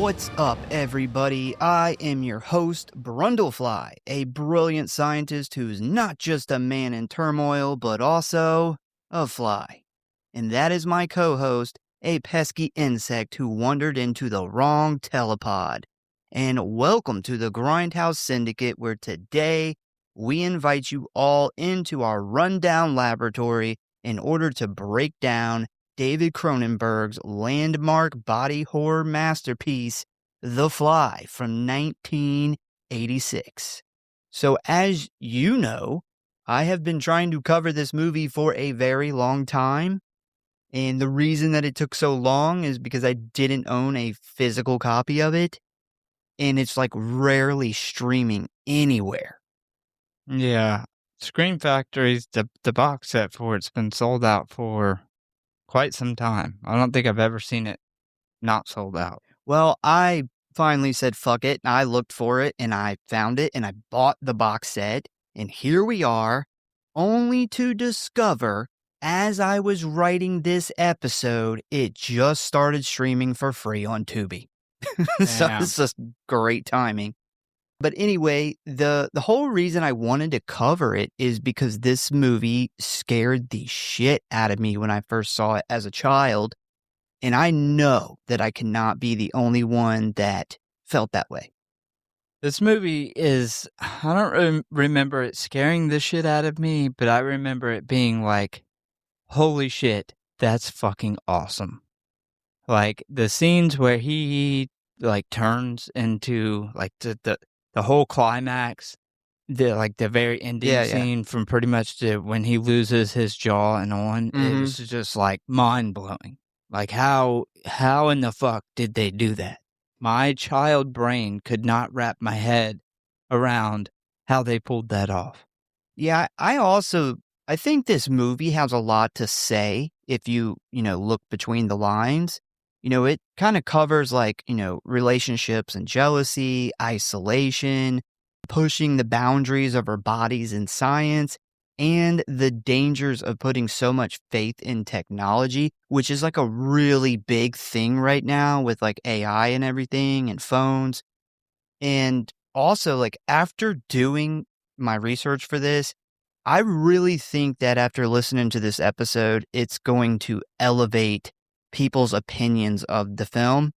What's up, everybody? I am your host, Brundlefly, a brilliant scientist who's not just a man in turmoil, but also a fly. And that is my co-host, a pesky insect who wandered into the wrong telepod. And welcome to the Grindhouse Syndicate, where today we invite you all into our rundown laboratory in order to break down David Cronenberg's landmark body horror masterpiece, The Fly, from 1986. So as you know, I have been trying to cover this movie for a very long time. And the reason that it took so long is because I didn't own a physical copy of it. And it's like rarely streaming anywhere. Yeah. Scream Factory's the box set for it's been sold out for quite some time. I don't think I've ever seen it not sold out. Well, I finally said, fuck it. And I looked for it and I found it and I bought the box set. And here we are, only to discover as I was writing this episode, it just started streaming for free on Tubi. So it's just great timing. But anyway, the whole reason I wanted to cover it is because this movie scared the shit out of me when I first saw it as a child. And I know that I cannot be the only one that felt that way. This movie is, I don't remember it scaring the shit out of me, but I remember it being like, holy shit, that's fucking awesome. Like the scenes where he like turns into like the whole climax, the very ending scene from pretty much when he loses his jaw and on, it was just like mind blowing. Like how in the fuck did they do that? My child brain could not wrap my head around how they pulled that off. Yeah, I think this movie has a lot to say if you look between the lines. It kind of covers relationships and jealousy, isolation, pushing the boundaries of our bodies in science, and the dangers of putting so much faith in technology, which is like a really big thing right now with like AI and everything and phones. And also, like, after doing my research for this, I really think that after listening to this episode, it's going to elevate people's opinions of the film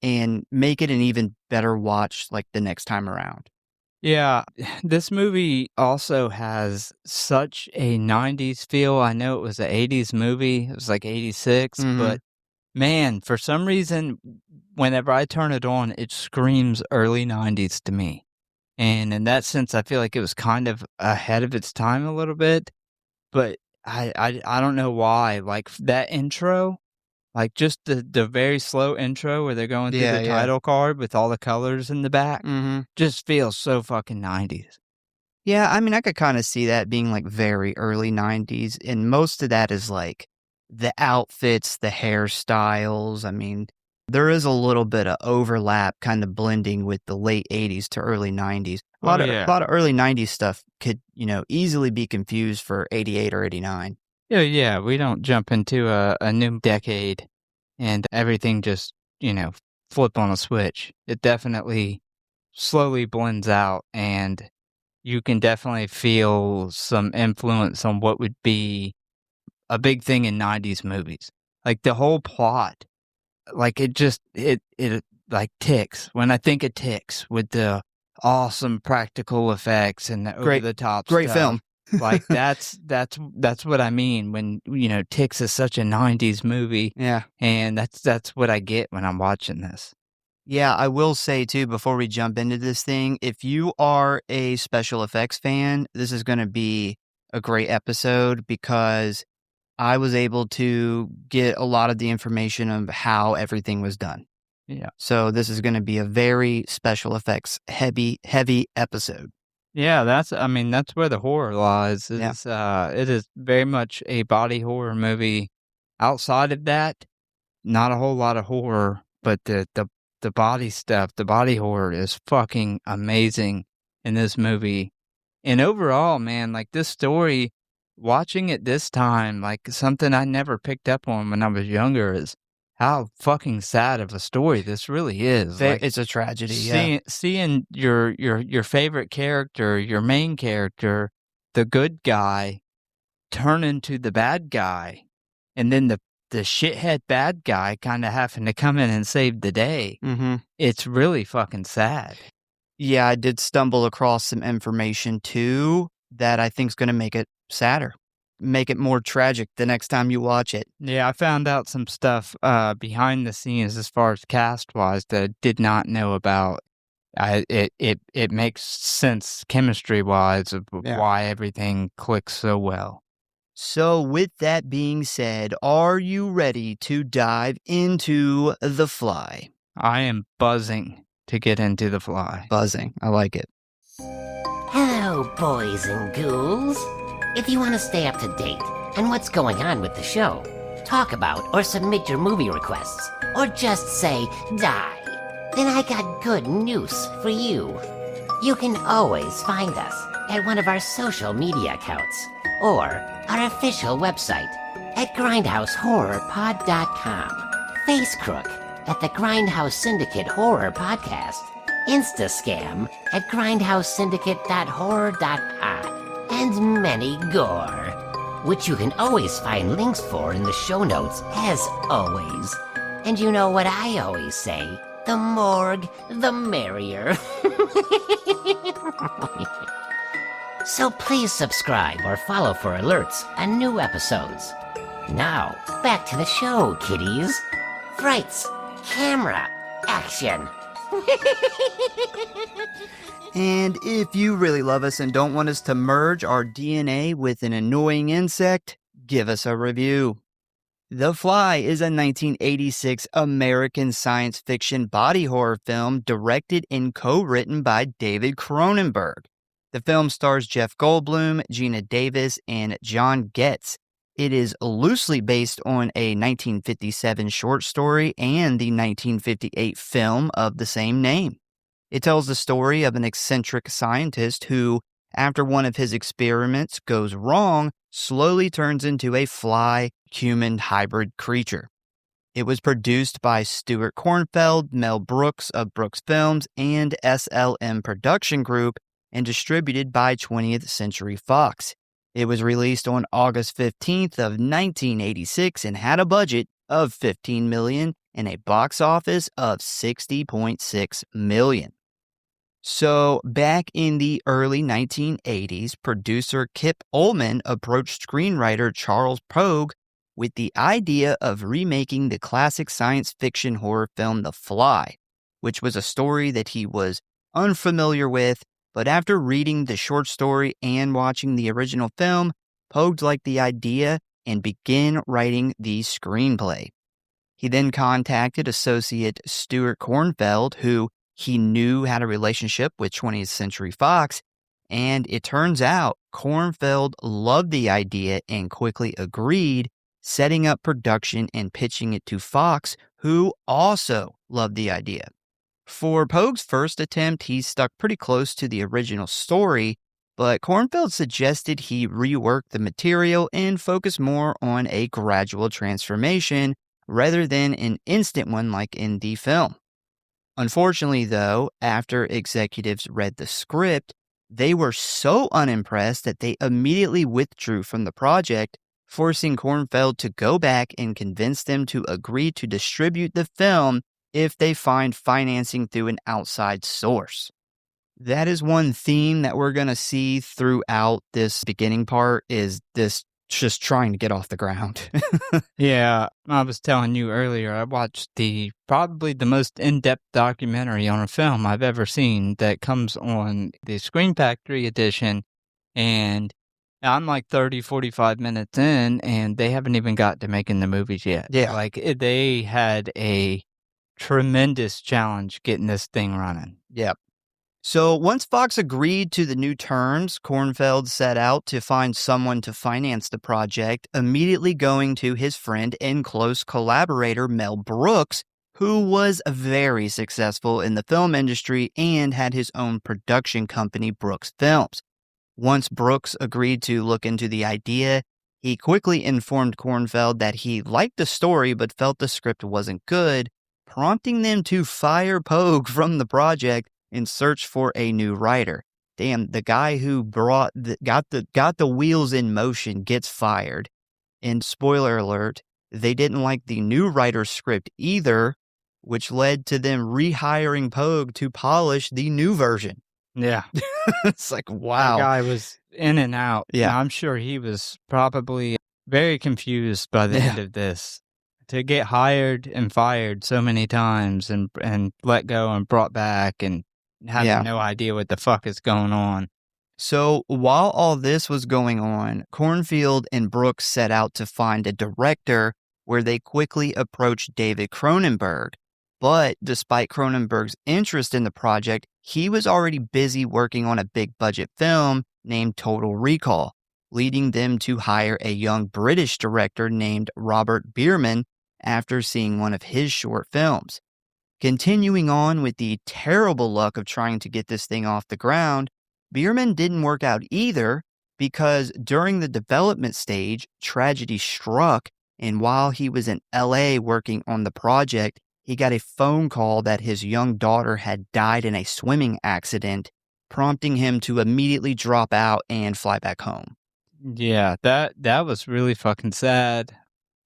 and make it an even better watch like the next time around. Yeah, this movie also has such a 90s feel. I know it was an 80s movie. It was like 86, but man, for some reason, whenever I turn it on, it screams early 90s to me. And in that sense, I feel like it was kind of ahead of its time a little bit, but I don't know why. Like that intro, like just the very slow intro where they're going through the title card with all the colors in the back, just feels so fucking 90s. Yeah, I mean, I could kind of see that being like very early 90s, and most of that is like the outfits, the hairstyles. I mean, there is a little bit of overlap kind of blending with the late 80s to early 90s. A lot of early 90s stuff could, easily be confused for 88 or 89. Yeah, we don't jump into a new decade and everything just, flip on a switch. It definitely slowly blends out, and you can definitely feel some influence on what would be a big thing in 90s movies. Like the whole plot, like it like ticks. When I think it ticks with the awesome practical effects and the over-the-top stuff. Great film. Like that's what I mean when Ticks is such a 90s movie. Yeah. And that's what I get when I'm watching this. Yeah, I will say too before we jump into this thing, if you are a special effects fan, this is going to be a great episode because I was able to get a lot of the information of how everything was done. Yeah. So this is going to be a very special effects heavy episode. Yeah, that's where the horror lies. It is very much a body horror movie. Outside of that, not a whole lot of horror, but the body stuff, the body horror is fucking amazing in this movie. And overall, man, like this story, watching it this time, like something I never picked up on when I was younger is how fucking sad of a story this really is. Like, It's a tragedy, yeah. seeing your favorite character, your main character, the good guy, turn into the bad guy, and then the shithead bad guy kinda having to come in and save the day. Mhm. It's really fucking sad. Yeah, I did stumble across some information too that I think's gonna make it sadder, make it more tragic the next time you watch it. Yeah, I found out some stuff, behind the scenes as far as cast-wise that I did not know about. It makes sense chemistry-wise of Yeah. why everything clicks so well. So, with that being said, are you ready to dive into The Fly? I am buzzing to get into The Fly. Buzzing. I like it. Hello, boys and ghouls. If you want to stay up to date on what's going on with the show, talk about or submit your movie requests, or just say die, then I got good news for you. You can always find us at one of our social media accounts or our official website at Grindhouse.Horror.Pod.com, Facecrook at the Grindhouse Syndicate Horror Podcast, Instascam at grindhousesyndicate.horror.pod, and many gore, which you can always find links for in the show notes as always. And you know what I always say, the morgue, the merrier. So please subscribe or follow for alerts on new episodes. Now, back to the show, kiddies. Frights, camera, action. And if you really love us and don't want us to merge our DNA with an annoying insect, give us a review. The Fly is a 1986 American science fiction body horror film directed and co-written by David Cronenberg. The film stars Jeff Goldblum, Gina Davis, and John Getz. It is loosely based on a 1957 short story and the 1958 film of the same name. It tells the story of an eccentric scientist who, after one of his experiments goes wrong, slowly turns into a fly-human hybrid creature. It was produced by Stuart Cornfeld, Mel Brooks of Brooks Films, and SLM Production Group, and distributed by 20th Century Fox. It was released on August 15th of 1986 and had a budget of $15 million and a box office of $60.6 million. So, back in the early 1980s, producer Kip Ullman approached screenwriter Charles Pogue with the idea of remaking the classic science fiction horror film The Fly, which was a story that he was unfamiliar with, but after reading the short story and watching the original film, Pogue liked the idea and began writing the screenplay. He then contacted associate Stuart Cornfeld, who he knew had a relationship with 20th Century Fox, and it turns out Cornfeld loved the idea and quickly agreed, setting up production and pitching it to Fox, who also loved the idea. For Pogue's first attempt, he stuck pretty close to the original story, but Cornfeld suggested he rework the material and focus more on a gradual transformation rather than an instant one like in the film. Unfortunately, though, after executives read the script, they were so unimpressed that they immediately withdrew from the project, forcing Cornfeld to go back and convince them to agree to distribute the film if they find financing through an outside source. That is one theme that we're going to see throughout this beginning part is this just trying to get off the ground. Yeah, I was telling you earlier, I watched probably the most in-depth documentary on a film I've ever seen that comes on the Screen Factory edition, and I'm like 30, 45 minutes in, and they haven't even got to making the movies yet. Yeah. They had a tremendous challenge getting this thing running. Yep. So once Fox agreed to the new terms, Cornfeld set out to find someone to finance the project, immediately going to his friend and close collaborator Mel Brooks, who was very successful in the film industry and had his own production company, Brooks Films. Once Brooks agreed to look into the idea, He quickly informed Kornfeld that he liked the story but felt the script wasn't good, prompting them to fire Pogue from the project and search for a new writer. Damn, the guy who got the wheels in motion gets fired. And spoiler alert, they didn't like the new writer's script either, which led to them rehiring Pogue to polish the new version. Yeah. It's like, The wow. guy was in and out. Yeah. And I'm sure he was probably very confused by the end of this. To get hired and fired so many times and let go and brought back and having no idea what the fuck is going on. So while all this was going on, Cornfield and Brooks set out to find a director, where they quickly approached David Cronenberg. But despite Cronenberg's interest in the project, he was already busy working on a big budget film named Total Recall, leading them to hire a young British director named Robert Bierman after seeing one of his short films. Continuing on with the terrible luck of trying to get this thing off the ground, Bierman didn't work out either, because during the development stage, tragedy struck, and while he was in LA working on the project, he got a phone call that his young daughter had died in a swimming accident, prompting him to immediately drop out and fly back home. Yeah, that was really fucking sad.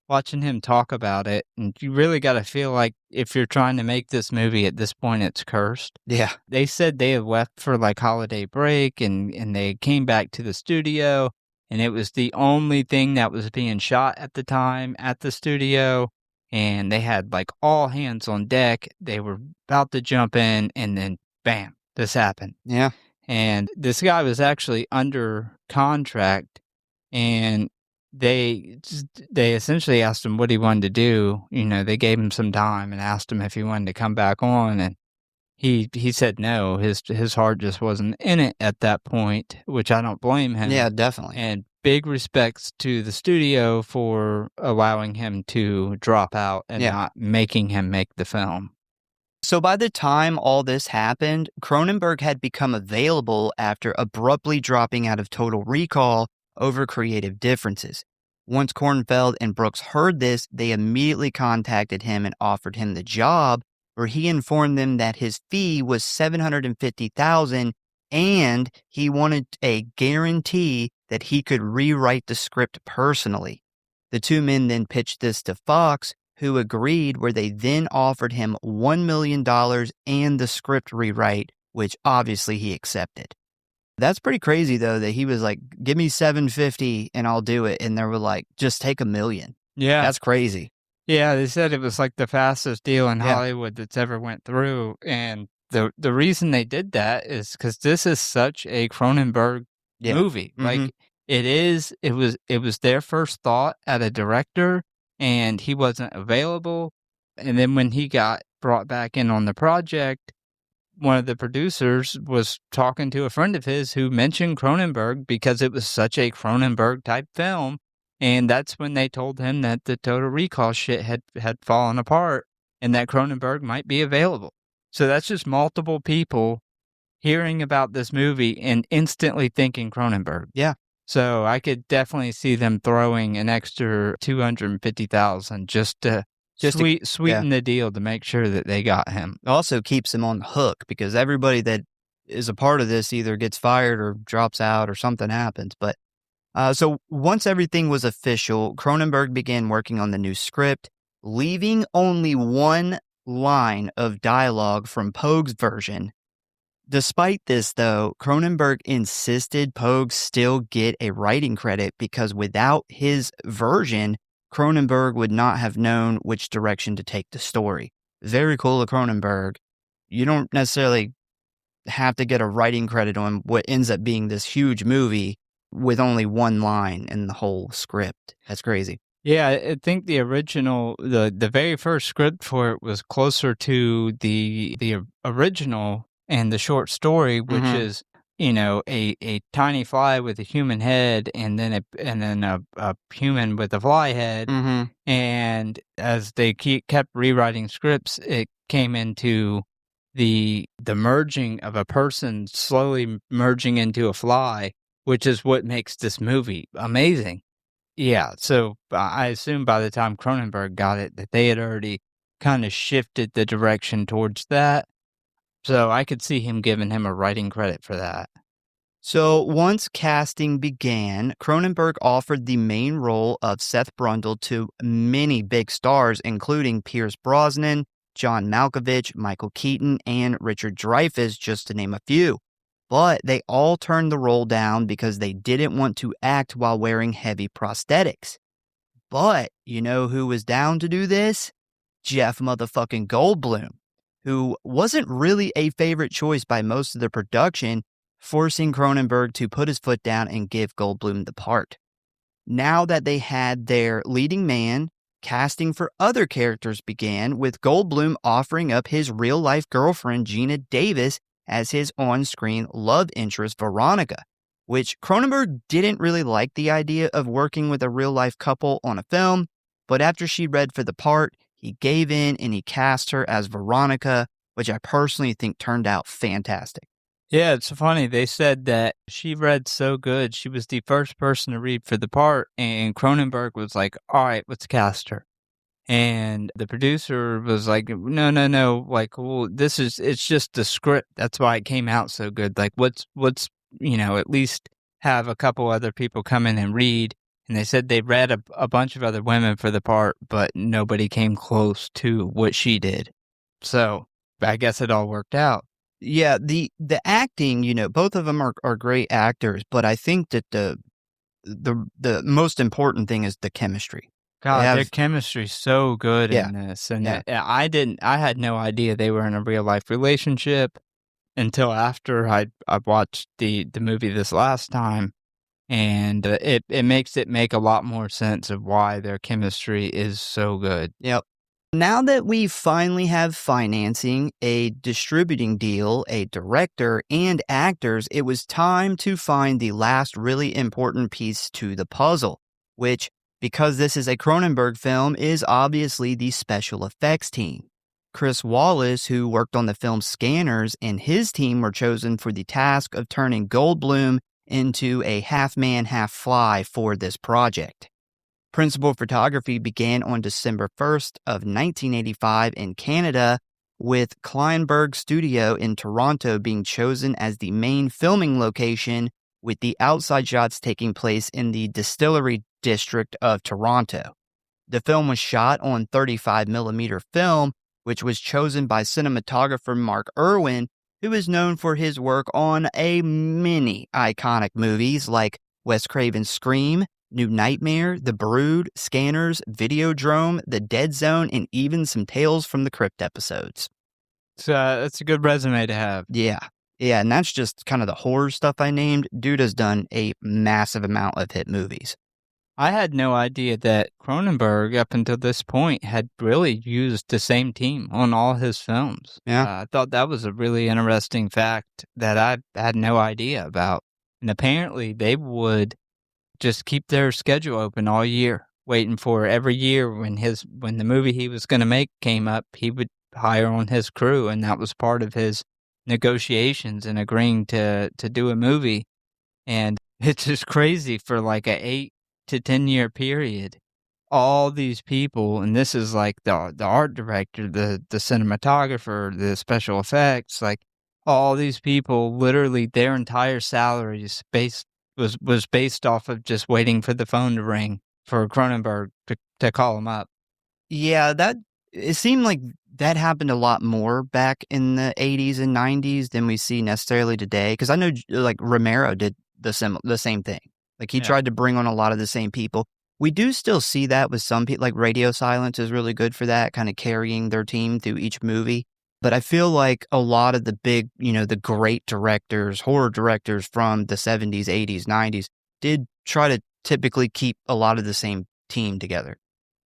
Watching him talk about it, and you really got to feel like if you're trying to make this movie at this point, it's cursed. Yeah. They said they had left for like holiday break and they came back to the studio, and it was the only thing that was being shot at the time at the studio. And they had like all hands on deck. They were about to jump in, and then bam, this happened. Yeah. And this guy was actually under contract, and they essentially asked him what he wanted to do. You know, they gave him some time and asked him if he wanted to come back on, and he said no. His heart just wasn't in it at that point, which I don't blame him. Yeah, definitely. And big respects to the studio for allowing him to drop out and not making him make the film. So by the time all this happened, Cronenberg had become available after abruptly dropping out of Total Recall over creative differences. Once Kornfeld and Brooks heard this, they immediately contacted him and offered him the job, where he informed them that his fee was $750,000 and he wanted a guarantee that he could rewrite the script personally. The two men then pitched this to Fox, who agreed, where they then offered him $1 million and the script rewrite, which obviously he accepted. That's pretty crazy, though, that he was like, give me $750 and I'll do it. And they were like, just take $1 million. Yeah. That's crazy. Yeah, they said it was like the fastest deal in Hollywood that's ever went through. And the reason they did that is because this is such a Cronenberg movie. Mm-hmm. Like it was their first thought at a director, and he wasn't available. And then when he got brought back in on the project, one of the producers was talking to a friend of his who mentioned Cronenberg because it was such a Cronenberg type film. And that's when they told him that the Total Recall shit had fallen apart and that Cronenberg might be available. So that's just multiple people hearing about this movie and instantly thinking Cronenberg. Yeah. So I could definitely see them throwing an extra $250,000 just to sweeten the deal to make sure that they got him. It also keeps him on the hook, because everybody that is a part of this either gets fired or drops out or something happens. But so once everything was official, Cronenberg began working on the new script, leaving only one line of dialogue from Pogue's version. Despite this, though, Cronenberg insisted Pogue still get a writing credit, because without his version, Cronenberg would not have known which direction to take the story. Very cool of Cronenberg. You don't necessarily have to get a writing credit on what ends up being this huge movie with only one line in the whole script. That's crazy. Yeah, I think the original, the very first script for it was closer to the original and the short story, which is, you know, a tiny fly with a human head and then a human with a fly head. And as they kept rewriting scripts, it came into the merging of a person slowly merging into a fly, which is what makes this movie amazing. Yeah, so I assume by the time Cronenberg got it that they had already kinda shifted the direction towards that, so I could see him giving him a writing credit for that. So once casting began, Cronenberg offered the main role of Seth Brundle to many big stars, including Pierce Brosnan, John Malkovich, Michael Keaton, and Richard Dreyfuss, just to name a few. But they all turned the role down because they didn't want to act while wearing heavy prosthetics. But you know who was down to do this? Jeff motherfucking Goldblum, who wasn't really a favorite choice by most of the production, forcing Cronenberg to put his foot down and give Goldblum the part. Now that they had their leading man, casting for other characters began, with Goldblum offering up his real life girlfriend, Gina Davis, as his on screen love interest, Veronica, which Cronenberg didn't really like the idea of working with a real life couple on a film, but after she read for the part, he gave in and he cast her as Veronica, which I personally think turned out fantastic. Yeah, it's funny, they said that she read so good, she was the first person to read for the part, and Cronenberg was like, "Alright, let's cast her." And the producer was like, "No, no, no, like, well, it's just the script, that's why it came out so good, like, at least have a couple other people come in and read." And they said they read a bunch of other women for the part, but nobody came close to what she did. So, I guess it all worked out. Yeah, the acting, both of them are great actors, but I think that the most important thing is the chemistry. They God, their have chemistry's so good yeah, in this, and, yeah. I had no idea they were in a real life relationship until after I watched the movie this last time, and, it makes it make a lot more sense of why their chemistry is so good. Yep. Now that we finally have financing, a distributing deal, a director, and actors, it was time to find the last really important piece to the puzzle, which, because this is a Cronenberg film, is obviously the special effects team. Chris Wallace, who worked on the film Scanners, and his team were chosen for the task of turning Goldblum into a half man, half fly for this project. Principal photography began on December 1st of 1985 in Canada, with Kleinberg Studio in Toronto being chosen as the main filming location, with the outside shots taking place in the Distillery District of Toronto. The film was shot on 35mm film, which was chosen by cinematographer Mark Irwin, who is known for his work on many iconic movies like Wes Craven's Scream, New Nightmare, The Brood, Scanners, Videodrome, The Dead Zone, and even some Tales from the Crypt episodes. So, that's a good resume to have. Yeah. Yeah, and that's just kind of the horror stuff I named. Dude has done a massive amount of hit movies. I had no idea that Cronenberg, up until this point, had really used the same team on all his films. Yeah. I thought that was a really interesting fact that I had no idea about. And apparently, they would just keep their schedule open all year, waiting for every year when the movie he was gonna make came up, he would hire on his crew, and that was part of his negotiations and agreeing to do a movie. And it's just crazy for like a 8 to 10-year period. All these people, and this is like the art director, the cinematographer, the special effects, like all these people, literally their entire salaries was based off of just waiting for the phone to ring for Cronenberg to call him up. Yeah, it seemed like that happened a lot more back in the 80s and 90s than we see necessarily today. Because I know, like, Romero did the same thing. Like, he tried to bring on a lot of the same people. We do still see that with some people, like Radio Silence is really good for that, kind of carrying their team through each movie. But I feel like a lot of the big, the great directors, horror directors from the 70s, 80s, 90s, did try to typically keep a lot of the same team together.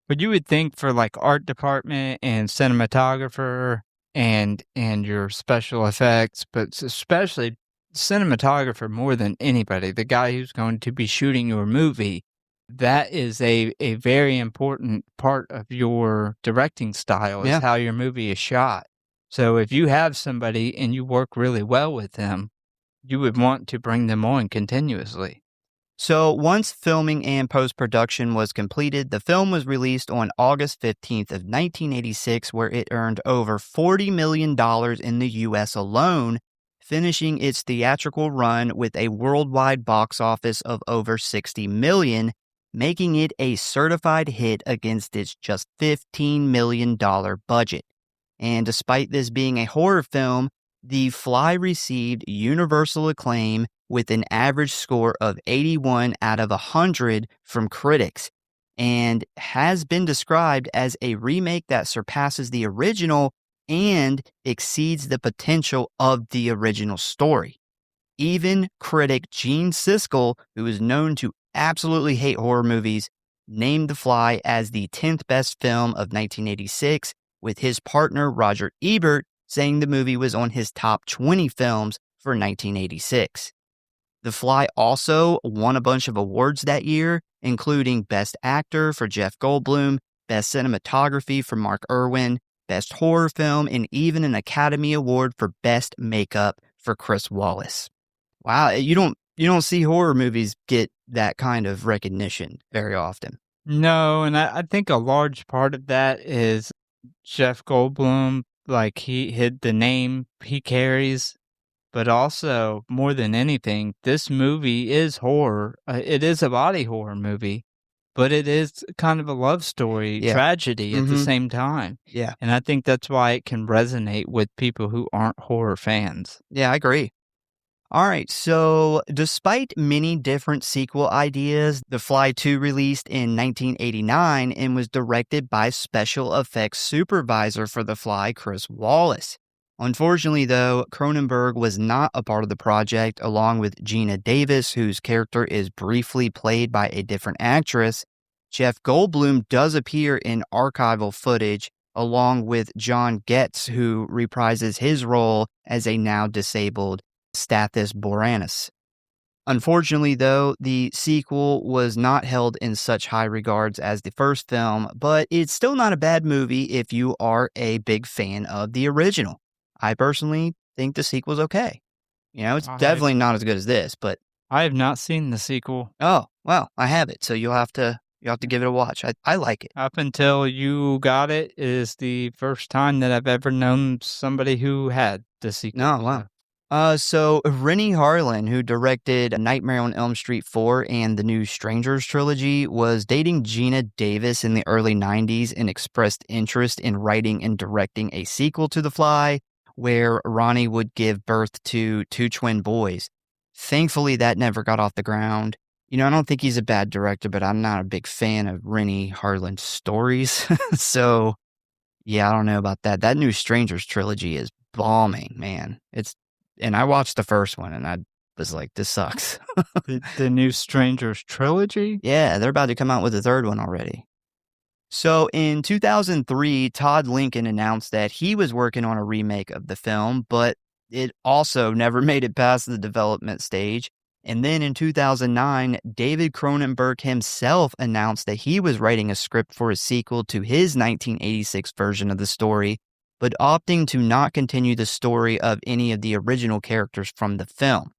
But you would think for like art department and cinematographer and your special effects, but especially cinematographer more than anybody, the guy who's going to be shooting your movie, that is a very important part of your directing style, is how your movie is shot. So if you have somebody and you work really well with them, you would want to bring them on continuously. So, once filming and post-production was completed, the film was released on August 15th of 1986, where it earned over $40 million in the US alone, finishing its theatrical run with a worldwide box office of over $60 million, making it a certified hit against its just $15 million budget. And despite this being a horror film, The Fly received universal acclaim with an average score of 81 out of 100 from critics, and has been described as a remake that surpasses the original and exceeds the potential of the original story. Even critic Gene Siskel, who is known to absolutely hate horror movies, named The Fly as the 10th best film of 1986, with his partner Roger Ebert saying the movie was on his top 20 films for 1986. The Fly also won a bunch of awards that year, including Best Actor for Jeff Goldblum, Best Cinematography for Mark Irwin, Best Horror Film, and even an Academy Award for Best Makeup for Chris Wallace. Wow, you don't see horror movies get that kind of recognition very often. No, and I think a large part of that is Jeff Goldblum, like he hid the name he carries. But also, more than anything, this movie is horror. It is a body horror movie, but it is kind of a love story, Yeah. tragedy at the Mhm. same time. Yeah. And I think that's why it can resonate with people who aren't horror fans. Yeah, I agree. All right, so despite many different sequel ideas, The Fly 2 released in 1989 and was directed by special effects supervisor for The Fly, Chris Wallace. Unfortunately, though, Cronenberg was not a part of the project, along with Gina Davis, whose character is briefly played by a different actress. Jeff Goldblum does appear in archival footage, along with John Getz, who reprises his role as a now disabled Stathis Boranis. Unfortunately, though, the sequel was not held in such high regards as the first film, but it's still not a bad movie if you are a big fan of the original. I personally think the sequel's okay. It's I definitely not as good as this, but I have not seen the sequel. oh, well, I have it, so you'll have to give it a watch. I like it. Up until you got it is the first time that I've ever known somebody who had the sequel. No, wow. So Rennie Harlan, who directed Nightmare on Elm Street 4 and the new Strangers trilogy, was dating Gina Davis in the early 90s and expressed interest in writing and directing a sequel to The Fly, where Ronnie would give birth to two twin boys. Thankfully, that never got off the ground. I don't think he's a bad director, but I'm not a big fan of Rennie Harlan's stories. So, yeah, I don't know about that. That new Strangers trilogy is bombing, man. And I watched the first one and I was like, this sucks. The new Strangers trilogy? Yeah, they're about to come out with a third one already. So in 2003, Todd Lincoln announced that he was working on a remake of the film, but it also never made it past the development stage. And then in 2009, David Cronenberg himself announced that he was writing a script for a sequel to his 1986 version of the story, but opting to not continue the story of any of the original characters from the film.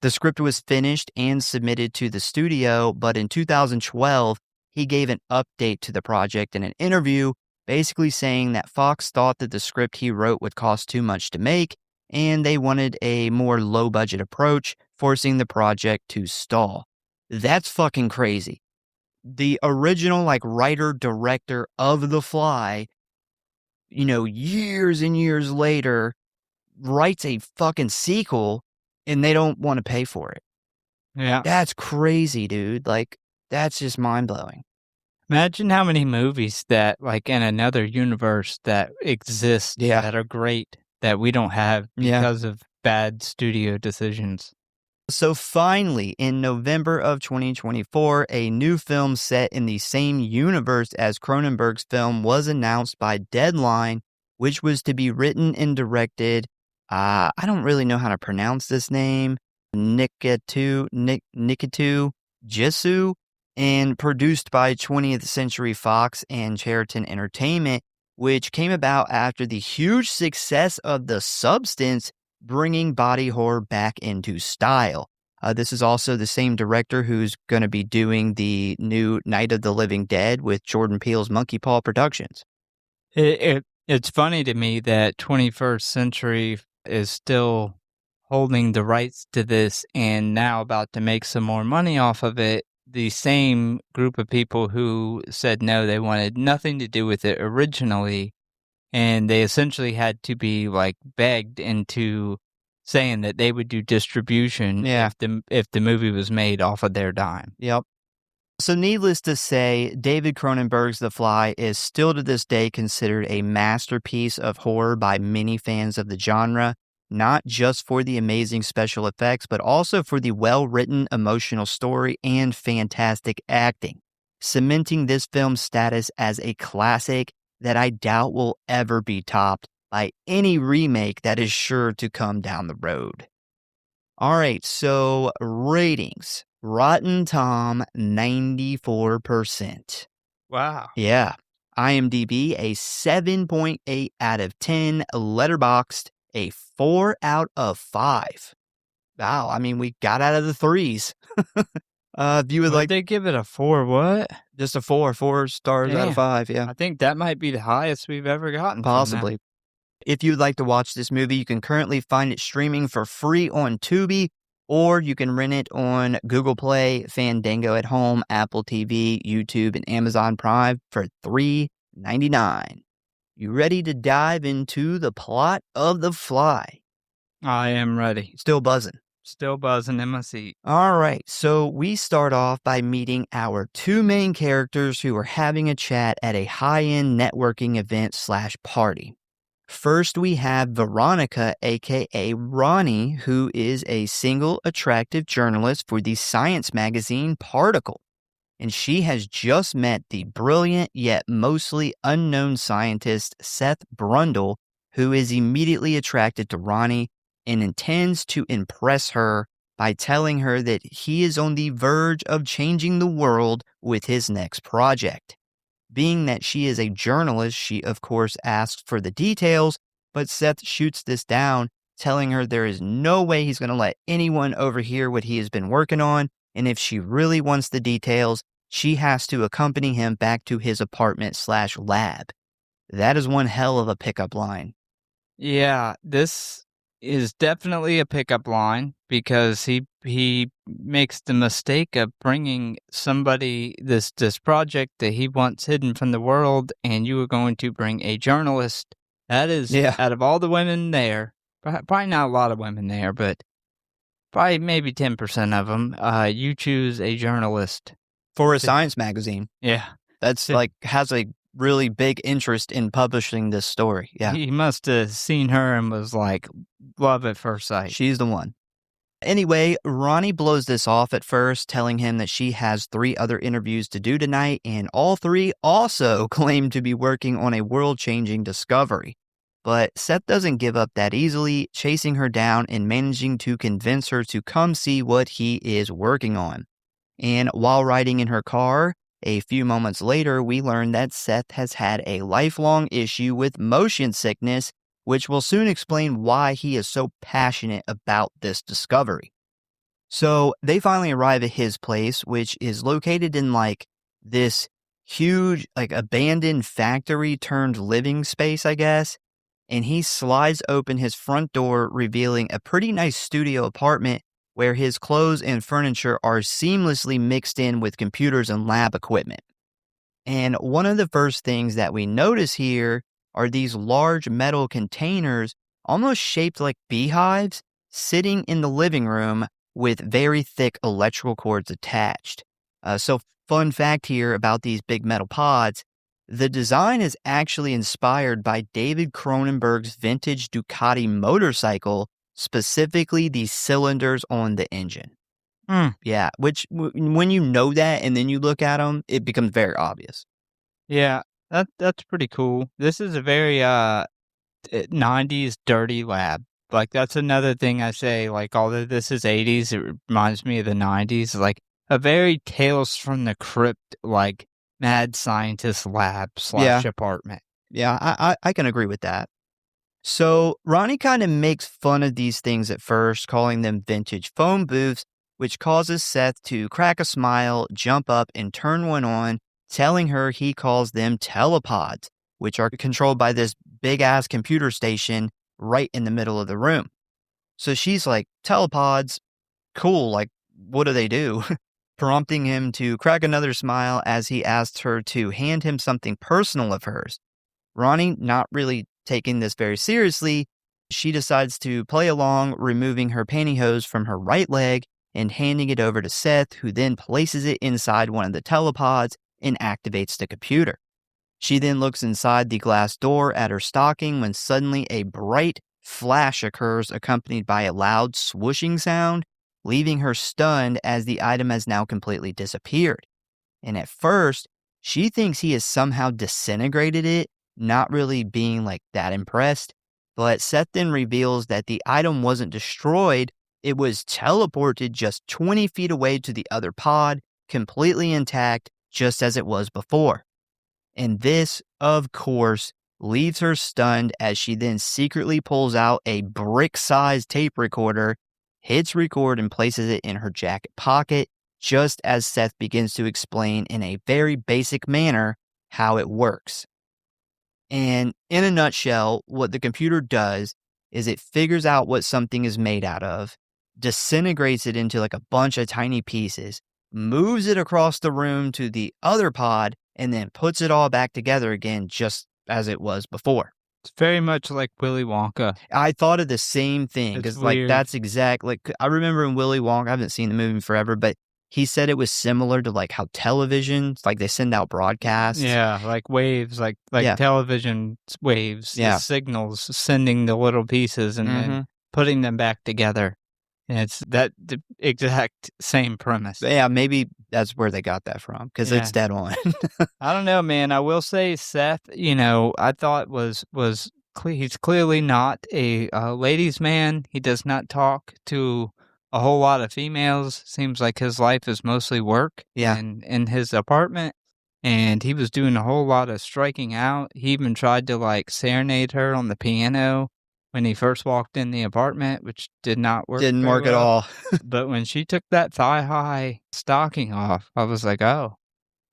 The script was finished and submitted to the studio, but in 2012, he gave an update to the project in an interview, basically saying that Fox thought that the script he wrote would cost too much to make, and they wanted a more low-budget approach, forcing the project to stall. That's fucking crazy. The original, writer-director of The Fly, years and years later, writes a fucking sequel and they don't want to pay for it. Yeah. That's crazy, dude. That's just mind-blowing. Imagine how many movies that, in another universe that exist Yeah. that are great that we don't have Yeah. because of bad studio decisions. So finally, in November of 2024, a new film set in the same universe as Cronenberg's film was announced by Deadline, which was to be written and directed, I don't really know how to pronounce this name, Nikitu Jisu, and produced by 20th Century Fox and Cheriton Entertainment, which came about after the huge success of The Substance, bringing body horror back into style. This is also the same director who's going to be doing the new Night of the Living Dead with Jordan Peele's Monkey Paw Productions. It's funny to me that 21st Century is still holding the rights to this and now about to make some more money off of it. The same group of people who said no, they wanted nothing to do with it originally, and they essentially had to be, like, begged into saying that they would do distribution Yeah. if the movie was made off of their dime. Yep. So needless to say, David Cronenberg's The Fly is still to this day considered a masterpiece of horror by many fans of the genre, not just for the amazing special effects, but also for the well-written emotional story and fantastic acting, cementing this film's status as a classic that I doubt will ever be topped by any remake that is sure to come down the road. All right, so ratings. Rotten Tom, 94%. Wow. Yeah. IMDb, a 7.8 out of 10. Letterboxd, a 4 out of 5. Wow, I mean, we got out of the threes. If you would Would like, they give it a 4 what? just a 4 stars out Damn. of 5, yeah. I think that might be the highest we've ever gotten from them. Possibly. If you'd like to watch this movie, you can currently find it streaming for free on Tubi, or you can rent it on Google Play, Fandango at Home, Apple TV, YouTube, and Amazon Prime for $3.99. You ready to dive into the plot of The Fly? I am ready. Still buzzing. Still buzzing in my seat. All right, so we start off by meeting our two main characters who are having a chat at a high-end networking event/party. First, we have Veronica, aka Ronnie, who is a single, attractive journalist for the science magazine Particle. And she has just met the brilliant yet mostly unknown scientist Seth Brundle, who is immediately attracted to Ronnie and intends to impress her by telling her that he is on the verge of changing the world with his next project. Being that she is a journalist, she of course asks for the details, but Seth shoots this down, telling her there is no way he's going to let anyone overhear what he has been working on, and if she really wants the details, she has to accompany him back to his apartment/lab. That is one hell of a pickup line. Yeah, this is definitely a pickup line because he makes the mistake of bringing somebody this project that he wants hidden from the world, and you are going to bring a journalist. That is, out of all the women there, probably not a lot of women there, but probably maybe 10% of them, you choose a journalist. For a science magazine. Yeah. That's has a really big interest in publishing this story. Yeah. He must have seen her and was like, love at first sight. She's the one. Anyway, Ronnie blows this off at first, telling him that she has 3 other interviews to do tonight, and all 3 also claim to be working on a world-changing discovery. But Seth doesn't give up that easily, chasing her down and managing to convince her to come see what he is working on. And while riding in her car, a few moments later, we learn that Seth has had a lifelong issue with motion sickness, which will soon explain why he is so passionate about this discovery. So they finally arrive at his place, which is located in this huge, abandoned factory turned living space, I guess. And he slides open his front door, revealing a pretty nice studio apartment where his clothes and furniture are seamlessly mixed in with computers and lab equipment. And one of the first things that we notice here are these large metal containers, almost shaped like beehives, sitting in the living room with very thick electrical cords attached. So fun fact here about these big metal pods, the design is actually inspired by David Cronenberg's vintage Ducati motorcycle, specifically the cylinders on the engine. Yeah, which when you know that and then you look at them, it becomes very obvious. Yeah, that's pretty cool. This is a very 90s dirty lab. That's another thing I say, although this is 80s, it reminds me of the 90s, a very Tales from the Crypt, mad scientist lab / apartment. Yeah, I can agree with that. So Ronnie kind of makes fun of these things at first, calling them vintage phone booths, which causes Seth to crack a smile, jump up, and turn one on, telling her he calls them telepods, which are controlled by this big-ass computer station right in the middle of the room. So she's like, telepods? Cool, like, what do they do? Prompting him to crack another smile as he asks her to hand him something personal of hers. Ronnie, not really taking this very seriously, she decides to play along, removing her pantyhose from her right leg and handing it over to Seth, who then places it inside one of the telepods and activates the computer. She then looks inside the glass door at her stocking when suddenly a bright flash occurs, accompanied by a loud swooshing sound, leaving her stunned as the item has now completely disappeared. And at first, she thinks he has somehow disintegrated it, not really being like that impressed. But Seth then reveals that the item wasn't destroyed, it was teleported just 20 feet away to the other pod, completely intact, just as it was before. And this, of course, leaves her stunned as she then secretly pulls out a brick-sized tape recorder, hits record, and places it in her jacket pocket, just as Seth begins to explain in a very basic manner how it works. And in a nutshell, what the computer does is it figures out what something is made out of, disintegrates it into like a bunch of tiny pieces, moves it across the room to the other pod, and then puts it all back together again just as it was before. It's very much like Willy Wonka. I thought of the same thing It's because like weird. that's exact. Like I remember in Willy Wonka, I haven't seen the movie in forever, but he said it was similar to like how television, like they send out broadcasts. Yeah, like waves, like Yeah. television waves, the Yeah. signals sending the little pieces and then putting them back together. And it's the exact same premise. Yeah, maybe that's where they got that from because it's dead on. I don't know, man. I will say Seth, I thought he's clearly not a ladies' man. He does not talk to a whole lot of females. Seems like his life is mostly work. Yeah. And in his apartment. And he was doing a whole lot of striking out. He even tried to like serenade her on the piano when he first walked in the apartment, which did not work. Didn't very work at well. all. But when she took that thigh-high stocking off, I was like, oh,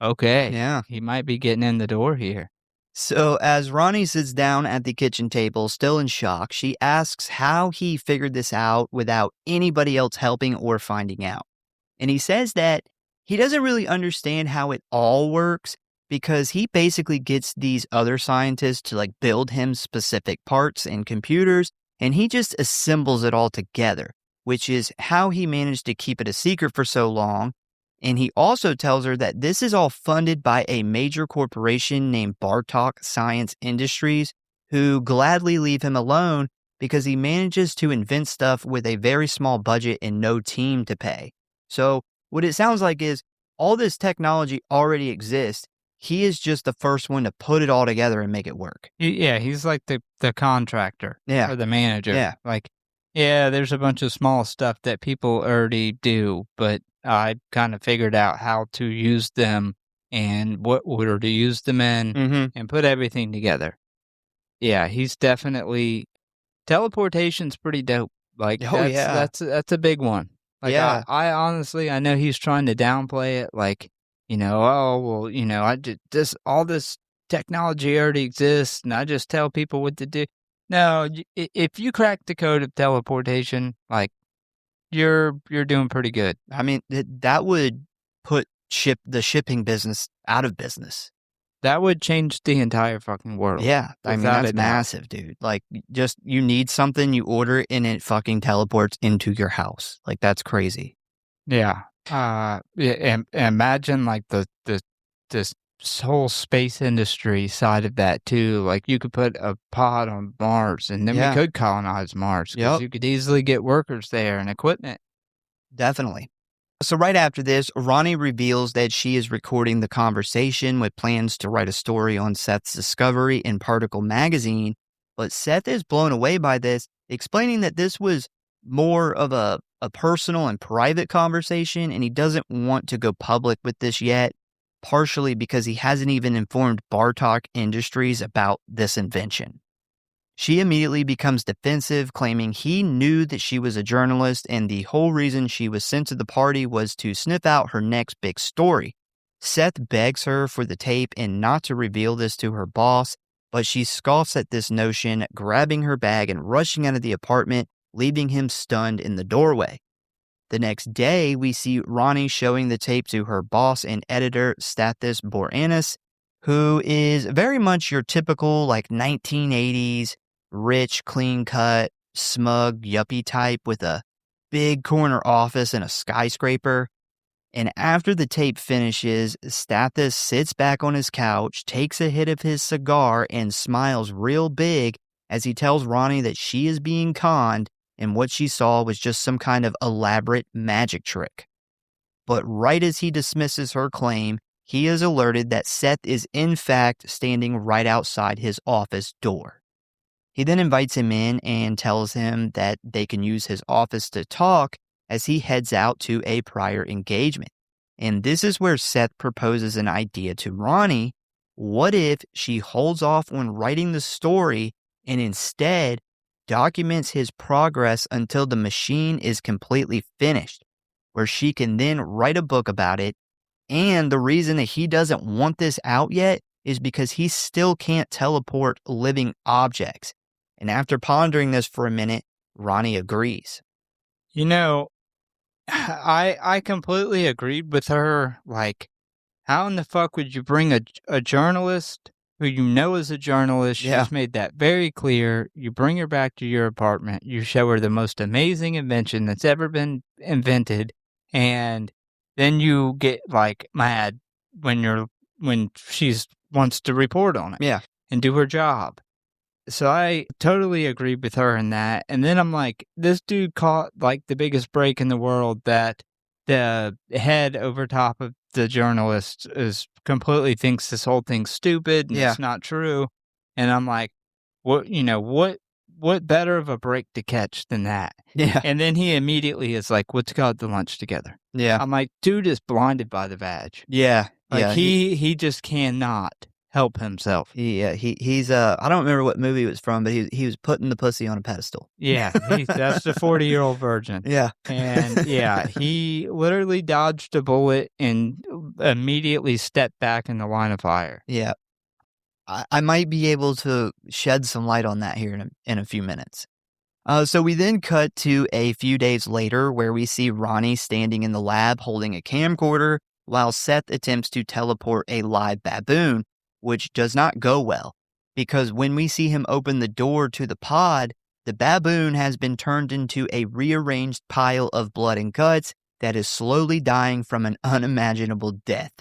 okay. Yeah. He might be getting in the door here. So as Ronnie sits down at the kitchen table, still in shock, she asks how he figured this out without anybody else helping or finding out. And he says that he doesn't really understand how it all works because he basically gets these other scientists to like build him specific parts and computers, and he just assembles it all together, which is how he managed to keep it a secret for so long. And he also tells her that this is all funded by a major corporation named Bartok Science Industries, who gladly leave him alone because he manages to invent stuff with a very small budget and no team to pay. So what it sounds like is all this technology already exists. He is just the first one to put it all together and make it work. Yeah, he's like the contractor or the manager. Yeah. Like, yeah, there's a bunch of small stuff that people already do, but I kind of figured out how to use them and what order to use them in and put everything together. Yeah, he's definitely teleportation's pretty dope. Like, that's a big one. Like, I honestly, I know he's trying to downplay it. Like, I just all this technology already exists, and I just tell people what to do. No, if you crack the code of teleportation, like, you're doing pretty good. I mean, that would put the shipping business out of business. That would change the entire fucking world. Yeah, I mean, that's massive, dude. Like, just you need something, you order it, and it fucking teleports into your house. Like, that's crazy. Yeah. And imagine like this whole space industry side of that too. Like you could put a pod on Mars, and then we could colonize Mars because you could easily get workers there and equipment. Definitely. So right after this, Ronnie reveals that she is recording the conversation with plans to write a story on Seth's discovery in Particle magazine, but Seth is blown away by this, explaining that this was more of a personal and private conversation, and he doesn't want to go public with this yet, partially because he hasn't even informed Bartok Industries about this invention. She immediately becomes defensive, claiming he knew that she was a journalist and the whole reason she was sent to the party was to sniff out her next big story. Seth begs her for the tape and not to reveal this to her boss, but she scoffs at this notion, grabbing her bag and rushing out of the apartment, leaving him stunned in the doorway. The next day, we see Ronnie showing the tape to her boss and editor, Stathis Boranis, who is very much your typical 1980s rich, clean-cut, smug, yuppie type with a big corner office and a skyscraper. And after the tape finishes, Stathis sits back on his couch, takes a hit of his cigar, and smiles real big as he tells Ronnie that she is being conned and what she saw was just some kind of elaborate magic trick. But right as he dismisses her claim, he is alerted that Seth is in fact standing right outside his office door. He then invites him in and tells him that they can use his office to talk as he heads out to a prior engagement. And this is where Seth proposes an idea to Ronnie. What if she holds off on writing the story and instead documents his progress until the machine is completely finished, where she can then write a book about it? And the reason that he doesn't want this out yet is because he still can't teleport living objects. And after pondering this for a minute, Ronnie agrees. I completely agreed with her. How in the fuck would you bring a journalist who you know is a journalist? Yeah. She's made that very clear. You bring her back to your apartment. You show her the most amazing invention that's ever been invented. And then you get mad when she's wants to report on it. Yeah. And do her job. So I totally agreed with her in that. And then I'm like, this dude caught the biggest break in the world that the head over top of the journalist completely thinks this whole thing's stupid and it's not true. And I'm like, what better of a break to catch than that? Yeah. And then he immediately is like, let's go out to lunch together. Yeah. I'm like, dude is blinded by the badge. Yeah. He just cannot help himself. He's I don't remember what movie it was from, but he was putting the pussy on a pedestal. Yeah, that's the 40-year-old virgin. Yeah. And he literally dodged a bullet and immediately stepped back in the line of fire. Yeah. I might be able to shed some light on that here in a few minutes. So we then cut to a few days later where we see Ronnie standing in the lab holding a camcorder while Seth attempts to teleport a live baboon, which does not go well, because when we see him open the door to the pod, the baboon has been turned into a rearranged pile of blood and guts that is slowly dying from an unimaginable death.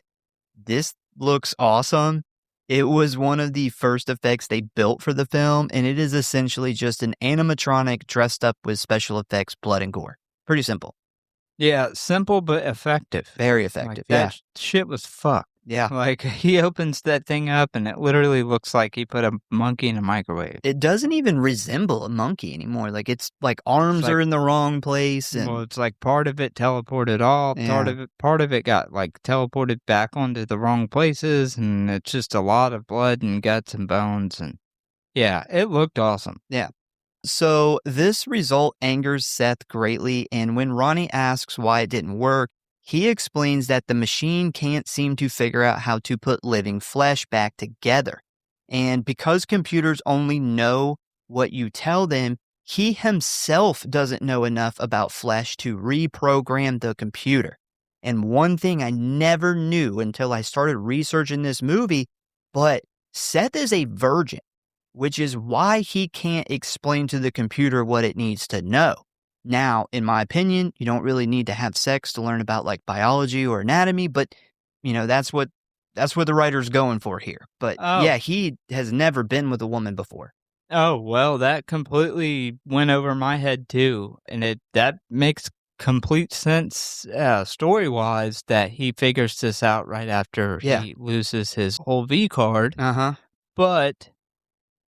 This looks awesome. It was one of the first effects they built for the film, and it is essentially just an animatronic dressed up with special effects, blood, and gore. Pretty simple. Yeah, simple but effective. Very effective, That shit was fucked. Yeah. He opens that thing up and it literally looks like he put a monkey in a microwave. It doesn't even resemble a monkey anymore. It's arms are in the wrong place. And well, it's part of it teleported off. Yeah. Part of it got teleported back onto the wrong places, and it's just a lot of blood and guts and bones. And yeah, it looked awesome. Yeah. So this result angers Seth greatly, and when Ronnie asks why it didn't work, he explains that the machine can't seem to figure out how to put living flesh back together. And because computers only know what you tell them, he himself doesn't know enough about flesh to reprogram the computer. And one thing I never knew until I started researching this movie, but Seth is a virgin, which is why he can't explain to the computer what it needs to know. Now, in my opinion, you don't really need to have sex to learn about biology or anatomy, but that's what the writer's going for here. But yeah, he has never been with a woman before. Oh, well, that completely went over my head too. And that makes complete sense story-wise that he figures this out right after he loses his whole V card. Uh-huh. But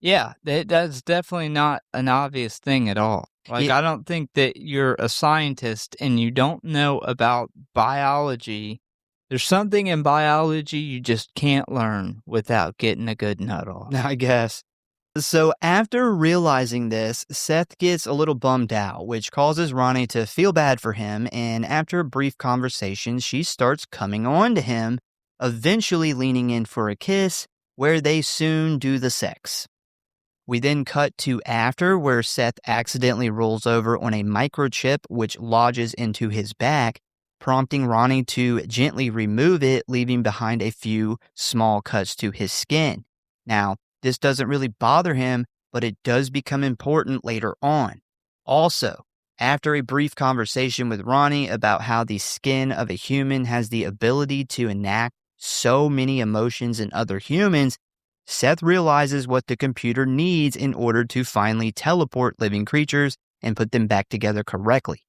yeah, that's definitely not an obvious thing at all. I don't think that you're a scientist and you don't know about biology. There's something in biology you just can't learn without getting a good nut off. I guess. So after realizing this, Seth gets a little bummed out, which causes Ronnie to feel bad for him. And after a brief conversation, she starts coming on to him, eventually leaning in for a kiss, where they soon do the sex. We then cut to after, where Seth accidentally rolls over on a microchip which lodges into his back, prompting Ronnie to gently remove it, leaving behind a few small cuts to his skin. Now, this doesn't really bother him, but it does become important later on. Also, after a brief conversation with Ronnie about how the skin of a human has the ability to enact so many emotions in other humans, Seth realizes what the computer needs in order to finally teleport living creatures and put them back together correctly.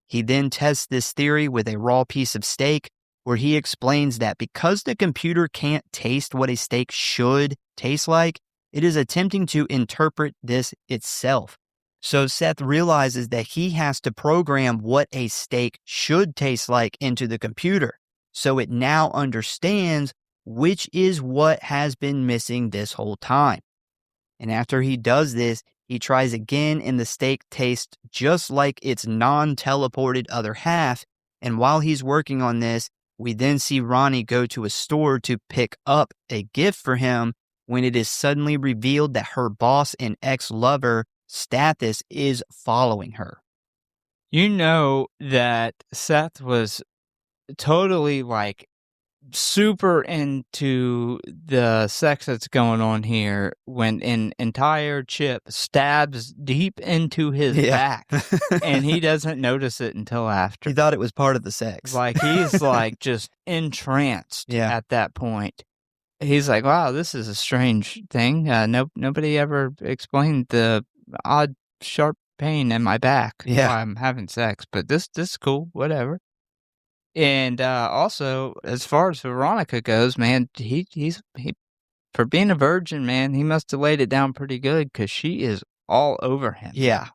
He then tests this theory with a raw piece of steak, where he explains that because the computer can't taste what a steak should taste like, it is attempting to interpret this itself. So Seth realizes that he has to program what a steak should taste like into the computer, so it now understands which is what has been missing this whole time. And after he does this, he tries again and the steak tastes just like its non-teleported other half. And while he's working on this, we then see Ronnie go to a store to pick up a gift for him when it is suddenly revealed that her boss and ex-lover, Stathis, is following her. You know that Seth was totally like super into the sex that's going on here when an entire chip stabs deep into his back and he doesn't notice it until after. He thought it was part of the sex. Like he's like just entranced at that point. He's like, wow, this is a strange thing. Nobody ever explained the odd sharp pain in my back while I'm having sex, but this is cool, whatever. And also, as far as Veronica goes, man, he for being a virgin, man, he must have laid it down pretty good because she is all over him. Yeah,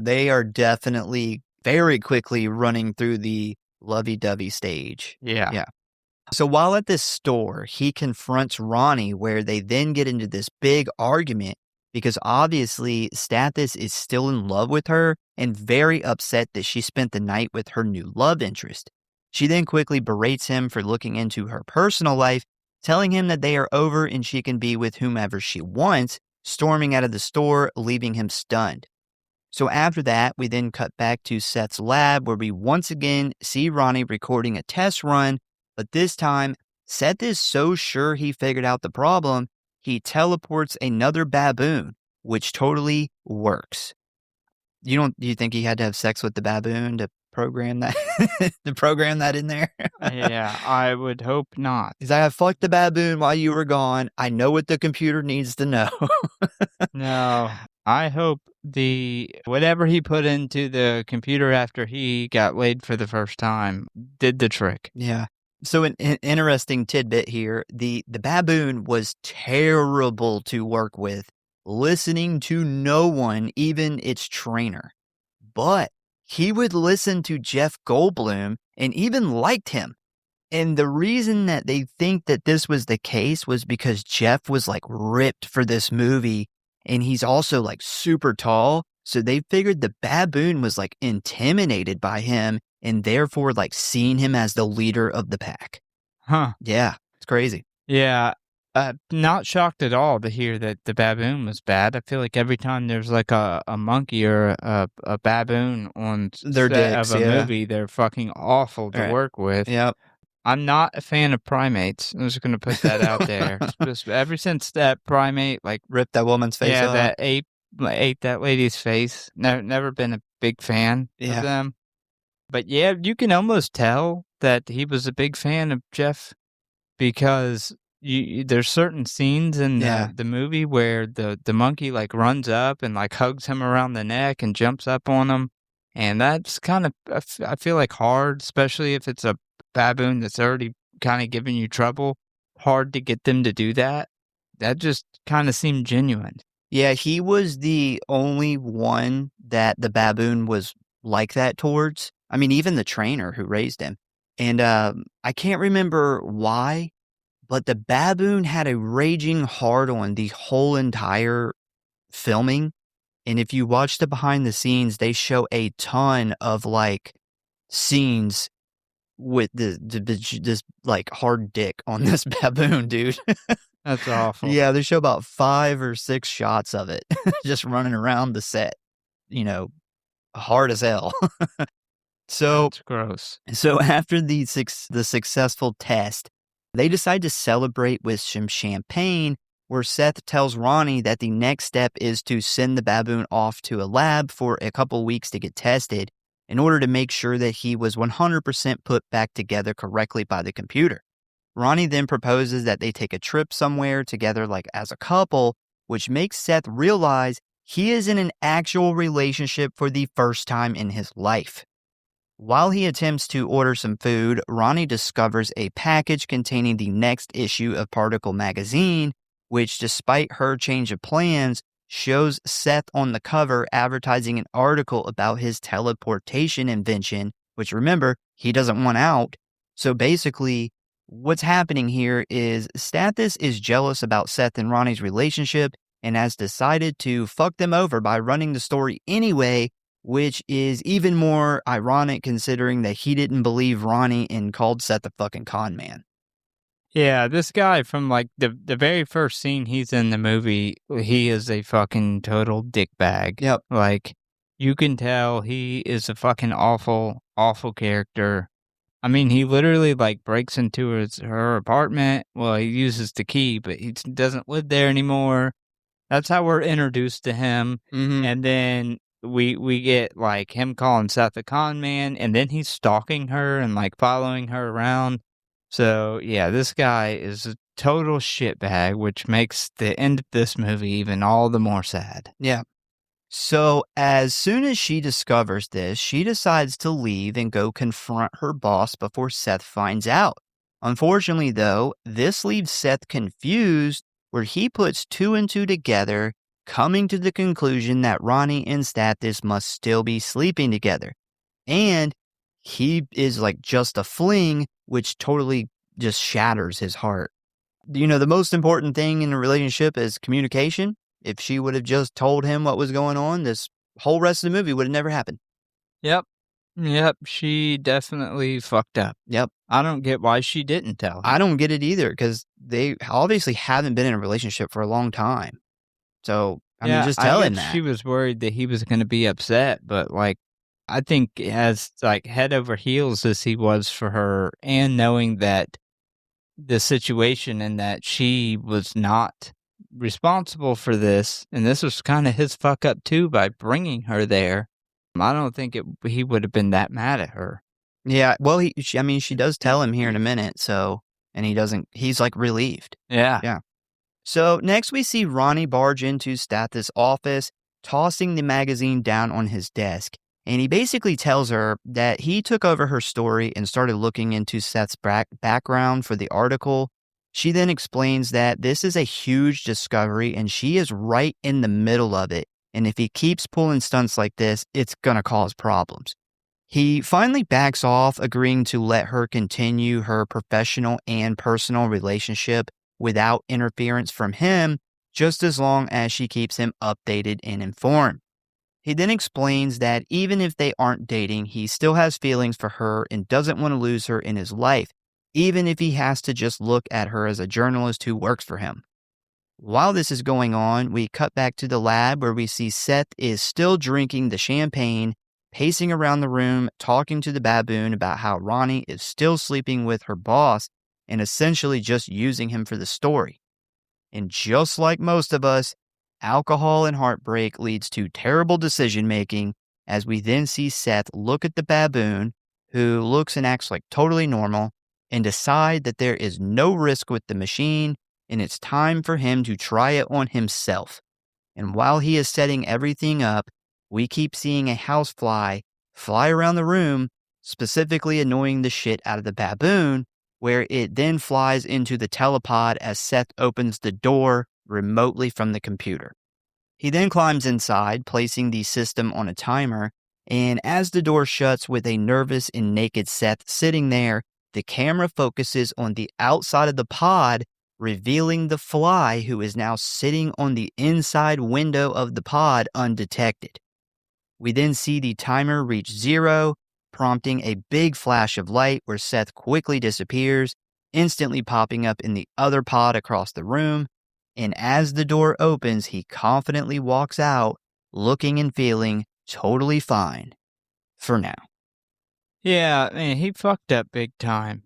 they are definitely very quickly running through the lovey-dovey stage. Yeah. So while at this store, he confronts Ronnie, where they then get into this big argument because obviously Stathis is still in love with her and very upset that she spent the night with her new love interest. She then quickly berates him for looking into her personal life, telling him that they are over and she can be with whomever she wants, storming out of the store, leaving him stunned. So after that, we then cut back to Seth's lab, where we once again see Ronnie recording a test run, but this time, Seth is so sure he figured out the problem, he teleports another baboon, which totally works. Do you think he had to have sex with the baboon to program that in there? Yeah, I would hope not. He's like, I fucked the baboon while you were gone. I know what the computer needs to know. No, I hope whatever he put into the computer after he got laid for the first time did the trick. Yeah. So an interesting tidbit here, the baboon was terrible to work with, listening to no one, even its trainer. But he would listen to Jeff Goldblum and even liked him. And the reason that they think that this was the case was because Jeff was like ripped for this movie and he's also like super tall. So they figured the baboon was like intimidated by him and therefore like seeing him as the leader of the pack. Huh. Yeah, it's crazy. Yeah. Not shocked at all to hear that the baboon was bad. I feel like every time there's like a monkey or a baboon on Their set dicks, of a movie, they're fucking awful to work with. Yep. I'm not a fan of primates. I'm just going to put that out there. Just ever since that primate like ripped that woman's face off. that ape ate that lady's face. Never been a big fan of them. But yeah, you can almost tell that he was a big fan of Jeff because there's certain scenes in the movie where the monkey like runs up and like hugs him around the neck and jumps up on him. And that's kind of, I feel like hard, especially if it's a baboon that's already kind of giving you trouble. Hard to get them to do that. That just kind of seemed genuine. Yeah, he was the only one that the baboon was like that towards. I mean, even the trainer who raised him. And I can't remember why, but the baboon had a raging hard-on the whole entire filming. And if you watch the behind the scenes, they show a ton of like scenes with this like hard dick on this baboon, dude. That's awful. Yeah, they show about 5 or 6 shots of it just running around the set, you know, hard as hell. So That's gross. so after the successful test, they decide to celebrate with some champagne, where Seth tells Ronnie that the next step is to send the baboon off to a lab for a couple weeks to get tested in order to make sure that he was 100% put back together correctly by the computer. Ronnie then proposes that they take a trip somewhere together like as a couple, which makes Seth realize he is in an actual relationship for the first time in his life. While he attempts to order some food, Ronnie discovers a package containing the next issue of Particle magazine, which, despite her change of plans, shows Seth on the cover advertising an article about his teleportation invention, which, remember, he doesn't want out. So basically, what's happening here is Stathis is jealous about Seth and Ronnie's relationship and has decided to fuck them over by running the story anyway, which is even more ironic considering that he didn't believe Ronnie and called Seth a fucking con man. Yeah, this guy from like the very first scene he's in the movie, he is a fucking total dickbag. Yep. Like, you can tell he is a fucking awful, awful character. I mean, he literally like breaks into her apartment. Well, he uses the key, but he doesn't live there anymore. That's how we're introduced to him. Mm-hmm. And then we get like him calling Seth a con man, and then he's stalking her and like following her around. So yeah, this guy is a total shitbag, which makes the end of this movie even all the more sad. Yeah. So as soon as she discovers this, she decides to leave and go confront her boss before Seth finds out. Unfortunately, though, this leaves Seth confused, where he puts 2 and 2 together, coming to the conclusion that Ronnie and Stathis must still be sleeping together. And he is like just a fling, which totally just shatters his heart. You know, the most important thing in a relationship is communication. If she would have just told him what was going on, this whole rest of the movie would have never happened. Yep. She definitely fucked up. Yep. I don't get why she didn't tell him. I don't get it either, because they obviously haven't been in a relationship for a long time. So, I mean, just tell him that. She was worried that he was going to be upset, but like, I think as like head over heels as he was for her, and knowing that the situation and that she was not responsible for this, and this was kind of his fuck up too by bringing her there, I don't think he would have been that mad at her. Yeah, well, she does tell him here in a minute, so, and he's like relieved. Yeah. Yeah. So next we see Ronnie barge into Stathis' office, tossing the magazine down on his desk. And he basically tells her that he took over her story and started looking into Seth's background for the article. She then explains that this is a huge discovery and she is right in the middle of it. And if he keeps pulling stunts like this, it's going to cause problems. He finally backs off, agreeing to let her continue her professional and personal relationship without interference from him, just as long as she keeps him updated and informed. He then explains that even if they aren't dating, he still has feelings for her and doesn't want to lose her in his life, even if he has to just look at her as a journalist who works for him. While this is going on, we cut back to the lab where we see Seth is still drinking the champagne, pacing around the room, talking to the baboon about how Ronnie is still sleeping with her boss and essentially just using him for the story. And just like most of us, alcohol and heartbreak leads to terrible decision-making, as we then see Seth look at the baboon, who looks and acts like totally normal, and decide that there is no risk with the machine, and it's time for him to try it on himself. And while he is setting everything up, we keep seeing a housefly fly around the room, specifically annoying the shit out of the baboon, where it then flies into the telepod as Seth opens the door remotely from the computer. He then climbs inside, placing the system on a timer, and as the door shuts with a nervous and naked Seth sitting there, the camera focuses on the outside of the pod, revealing the fly who is now sitting on the inside window of the pod undetected. We then see the timer reach 0, prompting a big flash of light where Seth quickly disappears, instantly popping up in the other pod across the room. And as the door opens, he confidently walks out, looking and feeling totally fine. For now. Yeah, man, he fucked up big time.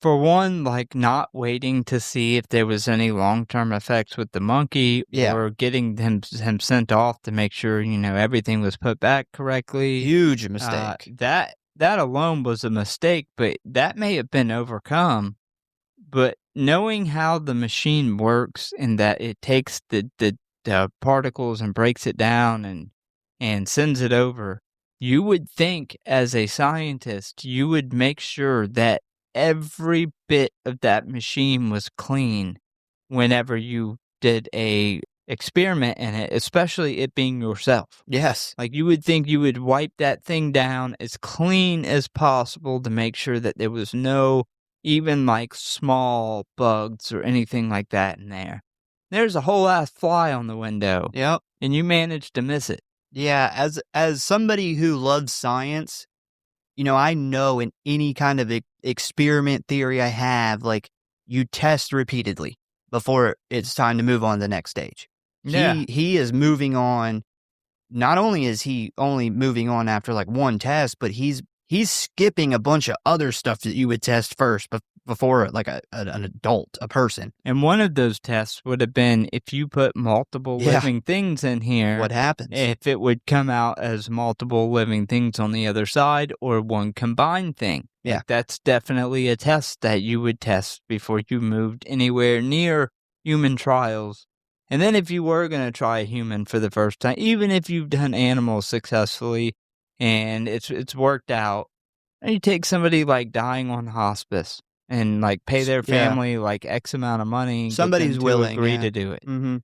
For one, like not waiting to see if there was any long-term effects with the monkey or getting him sent off to make sure, everything was put back correctly. Huge mistake. That alone was a mistake, but that may have been overcome. But knowing how the machine works and that it takes the particles and breaks it down and sends it over, you would think as a scientist, you would make sure that every bit of that machine was clean whenever you did a experiment in it, especially it being yourself. Yes. Like you would think you would wipe that thing down as clean as possible to make sure that there was no even like small bugs or anything like that in there. There's a whole ass fly on the window. Yep. And you managed to miss it. Yeah, as somebody who loves science, I know in any kind of experiment theory I have, like, you test repeatedly before it's time to move on to the next stage. Yeah. He is moving on. Not only is he only moving on after, like, one test, but he's skipping a bunch of other stuff that you would test first before, like, an adult, a person. And one of those tests would have been if you put multiple living things in here. What happens? If it would come out as multiple living things on the other side or one combined thing. Yeah. Like, that's definitely a test that you would test before you moved anywhere near human trials. And then if you were going to try a human for the first time, even if you've done animals successfully and it's worked out, and you take somebody like dying on hospice and like pay their family like X amount of money. Somebody's willing. Agree to do it. Mm-hmm.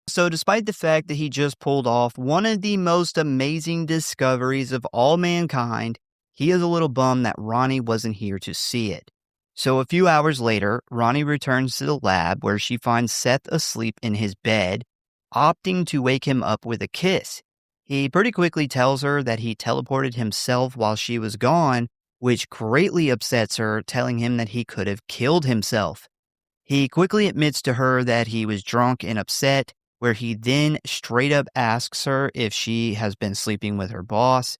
So despite the fact that he just pulled off one of the most amazing discoveries of all mankind, he is a little bummed that Ronnie wasn't here to see it. So a few hours later, Ronnie returns to the lab where she finds Seth asleep in his bed, opting to wake him up with a kiss. He pretty quickly tells her that he teleported himself while she was gone, which greatly upsets her, telling him that he could have killed himself. He quickly admits to her that he was drunk and upset, where he then straight up asks her if she has been sleeping with her boss.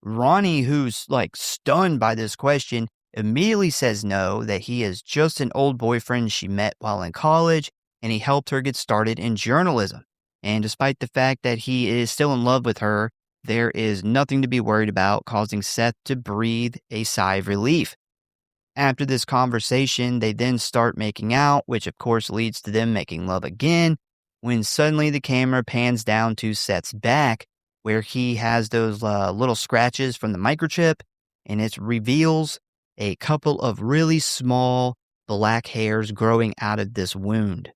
Ronnie, who's like stunned by this question, immediately says no, that he is just an old boyfriend she met while in college, and he helped her get started in journalism. And despite the fact that he is still in love with her, there is nothing to be worried about, causing Seth to breathe a sigh of relief. After this conversation, they then start making out, which of course leads to them making love again, when suddenly the camera pans down to Seth's back, where he has those little scratches from the microchip, and it reveals a couple of really small black hairs growing out of this wound.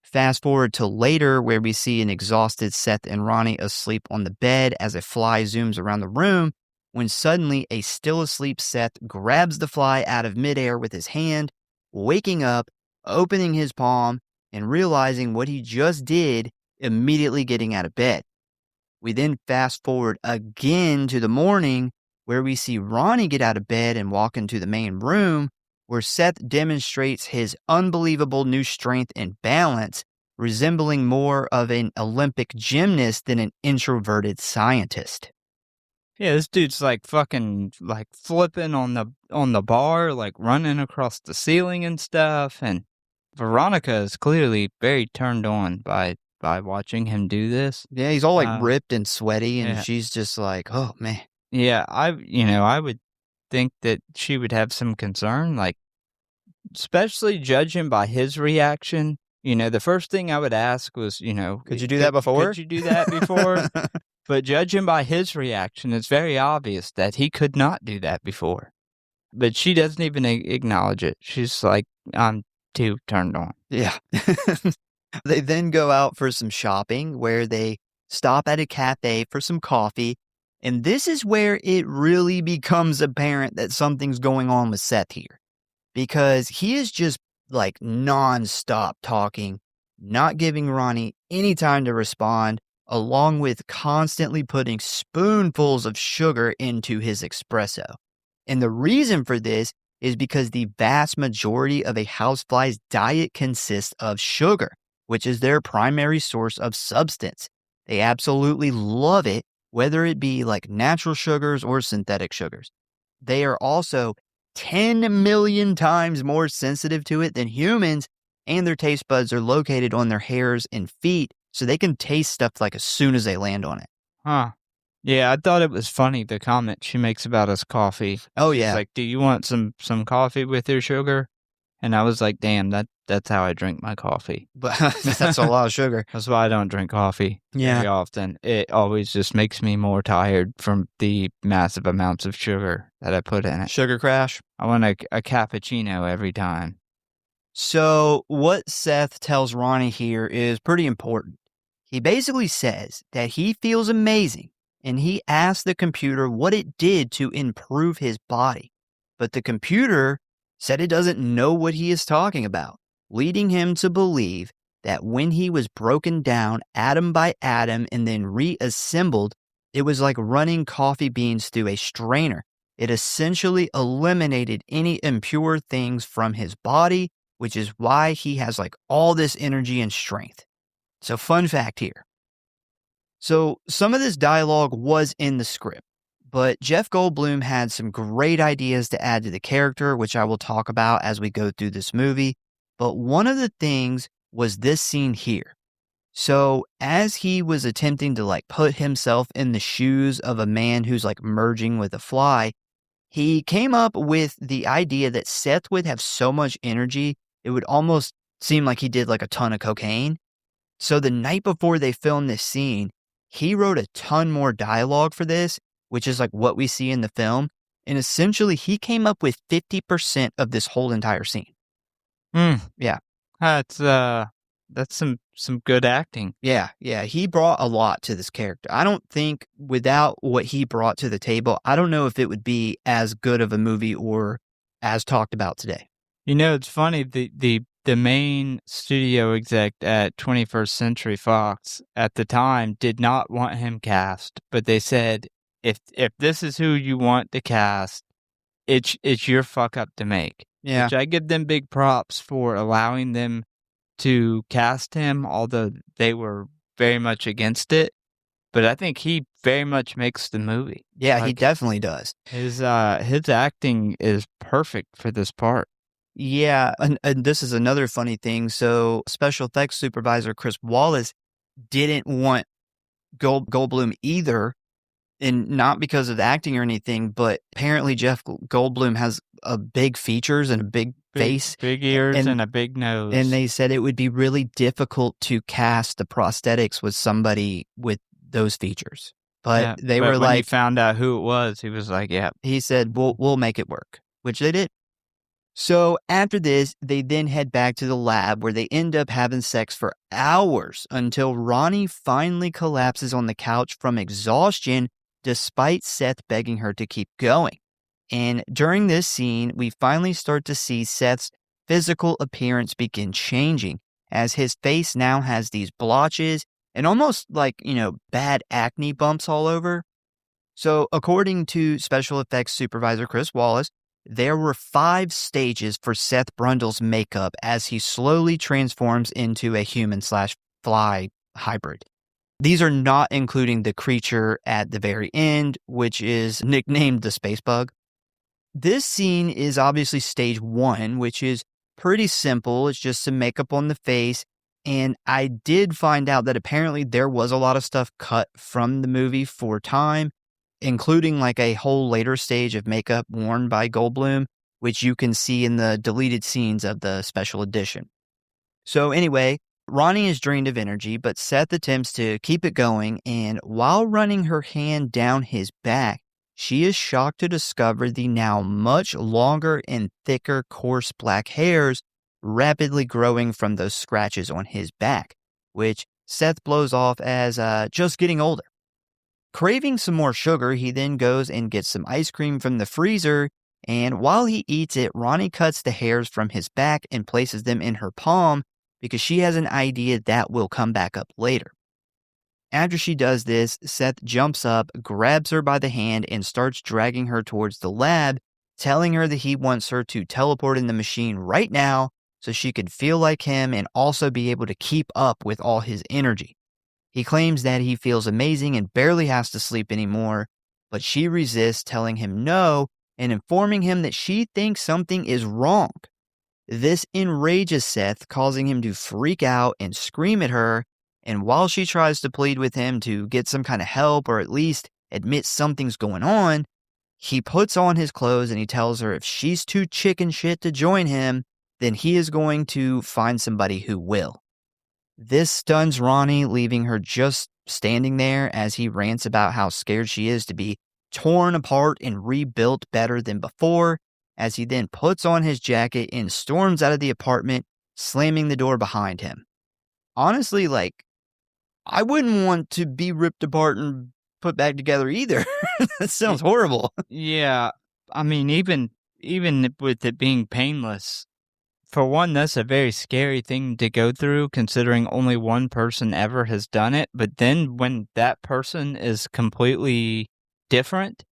Fast forward to later, where we see an exhausted Seth and Ronnie asleep on the bed as a fly zooms around the room, when suddenly a still asleep Seth grabs the fly out of midair with his hand, waking up, opening his palm, and realizing what he just did, immediately getting out of bed. We then fast forward again to the morning, where we see Ronnie get out of bed and walk into the main room, where Seth demonstrates his unbelievable new strength and balance, resembling more of an Olympic gymnast than an introverted scientist. Yeah, this dude's like fucking like flipping on the bar, like running across the ceiling and stuff. And Veronica is clearly very turned on by watching him do this. Yeah, he's all like ripped and sweaty, and she's just like, oh man. Yeah, I would think that she would have some concern, like, especially judging by his reaction. The first thing I would ask was, could you do that before? Could you do that before? But judging by his reaction, it's very obvious that he could not do that before. But she doesn't even acknowledge it. She's like, I'm too turned on. Yeah. They then go out for some shopping, where they stop at a cafe for some coffee. And this is where it really becomes apparent that something's going on with Seth here, because he is just like nonstop talking, not giving Ronnie any time to respond, along with constantly putting spoonfuls of sugar into his espresso. And the reason for this is because the vast majority of a housefly's diet consists of sugar, which is their primary source of substance. They absolutely love it, whether it be like natural sugars or synthetic sugars. They are also 10 million times more sensitive to it than humans, and their taste buds are located on their hairs and feet, so they can taste stuff like as soon as they land on it. Huh. Yeah, I thought it was funny, the comment she makes about his coffee. Oh, She's yeah. like, "Do you want some coffee with your sugar?" And I was like, "Damn, that's how I drink my coffee." But that's a lot of sugar. That's why I don't drink coffee Yeah. very often. It always just makes me more tired from the massive amounts of sugar that I put in it. Sugar crash. I want a cappuccino every time. So, what Seth tells Ronnie here is pretty important. He basically says that he feels amazing, and he asks the computer what it did to improve his body. But the computer said it doesn't know what he is talking about, leading him to believe that when he was broken down atom by atom and then reassembled, it was like running coffee beans through a strainer. It essentially eliminated any impure things from his body, which is why he has like all this energy and strength. So, fun fact here. So, some of this dialogue was in the script, but Jeff Goldblum had some great ideas to add to the character, which I will talk about as we go through this movie. But one of the things was this scene here. So, as he was attempting to like put himself in the shoes of a man who's like merging with a fly, he came up with the idea that Seth would have so much energy, it would almost seem like he did like a ton of cocaine. So the night before they filmed this scene, he wrote a ton more dialogue for this, which is like what we see in the film. And essentially, he came up with 50% of this whole entire scene. Yeah. That's some good acting. Yeah. He brought a lot to this character. I don't think without what he brought to the table, I don't know if it would be as good of a movie or as talked about today. You know, it's funny, the main studio exec at 21st Century Fox at the time did not want him cast, but they said, if this is who you want to cast, it's your fuck up to make. Yeah. Which I give them big props for allowing them to cast him, although they were very much against it. But I think he very much makes the movie. Yeah, he Like, definitely does. his acting is perfect for this part. Yeah, and this is another funny thing. So, special effects supervisor Chris Wallace didn't want Goldblum either, and not because of acting or anything, but apparently Jeff Goldblum has a big features and a big face, Big ears and- and a big nose. and they said it would be really difficult to cast the prosthetics with somebody with those features. But Yeah, they but were when he like, found out who it was, he was like, "Yeah, he said, we'll make it work," which they did. So after this, they then head back to the lab where they end up having sex for hours until Ronnie finally collapses on the couch from exhaustion, despite Seth begging her to keep going. And during this scene, we finally start to see Seth's physical appearance begin changing, as his face now has these blotches and almost like, bad acne bumps all over. So according to special effects supervisor Chris Wallace, there were 5 stages for Seth Brundle's makeup as he slowly transforms into a human/fly hybrid. These are not including the creature at the very end, which is nicknamed the space bug. This scene is obviously stage 1, which is pretty simple. It's just some makeup on the face. And I did find out that apparently there was a lot of stuff cut from the movie for time, including like a whole later stage of makeup worn by Goldblum, which you can see in the deleted scenes of the special edition. So anyway, Ronnie is drained of energy, but Seth attempts to keep it going, and while running her hand down his back, she is shocked to discover the now much longer and thicker coarse black hairs rapidly growing from those scratches on his back, which Seth blows off as just getting older. Craving some more sugar, he then goes and gets some ice cream from the freezer, And while he eats it, Ronnie cuts the hairs from his back and places them in her palm because she has an idea that will come back up later. After she does this, Seth jumps up, grabs her by the hand, and starts dragging her towards the lab, telling her that he wants her to teleport in the machine right now so she could feel like him and also be able to keep up with all his energy. He claims that he feels amazing and barely has to sleep anymore, but she resists, telling him no and informing him that she thinks something is wrong. This enrages Seth, causing him to freak out and scream at her, and while she tries to plead with him to get some kind of help or at least admit something's going on, he puts on his clothes and he tells her if she's too chicken shit to join him, then he is going to find somebody who will. This stuns Ronnie, leaving her just standing there as he rants about how scared she is to be torn apart and rebuilt better than before, as he then puts on his jacket and storms out of the apartment, slamming the door behind him. Honestly, I wouldn't want to be ripped apart and put back together either. That sounds horrible. Yeah, I mean, even with it being painless, for one, that's a very scary thing to go through, considering only one person ever has done it. But then when that person is completely different,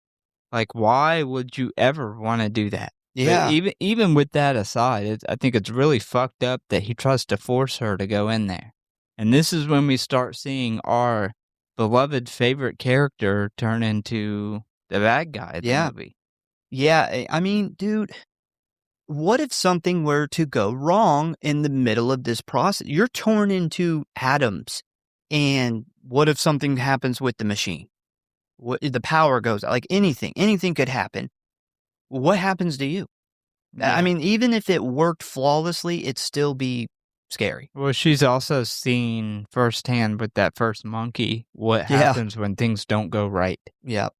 why would you ever want to do that? Yeah. But even with that aside, I think it's really fucked up that he tries to force her to go in there. And this is when we start seeing our beloved favorite character turn into the bad guy of the movie. Yeah, I mean, dude, what if something were to go wrong in the middle of this process? You're torn into atoms. And what if something happens with the machine? What if the power goes out? Anything could happen. What happens to you? Yeah. I mean, even if it worked flawlessly, it'd still be scary. Well, she's also seen firsthand with that first monkey what happens when things don't go right. Yep.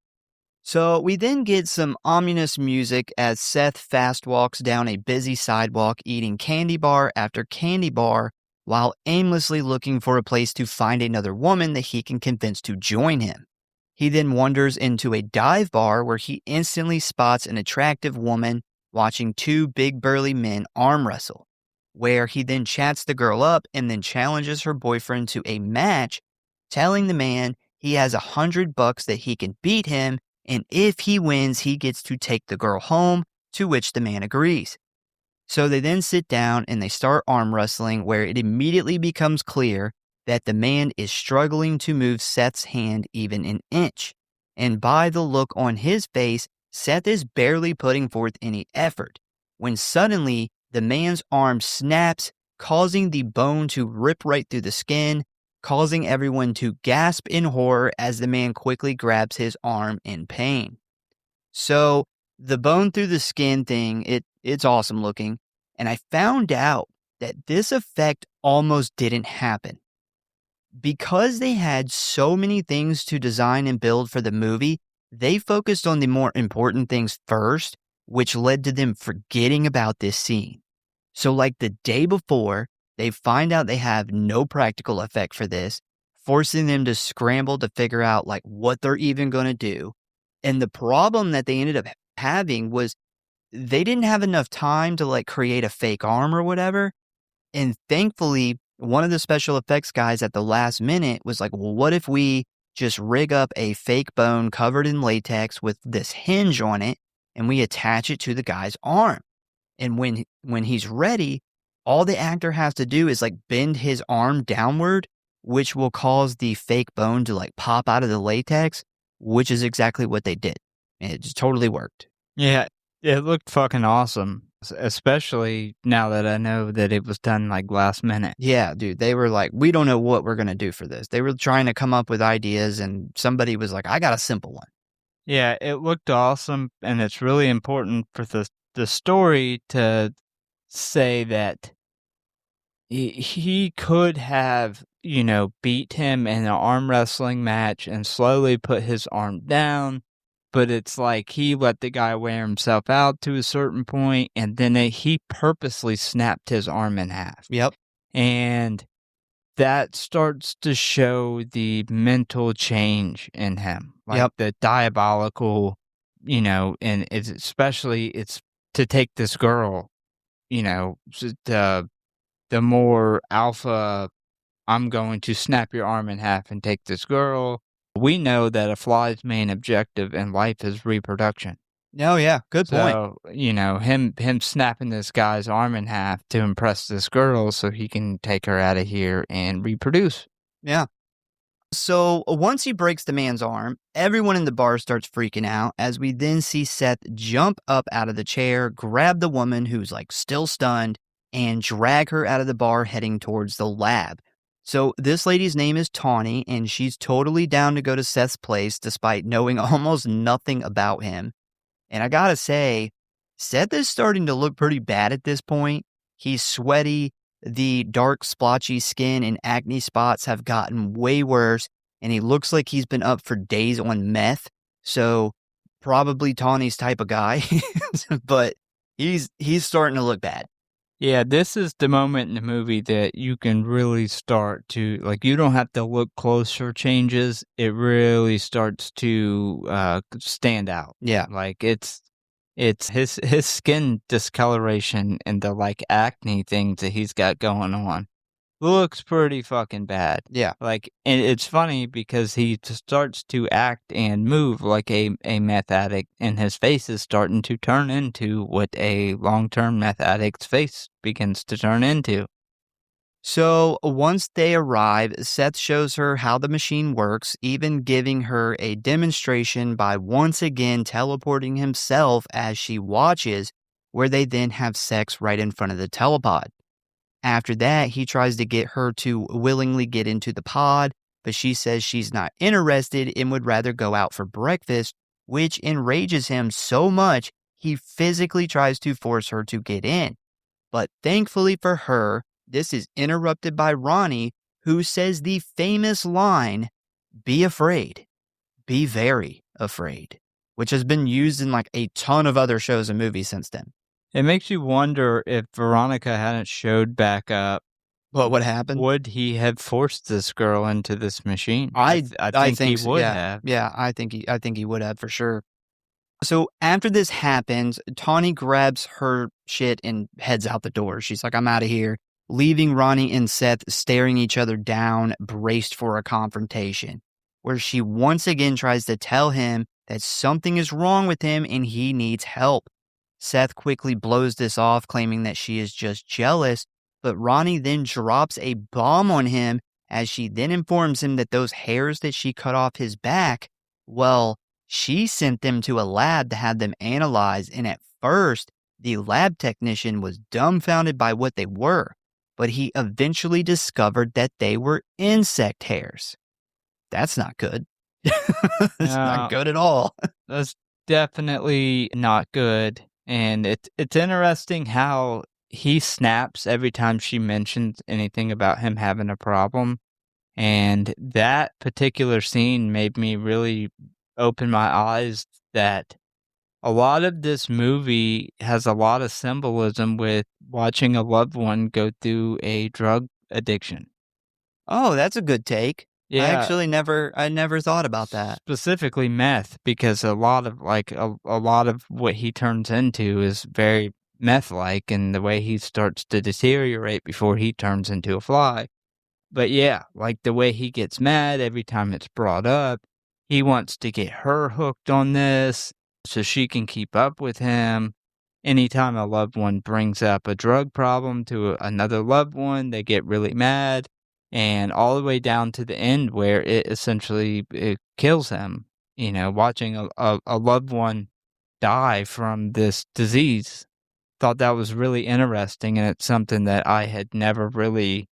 So we then get some ominous music as Seth fast walks down a busy sidewalk eating candy bar after candy bar while aimlessly looking for a place to find another woman that he can convince to join him. He then wanders into a dive bar where he instantly spots an attractive woman watching two big burly men arm wrestle, where he then chats the girl up and then challenges her boyfriend to a match, telling the man he has $100 that he can beat him, and if he wins, he gets to take the girl home, to which the man agrees. So they then sit down and they start arm wrestling, where it immediately becomes clear that the man is struggling to move Seth's hand even an inch. And by the look on his face, Seth is barely putting forth any effort, when suddenly the man's arm snaps, causing the bone to rip right through the skin, causing everyone to gasp in horror as the man quickly grabs his arm in pain. So the bone through the skin thing, it's awesome looking. And I found out that this effect almost didn't happen. Because they had so many things to design and build for the movie, they focused on the more important things first, which led to them forgetting about this scene. So the day before, they find out they have no practical effect for this, forcing them to scramble to figure out what they're even going to do. And the problem that they ended up having was they didn't have enough time to create a fake arm or whatever. And thankfully, one of the special effects guys at the last minute was like, well, what if we just rig up a fake bone covered in latex with this hinge on it and we attach it to the guy's arm? And when he's ready, all the actor has to do is bend his arm downward, which will cause the fake bone to pop out of the latex, which is exactly what they did. And it just totally worked. Yeah, it looked fucking awesome, especially now that I know that it was done last minute. Yeah, dude, they were like, we don't know what we're going to do for this. They were trying to come up with ideas and somebody was like, I got a simple one. Yeah, it looked awesome, and it's really important for the story to say that he could have, beat him in an arm wrestling match and slowly put his arm down, but it's he let the guy wear himself out to a certain point, and then he purposely snapped his arm in half. Yep. And that starts to show the mental change in him, Yep. the diabolical and it's to take this girl, the more alpha, I'm going to snap your arm in half and take this girl. We know that a fly's main objective in life is reproduction. Oh, yeah, good point. So, him snapping this guy's arm in half to impress this girl so he can take her out of here and reproduce. Yeah. So once he breaks the man's arm, everyone in the bar starts freaking out as we then see Seth jump up out of the chair, grab the woman who's like still stunned, and drag her out of the bar heading towards the lab. So this lady's name is Tawny, and she's totally down to go to Seth's place despite knowing almost nothing about him. And I gotta say, Seth is starting to look pretty bad at this point. He's sweaty, the dark splotchy skin and acne spots have gotten way worse, and he looks like he's been up for days on meth. So probably Tawny's type of guy, but he's starting to look bad. Yeah, this is the moment in the movie that you can really start to, like, you don't have to look close for changes. It really starts to stand out. Yeah. Like, it's his skin discoloration and the, like, acne things that he's got going on looks pretty fucking bad. Yeah. Like, and it's funny because he starts to act and move like a meth addict, and his face is starting to turn into what a long-term meth addict's face begins to turn into. So once they arrive, Seth shows her how the machine works, even giving her a demonstration by once again teleporting himself as she watches, where they then have sex right in front of the telepod. After that, he tries to get her to willingly get into the pod, but she says she's not interested and would rather go out for breakfast, which enrages him so much he physically tries to force her to get in. But thankfully for her, this is interrupted by Ronnie, who says the famous line, "Be afraid, be very afraid," which has been used in like a ton of other shows and movies since then. It makes you wonder if Veronica hadn't showed back up, What would happen? would he have forced this girl into this machine? I think he so, would yeah. have. Yeah, I think he would have for sure. So after this happens, Tawny grabs her shit and heads out the door. She's like, "I'm out of here," leaving Ronnie and Seth staring each other down, braced for a confrontation, where she once again tries to tell him that something is wrong with him and he needs help. Seth quickly blows this off, claiming that she is just jealous, but Ronnie then drops a bomb on him as she then informs him that those hairs that she cut off his back, well, she sent them to a lab to have them analyzed, and at first, the lab technician was dumbfounded by what they were, but he eventually discovered that they were insect hairs. That's not good. That's not good at all. That's definitely not good. And it's interesting how he snaps every time she mentions anything about him having a problem. And that particular scene made me really open my eyes that a lot of this movie has a lot of symbolism with watching a loved one go through a drug addiction. Oh, that's a good take. Yeah. I never thought about that. Specifically meth, because a lot of what he turns into is very meth-like, and the way he starts to deteriorate before he turns into a fly. But yeah, like the way he gets mad every time it's brought up, he wants to get her hooked on this so she can keep up with him. Anytime a loved one brings up a drug problem to another loved one, they get really mad. And all the way down to the end where it kills him, watching a loved one die from this disease. Thought that was really interesting, and it's something that I had never really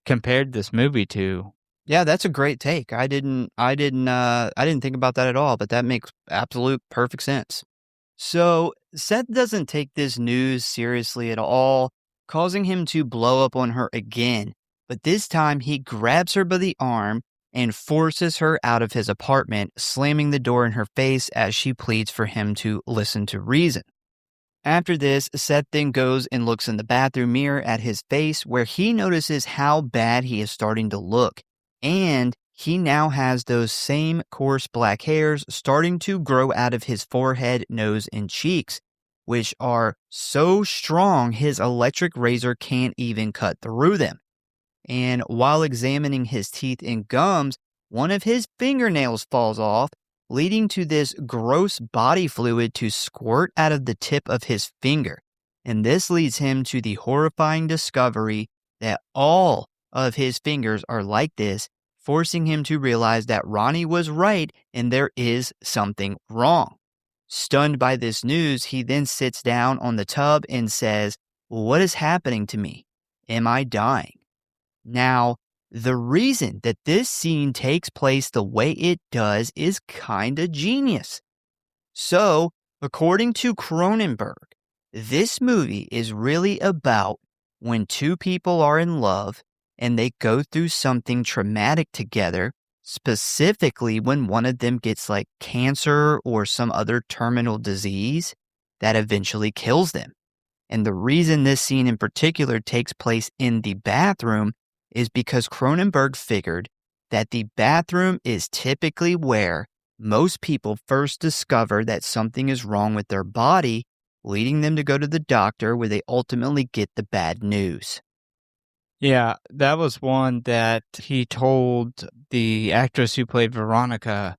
compared this movie to. Yeah, that's a great take. I didn't think about that at all, but that makes absolute perfect sense. So Seth doesn't take this news seriously at all, causing him to blow up on her again. But this time he grabs her by the arm and forces her out of his apartment, slamming the door in her face as she pleads for him to listen to reason. After this, Seth then goes and looks in the bathroom mirror at his face, where he notices how bad he is starting to look, and he now has those same coarse black hairs starting to grow out of his forehead, nose, and cheeks, which are so strong his electric razor can't even cut through them. And while examining his teeth and gums, one of his fingernails falls off, leading to this gross body fluid to squirt out of the tip of his finger. And this leads him to the horrifying discovery that all of his fingers are like this, forcing him to realize that Ronnie was right and there is something wrong. Stunned by this news, he then sits down on the tub and says, "What is happening to me? Am I dying?" Now, the reason that this scene takes place the way it does is kinda genius. So, according to Cronenberg, this movie is really about when two people are in love and they go through something traumatic together, specifically when one of them gets like cancer or some other terminal disease that eventually kills them. And the reason this scene in particular takes place in the bathroom is because Cronenberg figured that the bathroom is typically where most people first discover that something is wrong with their body, leading them to go to the doctor where they ultimately get the bad news. Yeah, that was one that he told the actress who played Veronica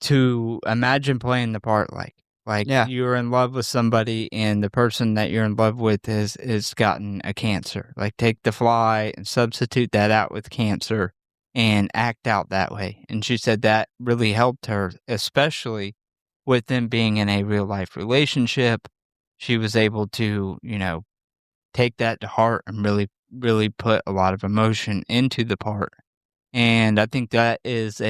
to imagine playing the part like. Like, Yeah. you're in love with somebody and the person that you're in love with is gotten a cancer. Like, take The Fly and substitute that out with cancer and act out that way. And she said that really helped her, especially with them being in a real life relationship. She was able to, take that to heart and really, really put a lot of emotion into the part. And I think that is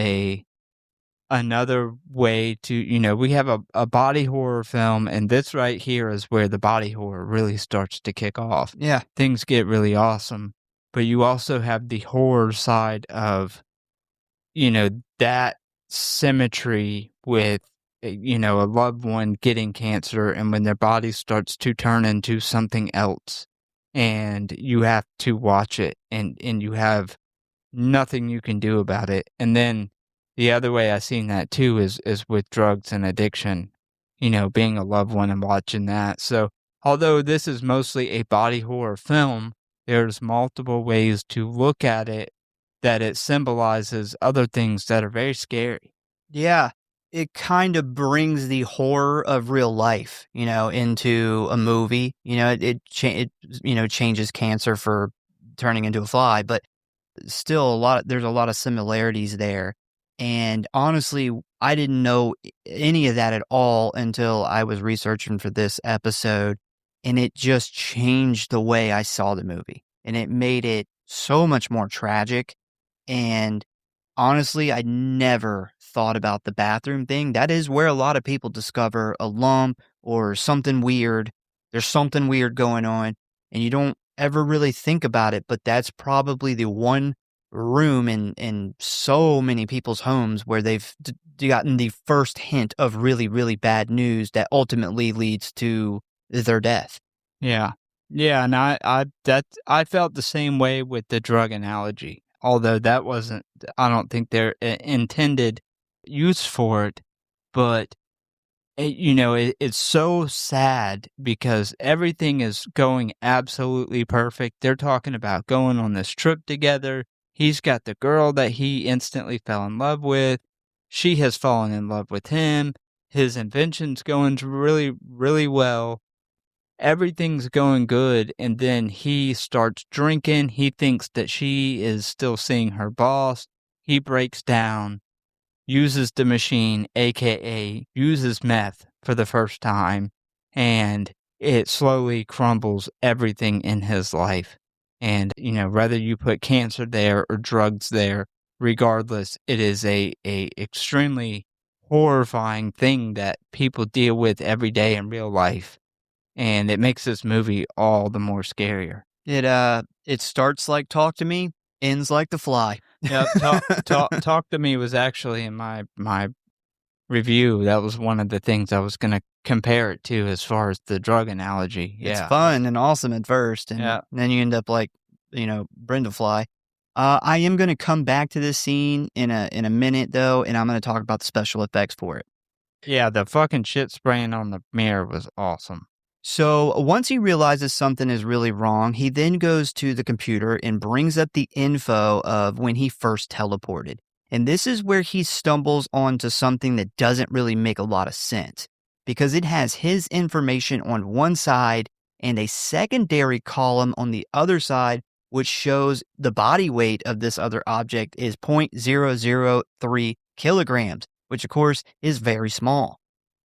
another way to, we have a body horror film, and this right here is where the body horror really starts to kick off. Yeah. Things get really awesome, but you also have the horror side of, that symmetry with, a loved one getting cancer and when their body starts to turn into something else and you have to watch it and you have nothing you can do about it. And then the other way I've seen that too is with drugs and addiction, being a loved one and watching that. So although this is mostly a body horror film, there's multiple ways to look at it that it symbolizes other things that are very scary. Yeah. It kind of brings the horror of real life, into a movie. It changes cancer for turning into a fly, but still there's a lot of similarities there. And honestly, I didn't know any of that at all until I was researching for this episode, and it just changed the way I saw the movie. And it made it so much more tragic. And honestly, I never thought about the bathroom thing. That is where a lot of people discover a lump or something weird. There's something weird going on, and you don't ever really think about it, but that's probably the one room in so many people's homes where they've gotten the first hint of really, really bad news that ultimately leads to their death. Yeah. Yeah, and I felt the same way with the drug analogy. Although that wasn't, I don't think their intended use for it, but it's so sad because everything is going absolutely perfect. They're talking about going on this trip together. He's got the girl that he instantly fell in love with. She has fallen in love with him. His invention's going really, really well. Everything's going good, and then he starts drinking. He thinks that she is still seeing her boss. He breaks down, uses the machine, aka uses meth for the first time, and it slowly crumbles everything in his life. And, whether you put cancer there or drugs there, regardless, it is a extremely horrifying thing that people deal with every day in real life. And it makes this movie all the more scarier. It starts like Talk to Me, ends like The Fly. Yep, Talk to Me was actually in my review. That was one of the things I was gonna compare it to as far as the drug analogy. It's Yeah. fun and awesome at first, and Yeah. then you end up like, Brenda Fly. I am gonna come back to this scene in a minute, though, and I'm gonna talk about the special effects for it. Yeah, the fucking shit spraying on the mirror was awesome. So once he realizes something is really wrong, he then goes to the computer and brings up the info of when he first teleported. And this is where he stumbles onto something that doesn't really make a lot of sense because it has his information on one side and a secondary column on the other side, which shows the body weight of this other object is 0.003 kilograms, which of course is very small.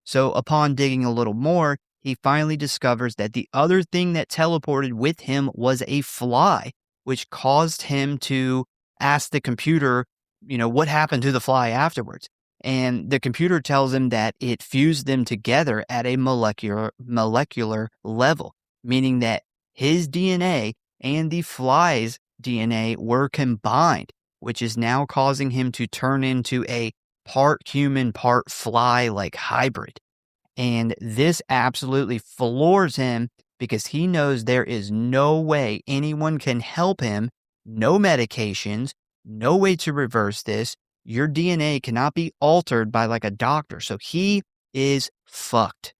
So, upon digging a little more, he finally discovers that the other thing that teleported with him was a fly, which caused him to ask the computer, what happened to the fly afterwards. And the computer tells him that it fused them together at a molecular level, meaning that his DNA and the fly's DNA were combined, which is now causing him to turn into a part human, part fly like hybrid. And this absolutely floors him because he knows there is no way anyone can help him, no medications, no way to reverse this. Your DNA cannot be altered by like a doctor. So he is fucked.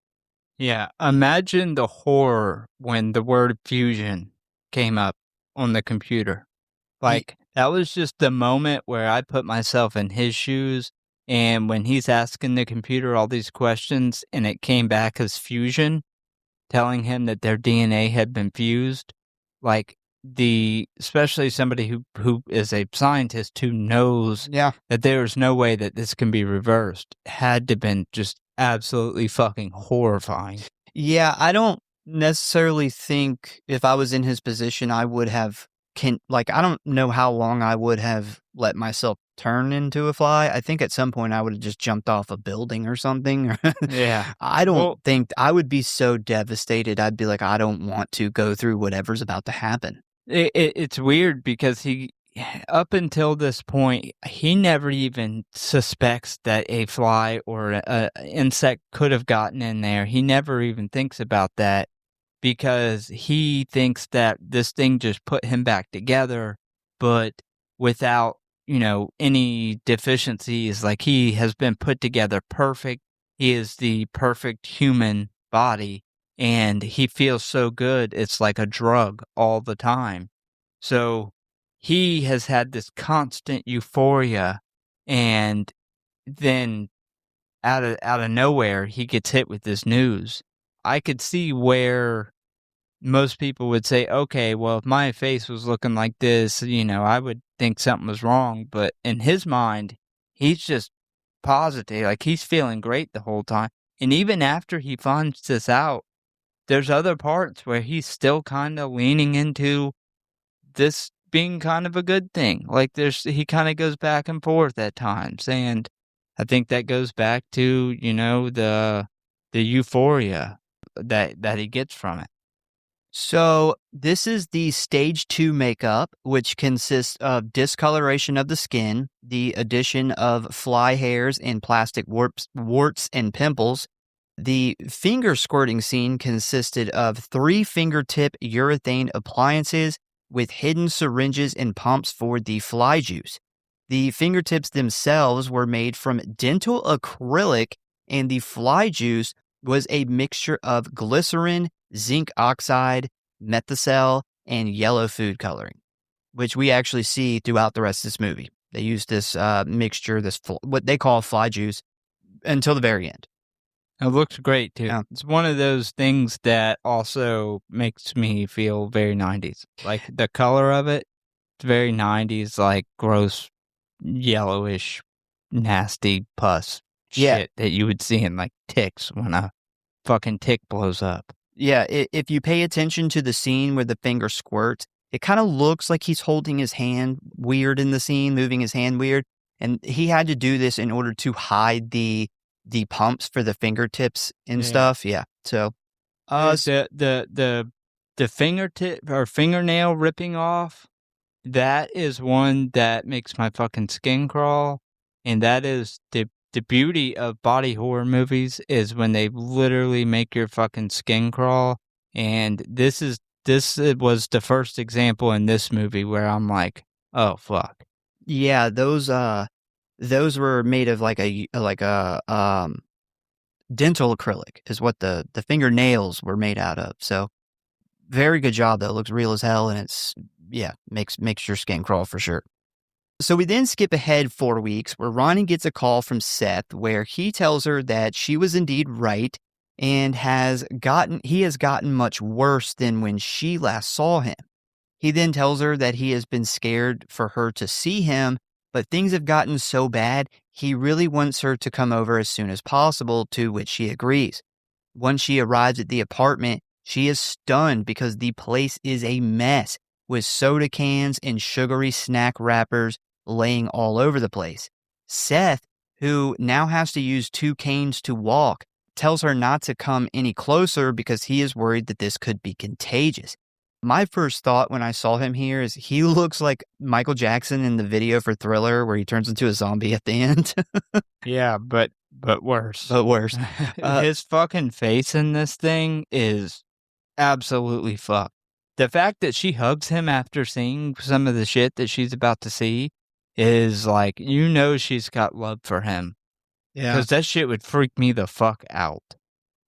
Yeah, imagine the horror when the word fusion came up on the computer. Like, that was just the moment where I put myself in his shoes, and when he's asking the computer all these questions and it came back as fusion, telling him that their DNA had been fused, like, especially somebody who is a scientist who knows Yeah. that there's no way that this can be reversed, had to been just absolutely fucking horrifying. Yeah, I don't necessarily think if I was in his position, I would have I don't know how long I would have let myself turn into a fly. I think at some point I would have just jumped off a building or something. Yeah. I don't Well, think I would be so devastated. I'd be like, I don't want to go through whatever's about to happen. it's weird because up until this point, he never even suspects that a fly or a insect could have gotten in there. He never even thinks about that because he thinks that this thing just put him back together, but without, any deficiencies. Like, he has been put together perfect. He is the perfect human body, and he feels so good. It's like a drug all the time. So he has had this constant euphoria, and then out of nowhere, he gets hit with this news. I could see where most people would say, okay, well, if my face was looking like this, I would think something was wrong. But in his mind, he's just positive. Like, he's feeling great the whole time. And even after he finds this out, there's other parts where he's still kind of leaning into this being kind of a good thing. Like, he kind of goes back and forth at times. And I think that goes back to, the euphoria that he gets from it. So this is the stage 2 makeup, which consists of discoloration of the skin, the addition of fly hairs and plastic warts and pimples. The finger squirting scene consisted of 3 fingertip urethane appliances with hidden syringes and pumps for the fly juice. The fingertips themselves were made from dental acrylic, and the fly juice was a mixture of glycerin, zinc oxide, methacel, and yellow food coloring, which we actually see throughout the rest of this movie. They use this mixture, what they call fly juice, until the very end. It looks great, too. Yeah. It's one of those things that also makes me feel very 90s. Like, the color of it, it's very 90s, like gross, yellowish, nasty pus Yeah. shit that you would see in, like, ticks when a fucking tick blows up. Yeah, if you pay attention to the scene where the finger squirts, it kind of looks like he's holding his hand weird in the scene, moving his hand weird. And he had to do this in order to hide the pumps for the fingertips and Yeah. stuff. Yeah. So, The fingertip or fingernail ripping off, that is one that makes my fucking skin crawl. And that is the beauty of body horror movies is when they literally make your fucking skin crawl. And this was the first example in this movie where I'm like, Oh, fuck. Yeah, those were made of like a dental acrylic is what the fingernails were made out of. So very good job though. It looks real as hell, and makes your skin crawl for sure. So we then skip ahead 4 weeks where Ronnie gets a call from Seth where he tells her that she was indeed right and he has gotten much worse than when she last saw him. He then tells her that he has been scared for her to see him, but things have gotten so bad, he really wants her to come over as soon as possible, to which she agrees. Once she arrives at the apartment, she is stunned because the place is a mess with soda cans and sugary snack wrappers laying all over the place. Seth, who now has to use 2 canes to walk, tells her not to come any closer because he is worried that this could be contagious. My first thought when I saw him here is he looks like Michael Jackson in the video for Thriller where he turns into a zombie at the end. Yeah, but worse. But worse. His fucking face in this thing is absolutely fucked. The fact that she hugs him after seeing some of the shit that she's about to see is like, she's got love for him. Yeah. Because that shit would freak me the fuck out.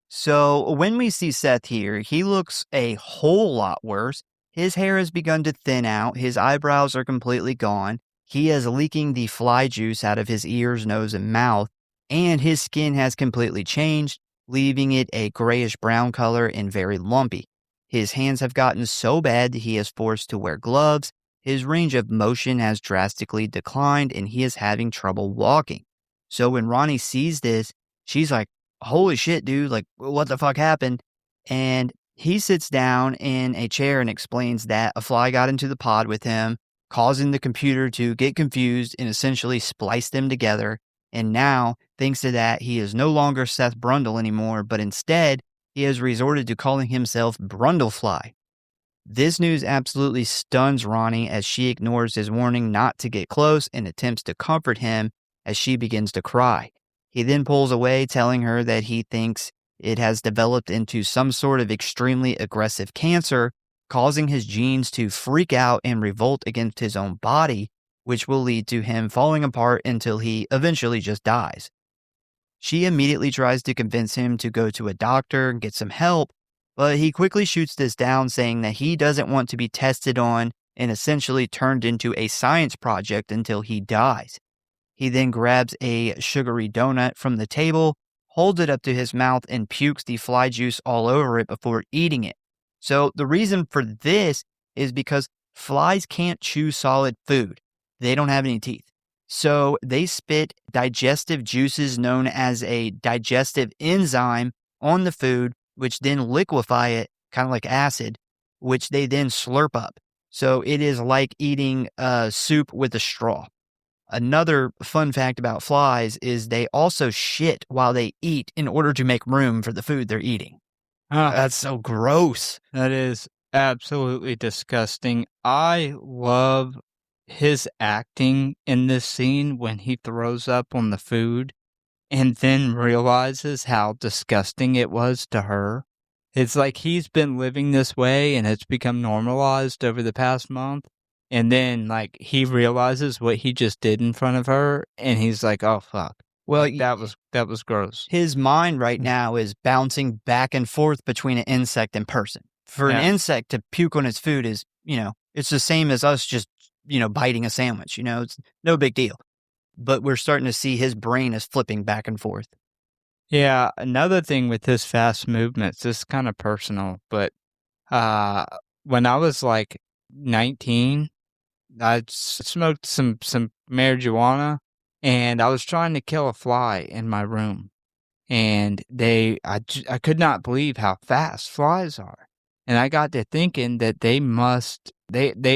So when we see Seth here, he looks a whole lot worse. His hair has begun to thin out. His eyebrows are completely gone. He is leaking the fly juice out of his ears, nose, and mouth. And his skin has completely changed, leaving it a grayish brown color and very lumpy. His hands have gotten so bad that he is forced to wear gloves. His range of motion has drastically declined and he is having trouble walking. So when Ronnie sees this, she's like, holy shit, dude, like, what the fuck happened? And he sits down in a chair and explains that a fly got into the pod with him, causing the computer to get confused and essentially splice them together. And now, thanks to that, he is no longer Seth Brundle anymore, but instead, he has resorted to calling himself Brundlefly. This news absolutely stuns Ronnie as she ignores his warning not to get close and attempts to comfort him as she begins to cry. He then pulls away, telling her that he thinks it has developed into some sort of extremely aggressive cancer, causing his genes to freak out and revolt against his own body, which will lead to him falling apart until he eventually just dies. She immediately tries to convince him to go to a doctor and get some help, but he quickly shoots this down, saying that he doesn't want to be tested on and essentially turned into a science project until he dies. He then grabs a sugary donut from the table, holds it up to his mouth, and pukes the fly juice all over it before eating it. So the reason for this is because flies can't chew solid food. They don't have any teeth. So they spit digestive juices known as a digestive enzyme on the food, which then liquefy it, kind of like acid, which they then slurp up. So it is like eating soup with a straw. Another fun fact about flies is they also shit while they eat in order to make room for the food they're eating. That's so gross. That is absolutely disgusting. I love his acting in this scene when he throws up on the food and then realizes how disgusting it was to her. It's like he's been living this way and it's become normalized over the past month. And then, like, he realizes what he just did in front of her, and he's like, "Oh fuck!" Well, like, that was gross. His mind right now is bouncing back and forth between an insect and person. For an insect to puke on its food is, it's the same as us just, biting a sandwich. It's no big deal. But we're starting to see his brain is flipping back and forth. Yeah, another thing with his fast movements, this is kind of personal, but when I was like 19. I smoked some marijuana, and I was trying to kill a fly in my room, and I could not believe how fast flies are, and I got to thinking that they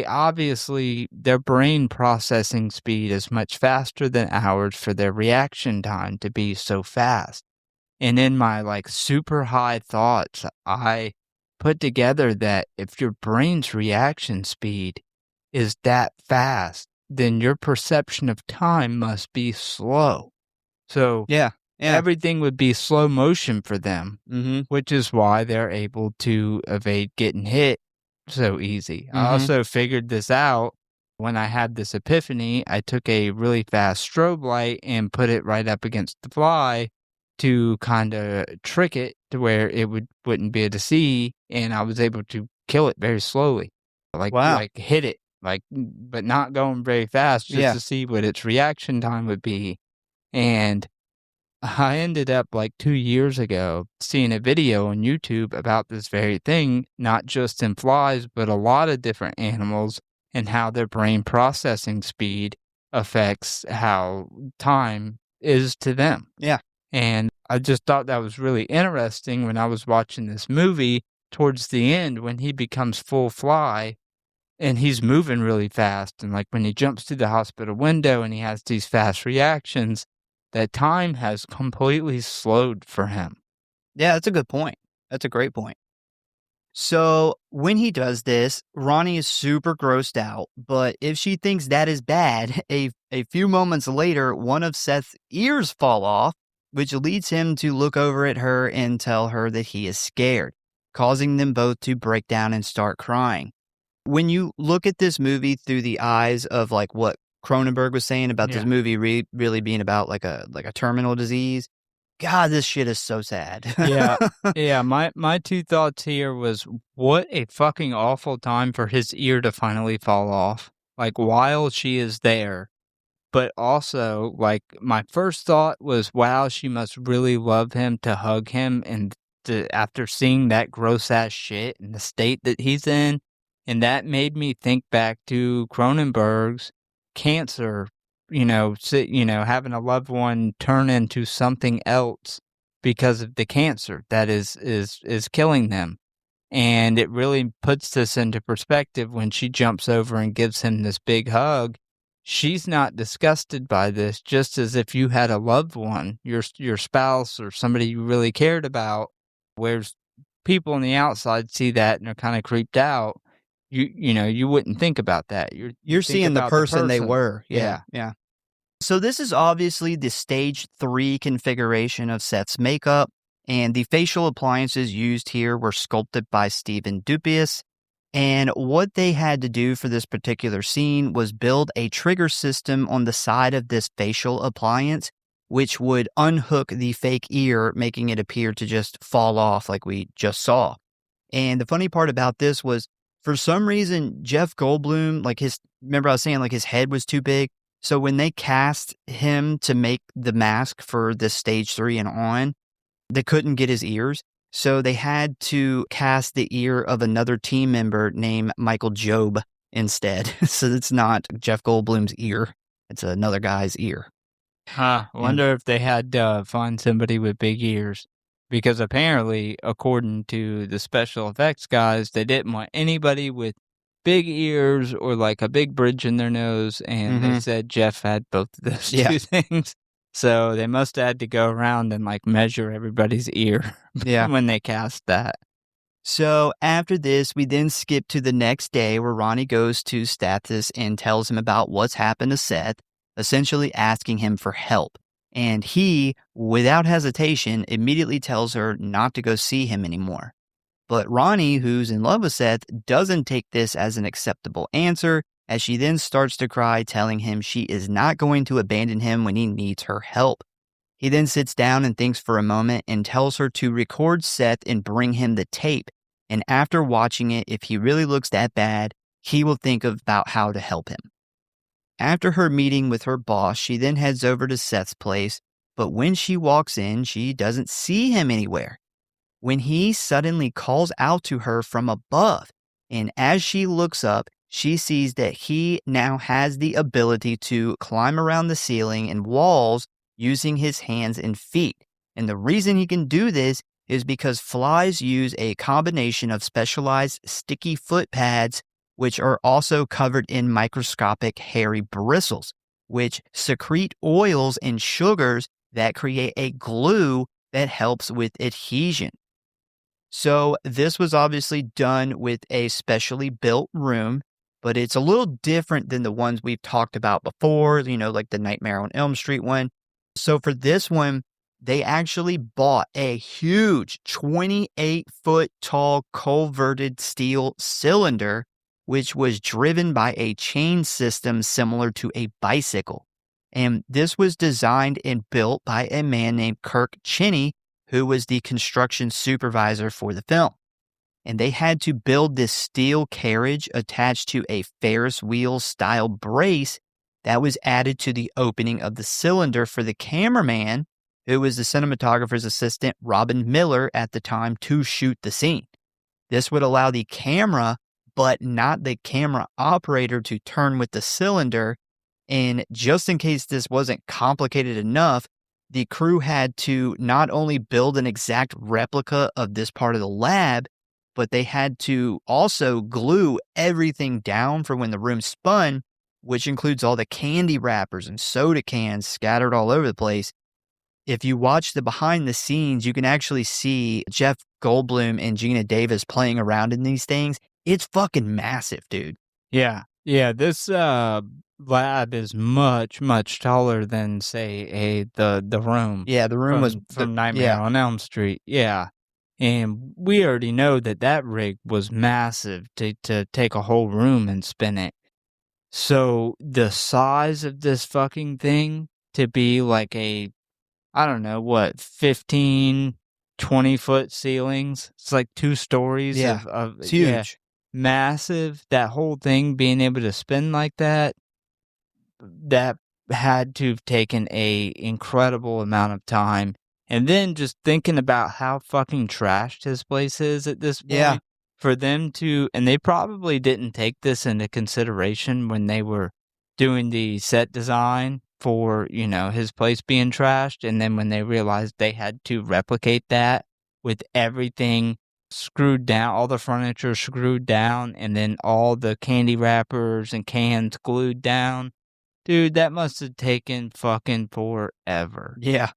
obviously, their brain processing speed is much faster than ours for their reaction time to be so fast, and in my like super high thoughts, I put together that if your brain's reaction speed is that fast, then your perception of time must be slow. So everything would be slow motion for them, which is why they're able to evade getting hit so easy. I also figured this out When I had this epiphany, I took a really fast strobe light and put it right up against the fly to kind of trick it to where it wouldn't be able to see, and I was able to kill it very slowly. Wow. Like hit it, but not going very fast just Yeah. to see what its reaction time would be. And I ended up, like, 2 years ago seeing a video on YouTube about this very thing, not just in flies, but a lot of different animals and how their brain processing speed affects how time is to them. Yeah. And I just thought that was really interesting when I was watching this movie towards the end when he becomes full fly and he's moving really fast, and, like, when he jumps through the hospital window and he has these fast reactions, that time has completely slowed for him. Yeah, that's a good point. That's a great point. So when he does this, Ronnie is super grossed out, but if she thinks that is bad, a few moments later, one of Seth's ears fall off, which leads him to look over at her and tell her that he is scared, causing them both to break down and start crying. When you look at this movie through the eyes of like what Cronenberg was saying about this Yeah. movie really being about like a terminal disease, God, this shit is so sad. Yeah. Yeah, my 2 thoughts here was, what a fucking awful time for his ear to finally fall off, like, while she is there. But also, like, my first thought was, wow, she must really love him to hug him and after seeing that gross ass shit and the state that he's in. And that made me think back to Cronenberg's cancer, having a loved one turn into something else because of the cancer that is killing them. And it really puts this into perspective when she jumps over and gives him this big hug. She's not disgusted by this, just as if you had a loved one, your spouse or somebody you really cared about, whereas people on the outside see that and are kind of creeped out. You wouldn't think about that. You You're think seeing the about person they were. Yeah. Yeah. Yeah. So this is obviously the stage 3 configuration of Seth's makeup, and the facial appliances used here were sculpted by Stephen Dupius. And what they had to do for this particular scene was build a trigger system on the side of this facial appliance, which would unhook the fake ear, making it appear to just fall off like we just saw. And the funny part about this was, for some reason, Jeff Goldblum, remember I was saying like his head was too big? So when they cast him to make the mask for this stage 3 and on, they couldn't get his ears. So they had to cast the ear of another team member named Michael Job instead. So it's not Jeff Goldblum's ear. It's another guy's ear. I wonder if they had to find somebody with big ears. Because apparently, according to the special effects guys, they didn't want anybody with big ears or like a big bridge in their nose. And they said Jeff had both of those two things. So they must have had to go around and like measure everybody's ear when they cast that. So after this, we then skip to the next day where Ronnie goes to Stathis and tells him about what's happened to Seth, essentially asking him for help. And he, without hesitation, immediately tells her not to go see him anymore. But Ronnie, who's in love with Seth, doesn't take this as an acceptable answer, as she then starts to cry, telling him she is not going to abandon him when he needs her help. He then sits down and thinks for a moment and tells her to record Seth and bring him the tape. And after watching it, if he really looks that bad, he will think about how to help him. After her meeting with her boss, she then heads over to Seth's place, but when she walks in, she doesn't see him anywhere. When he suddenly calls out to her from above, and as she looks up, she sees that he now has the ability to climb around the ceiling and walls using his hands and feet. And the reason he can do this is because flies use a combination of specialized sticky foot pads, which are also covered in microscopic hairy bristles, which secrete oils and sugars that create a glue that helps with adhesion. So this was obviously done with a specially built room, but it's a little different than the ones we've talked about before, like the Nightmare on Elm Street one. So for this one, they actually bought a huge 28-foot tall culverted steel cylinder, which was driven by a chain system similar to a bicycle. And this was designed and built by a man named Kirk Cheney, who was the construction supervisor for the film. And they had to build this steel carriage attached to a Ferris wheel style brace that was added to the opening of the cylinder for the cameraman, who was the cinematographer's assistant, Robin Miller, at the time to shoot the scene. This would allow the camera, but not the camera operator, to turn with the cylinder. And just in case this wasn't complicated enough, the crew had to not only build an exact replica of this part of the lab, but they had to also glue everything down for when the room spun, which includes all the candy wrappers and soda cans scattered all over the place. If you watch the behind the scenes, you can actually see Jeff Goldblum and Gina Davis playing around in these things. It's fucking massive, dude. Yeah. Yeah, this lab is much, much taller than, say, the room. Yeah, the room was from Nightmare on Elm Street. Yeah. And we already know that rig was massive to take a whole room and spin it. So the size of this fucking thing to be like a, I don't know, what, 15, 20-foot ceilings? It's like 2 stories of it's huge. Yeah, massive. That whole thing being able to spin like that had to have taken a incredible amount of time. And then just thinking about how fucking trashed his place is at this point. Yeah. For them to, and they probably didn't take this into consideration when they were doing the set design for, his place being trashed. And then when they realized they had to replicate that with everything screwed down, all the furniture screwed down, and then all the candy wrappers and cans glued down. Dude, that must have taken fucking forever. Yeah.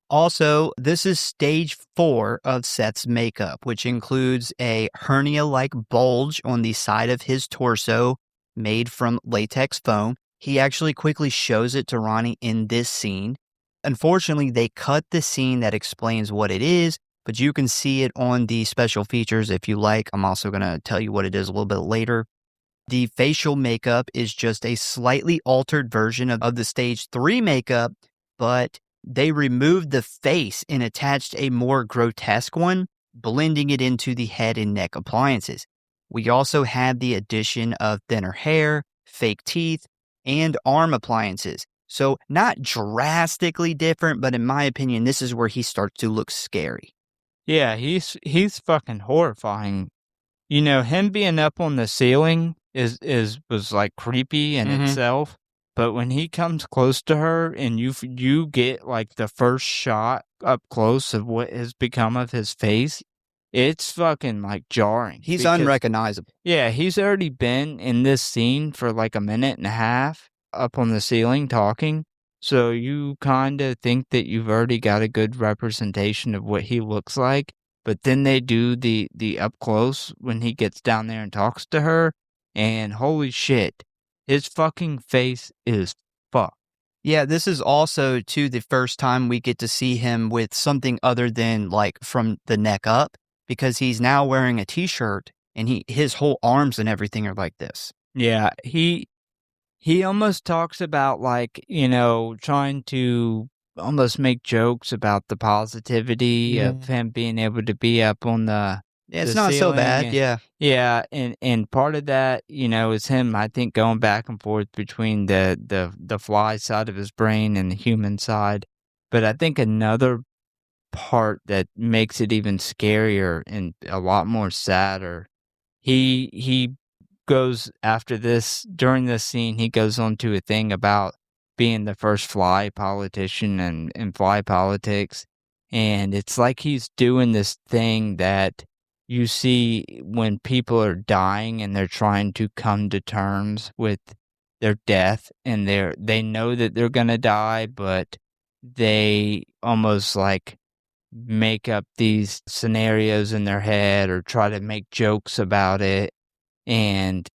Also, this is stage 4 of Seth's makeup, which includes a hernia-like bulge on the side of his torso made from latex foam. He actually quickly shows it to Ronnie in this scene. Unfortunately, they cut the scene that explains what it is, but you can see it on the special features if you like. I'm also going to tell you what it is a little bit later. The facial makeup is just a slightly altered version of the stage 3 makeup, but they removed the face and attached a more grotesque one, blending it into the head and neck appliances. We also had the addition of thinner hair, fake teeth, and arm appliances. So not drastically different, but in my opinion, this is where he starts to look scary. Yeah, he's fucking horrifying. Him being up on the ceiling was like creepy in itself. But when he comes close to her and you get like the first shot up close of what has become of his face, it's fucking like jarring. He's unrecognizable. Yeah, he's already been in this scene for like a minute and a half up on the ceiling talking. So you kind of think that you've already got a good representation of what he looks like. But then they do the up close when he gets down there and talks to her. And holy shit, his fucking face is fucked. Yeah, this is also, too, the first time we get to see him with something other than, like, from the neck up, because he's now wearing a T-shirt, and his whole arms and everything are like this. Yeah, he almost talks about, like, trying to almost make jokes about the positivity of him being able to be up on the it's not so bad, yeah. Yeah, and part of that, is him, I think, going back and forth between the fly side of his brain and the human side. But I think another part that makes it even scarier and a lot more sadder, he goes after this, during this scene, he goes on to a thing about being the first fly politician and fly politics. And it's like he's doing this thing that you see when people are dying and they're trying to come to terms with their death, and they know that they're gonna die, but they almost like make up these scenarios in their head or try to make jokes about it. And,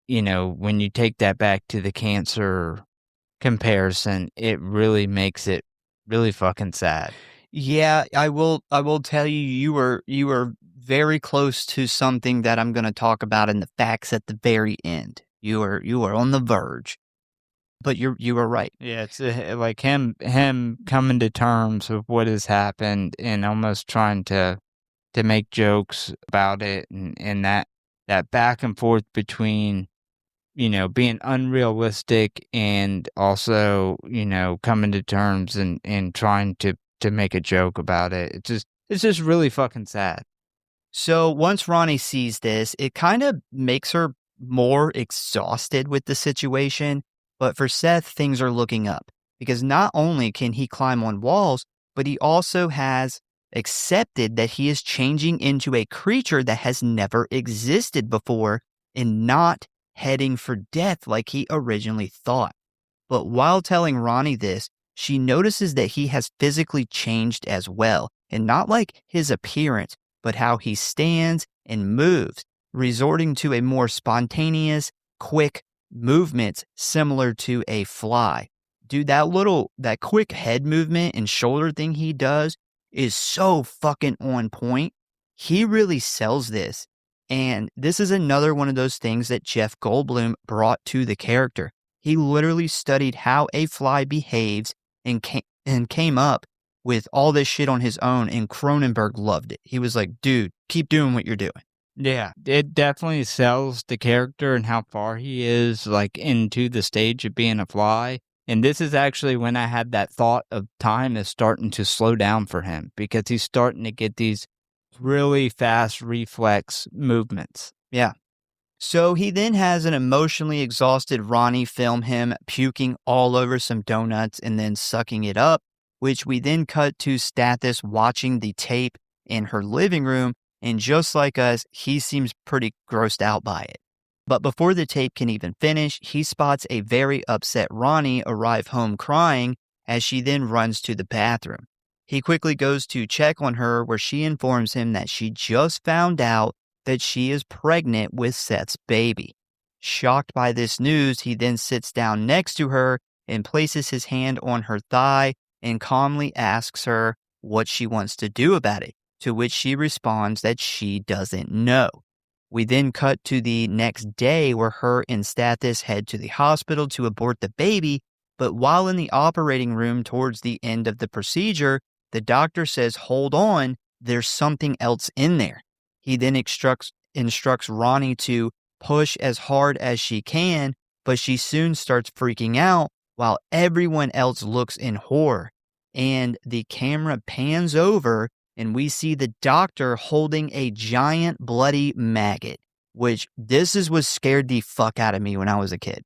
when you take that back to the cancer comparison, it really makes it really fucking sad. Yeah, I will tell you, you were very close to something that I'm going to talk about in the facts at the very end. You are on the verge, but you were right. Yeah, it's like him coming to terms with what has happened and almost trying to make jokes about it, and that back and forth between, being unrealistic and also, coming to terms and trying to make a joke about it. It's just really fucking sad. So once Ronnie sees this, it kind of makes her more exhausted with the situation. But for Seth, things are looking up because not only can he climb on walls, but he also has accepted that he is changing into a creature that has never existed before and not heading for death like he originally thought. But while telling Ronnie this, she notices that he has physically changed as well, and not like his appearance, but how he stands and moves, resorting to a more spontaneous, quick movements similar to a fly. Dude, that quick head movement and shoulder thing he does is so fucking on point. He really sells this. And this is another one of those things that Jeff Goldblum brought to the character. He literally studied how a fly behaves and came up with all this shit on his own, and Cronenberg loved it. He was like, dude, keep doing what you're doing. Yeah, it definitely sells the character and how far he is, like, into the stage of being a fly. And this is actually when I had that thought of time is starting to slow down for him because he's starting to get these really fast reflex movements. Yeah. So he then has an emotionally exhausted Ronnie film him puking all over some donuts and then sucking it up, which we then cut to Stathis watching the tape in her living room. And just like us, he seems pretty grossed out by it. But before the tape can even finish, he spots a very upset Ronnie arrive home crying as she then runs to the bathroom. He quickly goes to check on her, where she informs him that she just found out that she is pregnant with Seth's baby. Shocked by this news, he then sits down next to her and places his hand on her thigh and calmly asks her what she wants to do about it, to which she responds that she doesn't know. We then cut to the next day where her and Stathis head to the hospital to abort the baby, but while in the operating room towards the end of the procedure, the doctor says, hold on, there's something else in there. He then instructs Ronnie to push as hard as she can, but she soon starts freaking out while everyone else looks in horror. And the camera pans over and we see the doctor holding a giant bloody maggot, which this is what scared the fuck out of me when I was a kid.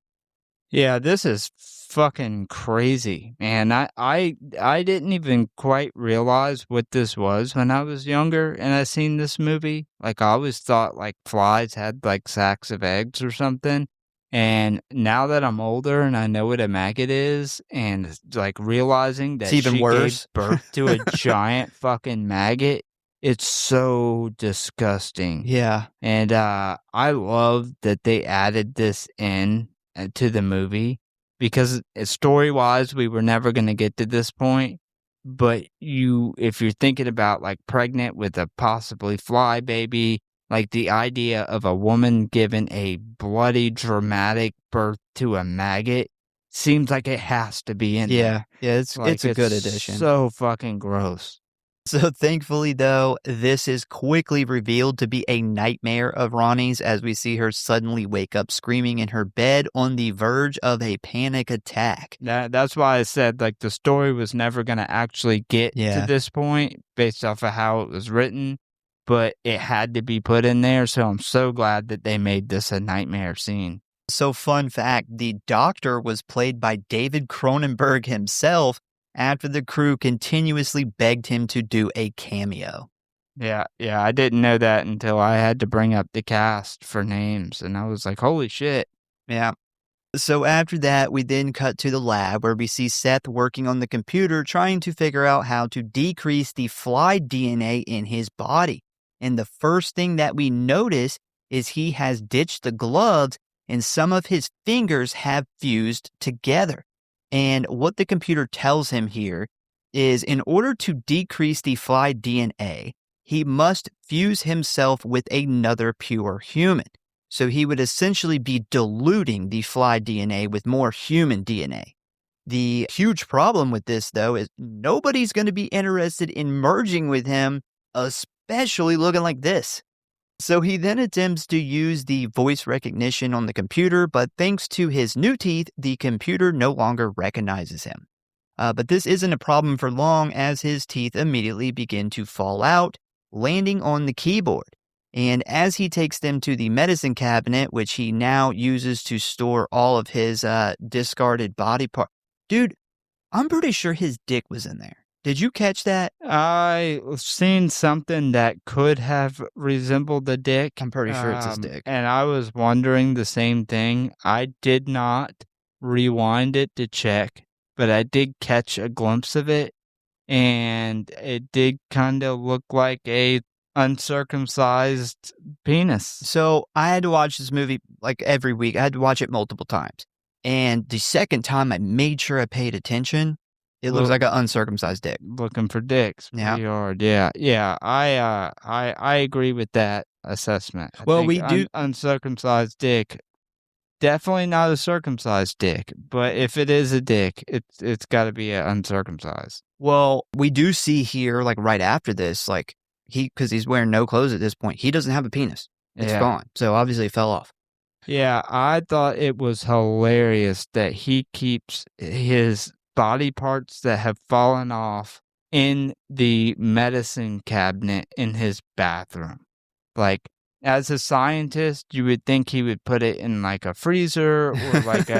Yeah, this is fucking crazy, man. I didn't even quite realize what this was when I was younger and I seen this movie. Like, I always thought like flies had like sacks of eggs or something. And now that I'm older and I know what a maggot is, and like realizing that It's even she worse. gave birth to a giant fucking maggot, it's so disgusting. Yeah. And I love that they added this in to the movie because story-wise, we were never going to get to this point. But if you're thinking about like pregnant with a possibly fly baby, like the idea of a woman giving a bloody, dramatic birth to a maggot seems like it has to be in there. Yeah, it's a good addition. So fucking gross. So thankfully, though, this is quickly revealed to be a nightmare of Ronnie's as we see her suddenly wake up screaming in her bed on the verge of a panic attack. That's why I said like the story was never going to actually get to this point based off of how it was written, but it had to be put in there. So I'm so glad that they made this a nightmare scene. So fun fact, the doctor was played by David Cronenberg himself after the crew continuously begged him to do a cameo. Yeah, I didn't know that until I had to bring up the cast for names, and I was like, holy shit. Yeah. So after that, we then cut to the lab where we see Seth working on the computer trying to figure out how to decrease the fly DNA in his body. And the first thing that we notice is he has ditched the gloves and some of his fingers have fused together. And what the computer tells him here is in order to decrease the fly DNA, he must fuse himself with another pure human. So he would essentially be diluting the fly DNA with more human DNA. The huge problem with this, though, is nobody's going to be interested in merging with him, especially looking like this. So he then attempts to use the voice recognition on the computer, but thanks to his new teeth, the computer no longer recognizes him. But this isn't a problem for long, as his teeth immediately begin to fall out, landing on the keyboard. And as he takes them to the medicine cabinet, which he now uses to store all of his discarded body parts. Dude, I'm pretty sure his dick was in there. Did you catch that? I seen something that could have resembled a dick. I'm pretty sure it's his dick. And I was wondering the same thing. I did not rewind it to check, but I did catch a glimpse of it, and it did kind of look like a uncircumcised penis. So I had to watch this movie like every week. I had to watch it multiple times. And the second time I made sure I paid attention, it looks like an uncircumcised dick. Looking for dicks. Yeah. Pretty hard. Yeah. I agree with that assessment. Well, we do uncircumcised dick. Definitely not a circumcised dick, but if it is a dick, it's got to be uncircumcised. Well, we do see here, like right after this, like because he's wearing no clothes at this point, he doesn't have a penis. It's gone. So obviously it fell off. Yeah, I thought it was hilarious that he keeps his body parts that have fallen off in the medicine cabinet in his bathroom. Like, as a scientist, you would think he would put it in like a freezer or like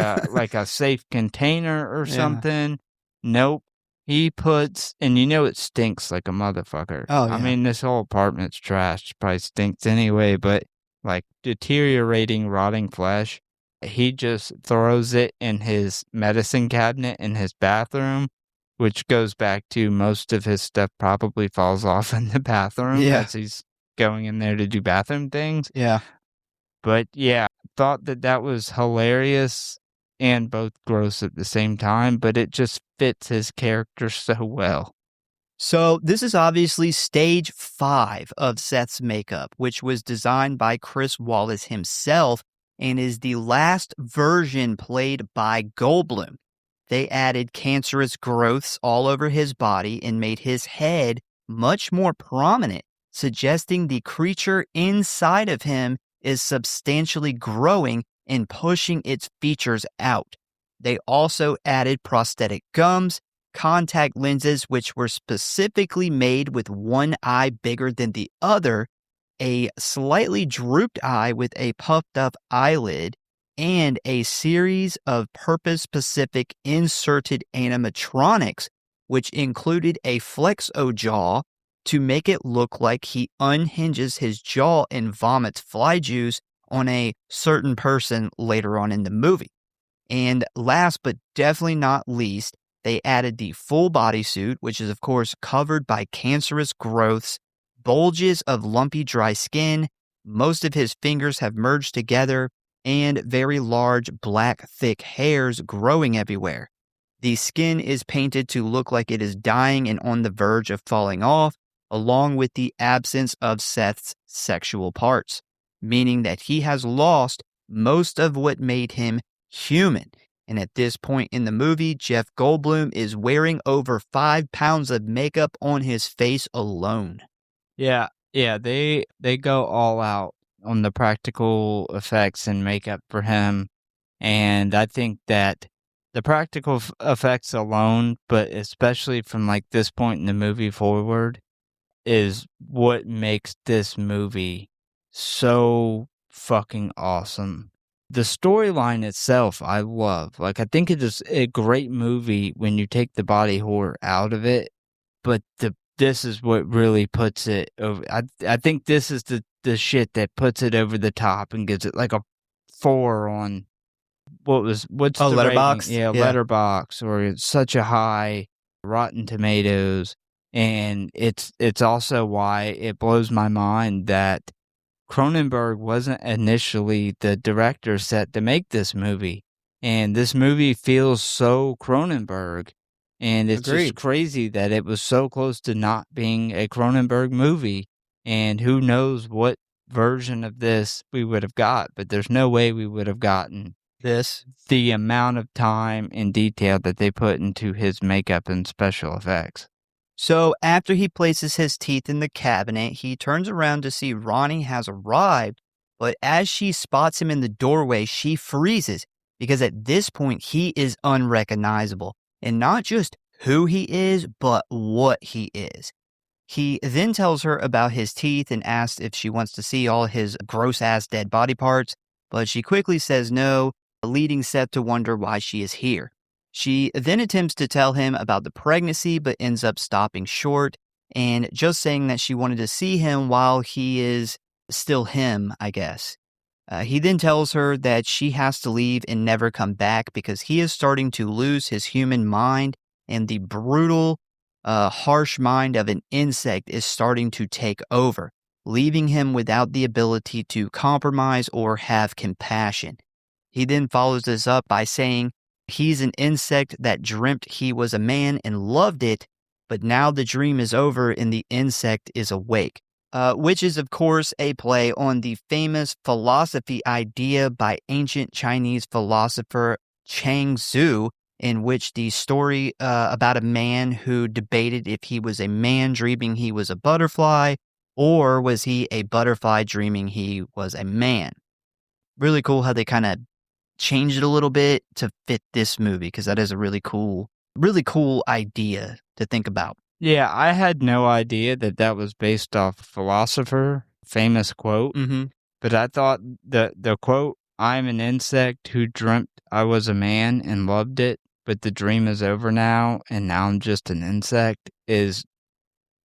a safe container or something. Nope. He puts, and it stinks like a motherfucker. Oh, yeah. I mean, this whole apartment's trash. Probably stinks anyway, but like deteriorating, rotting flesh. He just throws it in his medicine cabinet in his bathroom, which goes back to most of his stuff probably falls off in the bathroom as he's going in there to do bathroom things. Yeah. But yeah, thought that was hilarious and both gross at the same time, but it just fits his character so well. So this is obviously stage 5 of Seth's makeup, which was designed by Chris Wallace himself and is the last version played by Goldblum. They added cancerous growths all over his body and made his head much more prominent, suggesting the creature inside of him is substantially growing and pushing its features out. They also added prosthetic gums, contact lenses, which were specifically made with one eye bigger than the other, a slightly drooped eye with a puffed up eyelid, and a series of purpose-specific inserted animatronics, which included a flexo jaw to make it look like he unhinges his jaw and vomits fly juice on a certain person later on in the movie. And last but definitely not least, they added the full bodysuit, which is of course covered by cancerous growths, bulges of lumpy dry skin, most of his fingers have merged together, and very large black thick hairs growing everywhere. The skin is painted to look like it is dying and on the verge of falling off, along with the absence of Seth's sexual parts, meaning that he has lost most of what made him human. And at this point in the movie, Jeff Goldblum is wearing over 5 pounds of makeup on his face alone. Yeah, they go all out on the practical effects and makeup for him. And I think that the practical effects alone, but especially from like this point in the movie forward, is what makes this movie so fucking awesome. The storyline itself, I love. Like, I think it is a great movie when you take the body horror out of it, but this is what really puts it over. I think this is the shit that puts it over the top and gives it like a 4 on what's the Letterboxd? rating? Yeah, Letterboxd, or it's such a high Rotten Tomatoes. And it's also why it blows my mind that Cronenberg wasn't initially the director set to make this movie. And this movie feels so Cronenberg. And it's Agreed. just crazy that it was so close to not being a Cronenberg movie. And who knows what version of this we would have got, but there's no way we would have gotten This. the amount of time and detail that they put into his makeup and special effects. So after he places his teeth in the cabinet, he turns around to see Ronnie has arrived, but as she spots him in the doorway, she freezes because at this point he is unrecognizable, and not just who he is, but what he is. He then tells her about his teeth and asks if she wants to see all his gross-ass dead body parts, but she quickly says no, leading Seth to wonder why she is here. She then attempts to tell him about the pregnancy, but ends up stopping short and just saying that she wanted to see him while he is still him, I guess. He then tells her that she has to leave and never come back because he is starting to lose his human mind, and the brutal, harsh mind of an insect is starting to take over, leaving him without the ability to compromise or have compassion. He then follows this up by saying he's an insect that dreamt he was a man and loved it, but now the dream is over and the insect is awake. Which is, of course, a play on the famous philosophy idea by ancient Chinese philosopher Chang Tzu, in which the story about a man who debated if he was a man dreaming he was a butterfly, or was he a butterfly dreaming he was a man. Really cool how they kind of changed it a little bit to fit this movie, because that is a really cool idea to think about. Yeah, I had no idea that that was based off a philosopher, famous quote. Mm-hmm. But I thought the quote, "I'm an insect who dreamt I was a man and loved it, but the dream is over now, and now I'm just an insect," is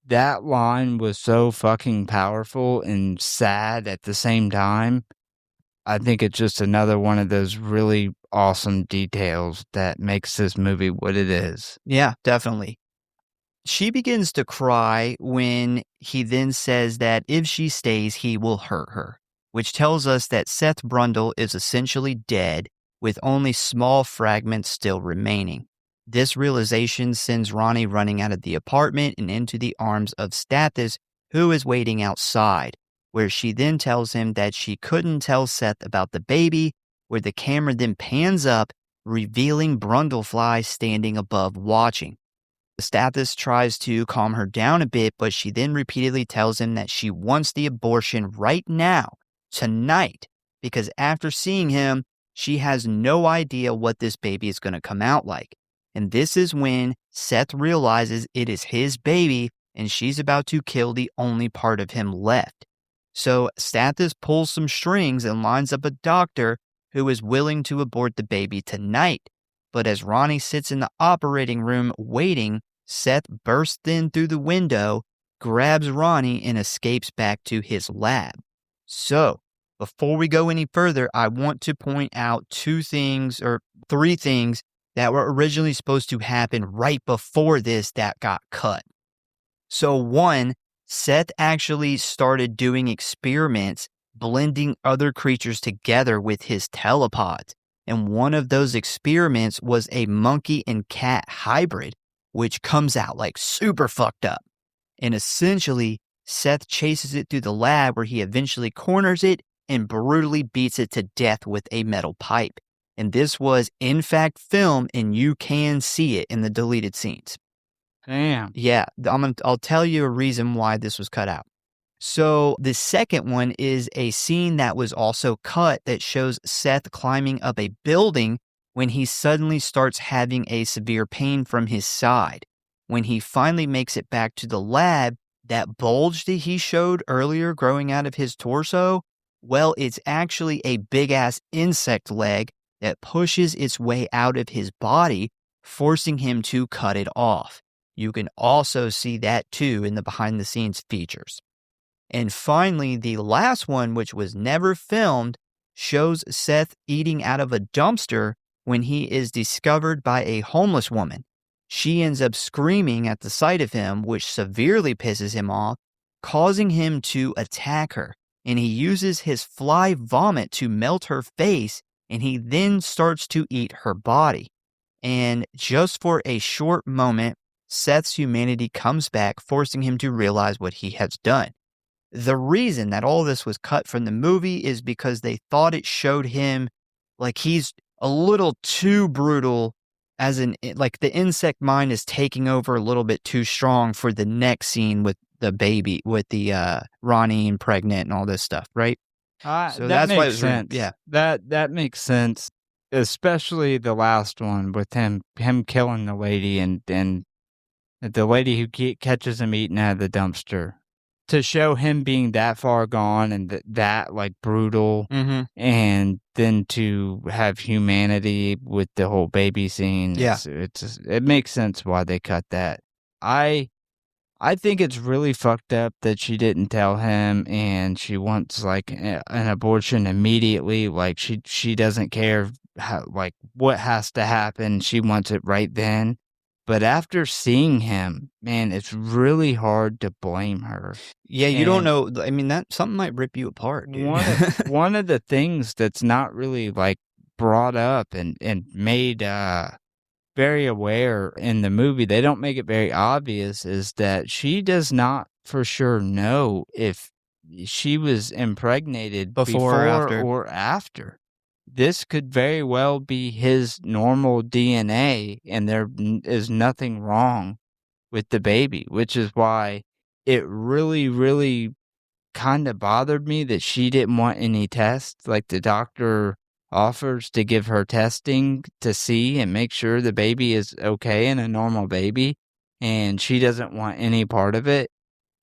that line was so fucking powerful and sad at the same time. I think it's just another one of those really awesome details that makes this movie what it is. Yeah, definitely. She begins to cry when he then says that if she stays, he will hurt her, which tells us that Seth Brundle is essentially dead with only small fragments still remaining. This realization sends Ronnie running out of the apartment and into the arms of Stathis, who is waiting outside, where she then tells him that she couldn't tell Seth about the baby, where the camera then pans up, revealing Brundlefly standing above watching. Stathis tries to calm her down a bit, but she then repeatedly tells him that she wants the abortion right now, tonight, because after seeing him, she has no idea what this baby is going to come out like. And this is when Seth realizes it is his baby and she's about to kill the only part of him left. So Stathis pulls some strings and lines up a doctor who is willing to abort the baby tonight. But as Ronnie sits in the operating room waiting, Seth bursts in through the window, grabs Ronnie, and escapes back to his lab. So, before we go any further, I want to point out three things that were originally supposed to happen right before this that got cut. So one, Seth actually started doing experiments blending other creatures together with his telepods. And one of those experiments was a monkey and cat hybrid, which comes out like super fucked up. And essentially, Seth chases it through the lab where he eventually corners it and brutally beats it to death with a metal pipe. And this was, in fact, filmed, and you can see it in the deleted scenes. Damn. Yeah, I'll tell you a reason why this was cut out. So the second one is a scene that was also cut that shows Seth climbing up a building when he suddenly starts having a severe pain from his side. When he finally makes it back to the lab, that bulge that he showed earlier growing out of his torso, well, it's actually a big-ass insect leg that pushes its way out of his body, forcing him to cut it off. You can also see that too in the behind-the-scenes features. And finally, the last one, which was never filmed, shows Seth eating out of a dumpster when he is discovered by a homeless woman. She ends up screaming at the sight of him, which severely pisses him off, causing him to attack her. And he uses his fly vomit to melt her face, and he then starts to eat her body. And just for a short moment, Seth's humanity comes back, forcing him to realize what he has done. the reason that all this was cut from the movie is because they thought it showed him like he's a little too brutal like the insect mind is taking over a little bit too strong for the next scene with the baby, with the Ronnie and pregnant and all this stuff, right? So That that's why it makes was sense. yeah. That makes sense, especially the last one with him killing the lady and the lady who catches him eating out of the dumpster. To show him being that far gone and that, like, brutal, Mhm. and then to have humanity with the whole baby scene, Yeah. it makes sense why they cut that. I I think it's really fucked up that she didn't tell him and she wants, like, an abortion immediately, like, she doesn't care how like, what has to happen, she wants it right then. But after seeing him, man, it's really hard to blame her. Yeah, you don't And know I mean, that something might rip you apart, dude. one of the things that's not really, like, brought up and made, very aware in the movie, they don't make it very obvious, is that she does not for sure know if she was impregnated Before or before after. or after. This could very well be his normal DNA, and there is nothing wrong with the baby, which is why it really, really kinda bothered me that she didn't want any tests, like, the doctor offers to give her testing to see and make sure the baby is okay and a normal baby, and she doesn't want any part of it,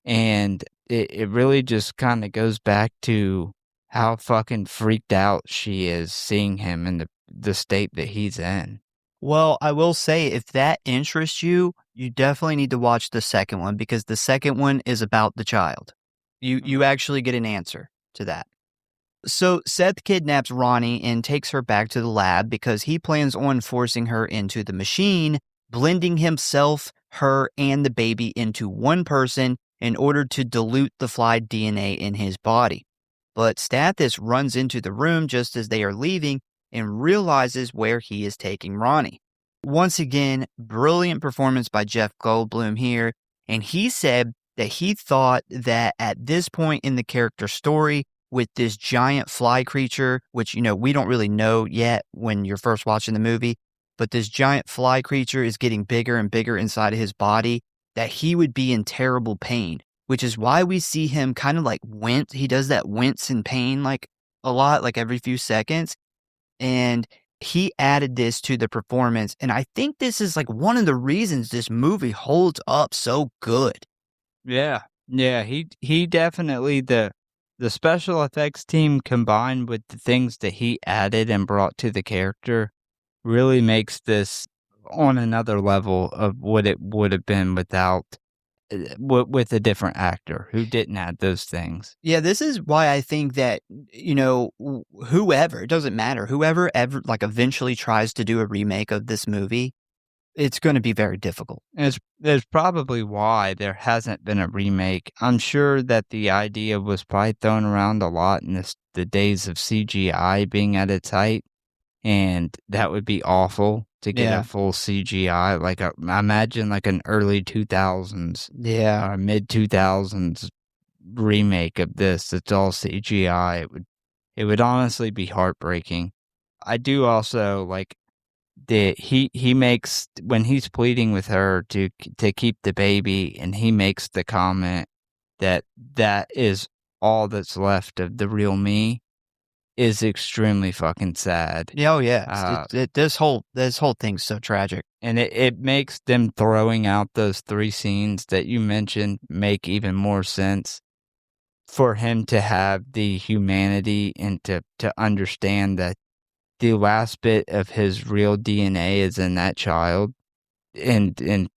and it really just kinda goes back to how fucking freaked out she is seeing him in the state that he's in. Well, I will say if that interests you, you definitely need to watch the second one because the second one is about the child. You actually get an answer to that. So Seth kidnaps Ronnie and takes her back to the lab because he plans on forcing her into the machine, blending himself, her, and the baby into one person in order to dilute the fly DNA in his body. But Stathis runs into the room just as they are leaving and realizes where he is taking Ronnie. Once again, brilliant performance by Jeff Goldblum here, and he said that he thought that at this point in the character story, with this giant fly creature, which, we don't really know yet when you're first watching the movie, but this giant fly creature is getting bigger and bigger inside of his body, that he would be in terrible pain, which is why we see him kind of like wince. He does that wince in pain like a lot, like every few seconds. And he added this to the performance. And I think this is like one of the reasons this movie holds up so good. Yeah. Yeah, he definitely the special effects team combined with the things that he added and brought to the character really makes this on another level of what it would have been without with a different actor who didn't add those things. Yeah, this is why I think that, whoever, it doesn't matter, whoever ever like eventually tries to do a remake of this movie, it's going to be very difficult. And it's probably why there hasn't been a remake. I'm sure that the idea was probably thrown around a lot in the days of CGI being at its height, and that would be awful to get a Yeah. full CGI, like I imagine like an early 2000s Yeah. or mid 2000s remake of this. It's all CGI. It would honestly be heartbreaking. I do also like that he makes when he's pleading with her to keep the baby, and he makes the comment that is all that's left of the real me is extremely fucking sad. Yeah, oh yeah. Uh, This whole thing's so tragic. and it makes them throwing out those 3 scenes that you mentioned make even more sense for him to have the humanity and to understand that the last bit of his real DNA is in that child, and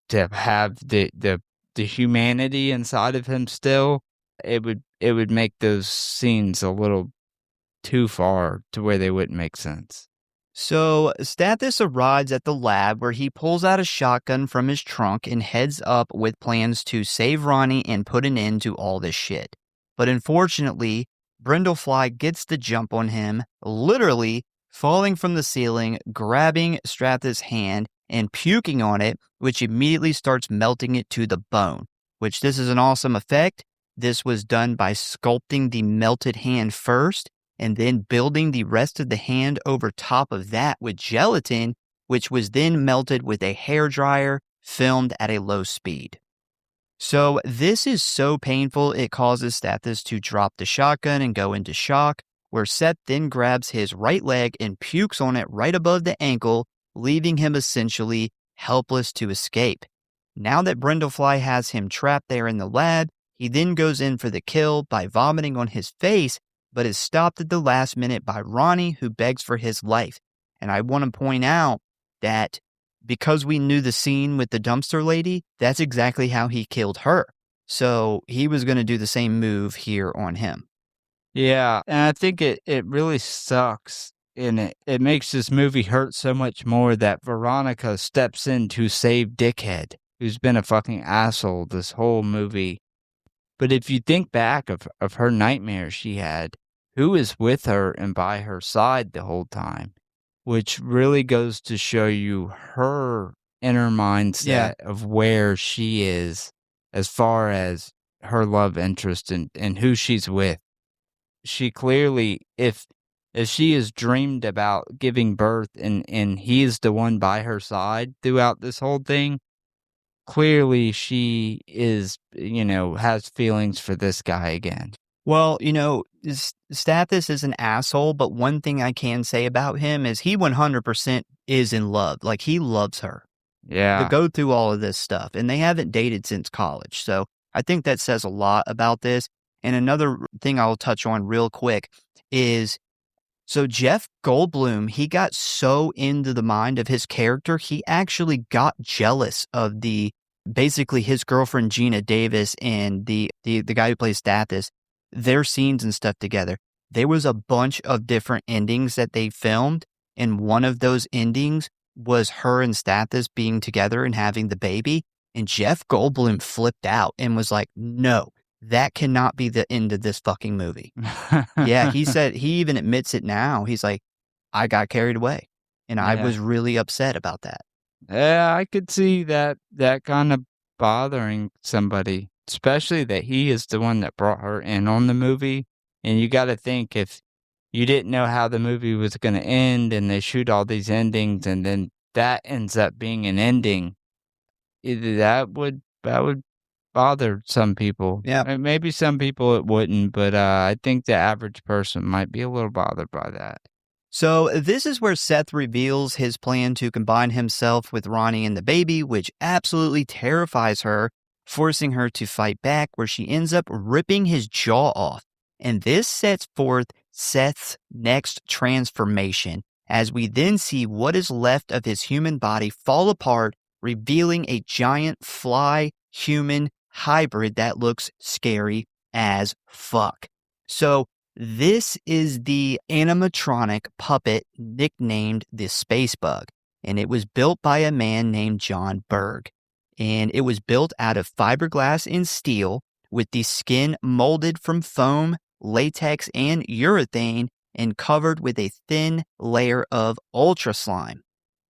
to have the humanity inside of him still, it would make those scenes a little too far to where they wouldn't make sense. So Stathis arrives at the lab where he pulls out a shotgun from his trunk and heads up with plans to save Ronnie and put an end to all this shit. But unfortunately, Brindlefly gets the jump on him, literally falling from the ceiling, grabbing Strathis' hand and puking on it, which immediately starts melting it to the bone, which this is an awesome effect. this was done by sculpting the melted hand first and then building the rest of the hand over top of that with gelatin, which was then melted with a hairdryer filmed at a low speed. So this is so painful it causes Stathis to drop the shotgun and go into shock, where Seth then grabs his right leg and pukes on it right above the ankle, leaving him essentially helpless to escape. Now that Brindlefly has him trapped there in the lab, he then goes in for the kill by vomiting on his face, but is stopped at the last minute by Ronnie, who begs for his life. And I want to point out that because we knew the scene with the dumpster lady, that's exactly how he killed her. So he was going to do the same move here on him. Yeah, and I think it really sucks, and it makes this movie hurt so much more that Veronica steps in to save Dickhead, who's been a fucking asshole this whole movie. But if you think back of her nightmares she had, who is with her and by her side the whole time? Which really goes to show you her inner mindset of where she is as far as her love interest and who she's with. She clearly, if she has dreamed about giving birth and he is the one by her side throughout this whole thing, clearly she is, has feelings for this guy again. Well, Stathis is an asshole, but one thing I can say about him is he 100% is in love. Like, he loves her. Yeah. To go through all of this stuff, and they haven't dated since college. So I think that says a lot about this. And another thing I'll touch on real quick is, so Jeff Goldblum, he got so into the mind of his character, he actually got jealous of basically his girlfriend Gina Davis and the guy who plays Stathis, their scenes and stuff together. There was a bunch of different endings that they filmed, and one of those endings was her and Stathis being together and having the baby, and Jeff Goldblum flipped out and was like, no, that cannot be the end of this fucking movie. Yeah, he said, he even admits it now. He's like, I got carried away, and I was really upset about that. Yeah, I could see that kind of bothering somebody, especially that he is the one that brought her in on the movie. And you got to think, if you didn't know how the movie was going to end and they shoot all these endings and then that ends up being an ending, that would bother some people. Yeah. Maybe some people it wouldn't, but I think the average person might be a little bothered by that. So this is where Seth reveals his plan to combine himself with Ronnie and the baby, which absolutely terrifies her, forcing her to fight back, where she ends up ripping his jaw off. And this sets forth Seth's next transformation, as we then see what is left of his human body fall apart, revealing a giant fly-human hybrid that looks scary as fuck. So this is the animatronic puppet nicknamed the Space Bug, and it was built by a man named John Berg. And it was built out of fiberglass and steel, with the skin molded from foam, latex, and urethane, and covered with a thin layer of ultra slime.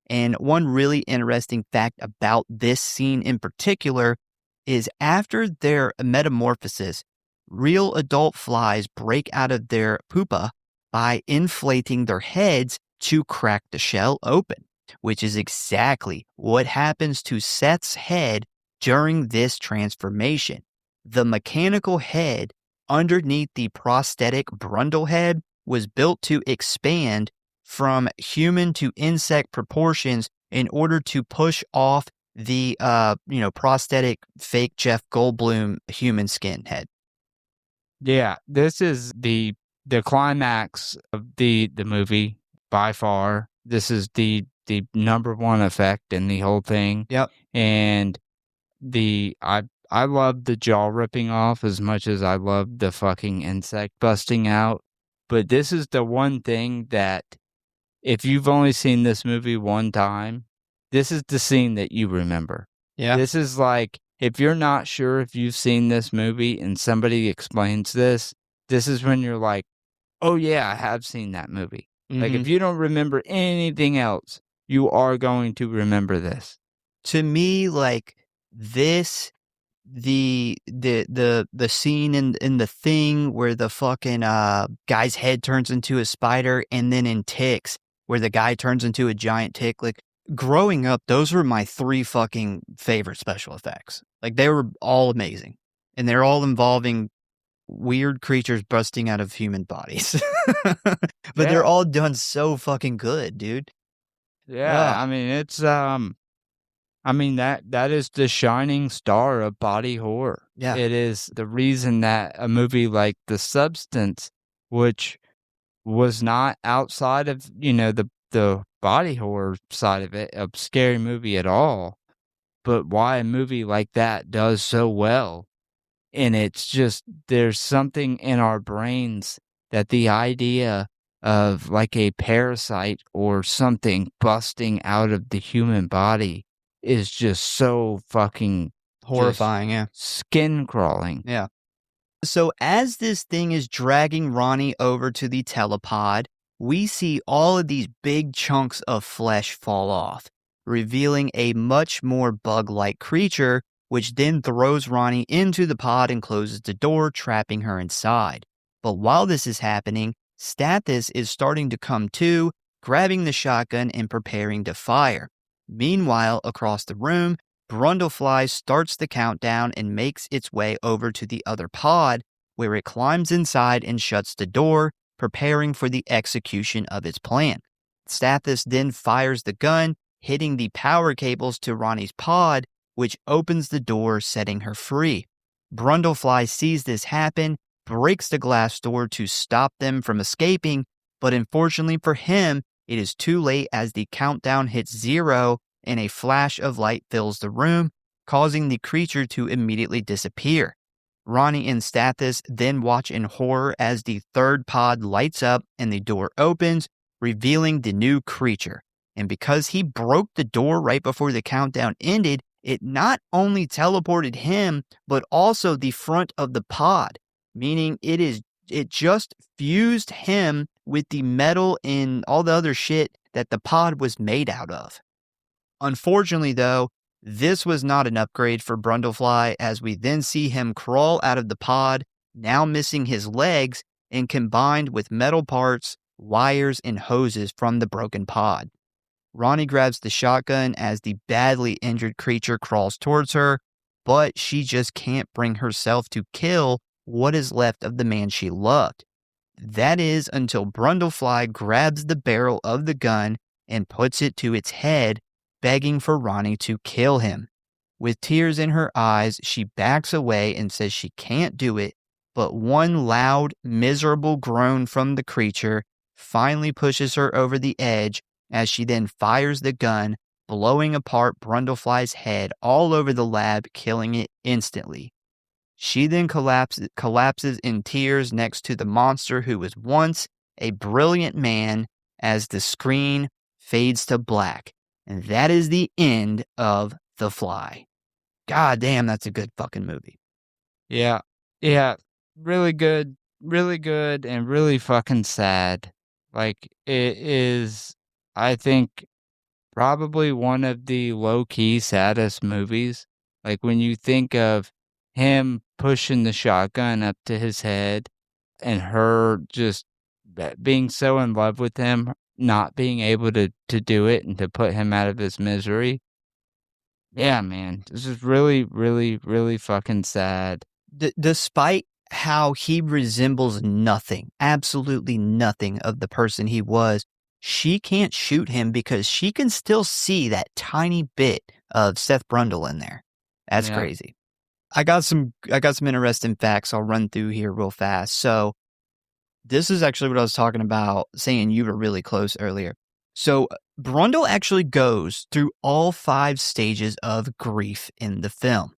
And one really interesting fact about this scene in particular is, after their metamorphosis, real adult flies break out of their pupa by inflating their heads to crack the shell open, which is exactly what happens to Seth's head during this transformation. The mechanical head underneath the prosthetic Brundle head was built to expand from human to insect proportions in order to push off the prosthetic fake Jeff Goldblum human skin head. Yeah, this is the climax of the movie by far. This is the number one effect in the whole thing. Yep. And I love the jaw ripping off as much as I love the fucking insect busting out. But this is the one thing that, if you've only seen this movie one time, this is the scene that you remember. Yeah. This is like, if you're not sure if you've seen this movie and somebody explains this is when you're like, oh yeah, I have seen that movie. Mm-hmm. Like, if you don't remember anything else, you are going to remember this. To me, like, this the scene in The Thing where the fucking guy's head turns into a spider, and then in Ticks where the guy turns into a giant tick. Like, growing up, those were my 3 fucking favorite special effects. Like, they were all amazing, and they're all involving weird creatures busting out of human bodies. But they're Yeah. all done so fucking good, dude. Yeah, Ugh. I mean, it's, I mean, that is the shining star of body horror. Yeah. It is the reason that a movie like The Substance, which was not outside of, the body horror side of it, a scary movie at all, but why a movie like that does so well. And it's just there's something in our brains that the idea of, like, a parasite or something busting out of the human body is just so fucking just Horrifying, yeah. skin crawling. Yeah. So as this thing is dragging Ronnie over to the telepod, we see all of these big chunks of flesh fall off, revealing a much more bug-like creature, which then throws Ronnie into the pod and closes the door, trapping her inside. But while this is happening, Stathis is starting to come to, grabbing the shotgun and preparing to fire. Meanwhile, across the room, Brundlefly starts the countdown and makes its way over to the other pod, where it climbs inside and shuts the door, preparing for the execution of its plan. Stathis then fires the gun, hitting the power cables to Ronnie's pod, which opens the door, setting her free. Brundlefly sees this happen, breaks the glass door to stop them from escaping, but unfortunately for him, it is too late as the countdown hits 0 and a flash of light fills the room, causing the creature to immediately disappear. Ronnie and Stathis then watch in horror as the third pod lights up and the door opens, revealing the new creature. And because he broke the door right before the countdown ended, it not only teleported him, but also the front of the pod, meaning it just fused him with the metal and all the other shit that the pod was made out of. Unfortunately, though, this was not an upgrade for Brundlefly, as we then see him crawl out of the pod, now missing his legs, and combined with metal parts, wires, and hoses from the broken pod. Ronnie grabs the shotgun as the badly injured creature crawls towards her, but she just can't bring herself to kill what is left of the man she loved. That is until Brundlefly grabs the barrel of the gun and puts it to its head, begging for Ronnie to kill him. With tears in her eyes, she backs away and says she can't do it, but one loud, miserable groan from the creature finally pushes her over the edge as she then fires the gun, blowing apart Brundlefly's head all over the lab, killing it instantly. She then collapses in tears next to the monster who was once a brilliant man as the screen fades to black. And that is the end of The Fly. God damn, that's a good fucking movie. Yeah. Yeah. Really good, and really fucking sad. Like, it is, I think, probably one of the low-key saddest movies. Like, when you think of him pushing the shotgun up to his head and her just being so in love with him, not being able to do it and to put him out of his misery. Yeah, man. This is really, really, really fucking sad. Despite how he resembles nothing, absolutely nothing of the person he was, she can't shoot him because she can still see that tiny bit of Seth Brundle in there. That's Yeah. crazy. I got some interesting facts I'll run through here real fast. So this is actually what I was talking about, saying you were really close earlier. So Brundle actually goes through all 5 stages of grief in the film.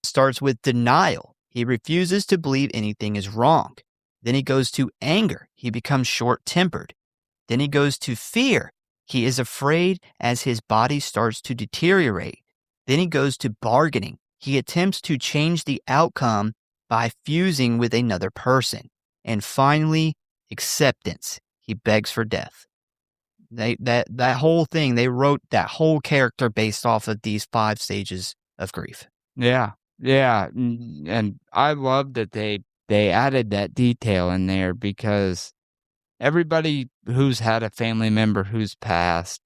Starts with denial. He refuses to believe anything is wrong. Then he goes to anger. He becomes short-tempered. Then he goes to fear. He is afraid as his body starts to deteriorate. Then he goes to bargaining. He attempts to change the outcome by fusing with another person. And finally, acceptance. He begs for death. That whole thing, they wrote that whole character based off of these 5 stages of grief. Yeah. Yeah, and I love that they added that detail in there because everybody who's had a family member who's passed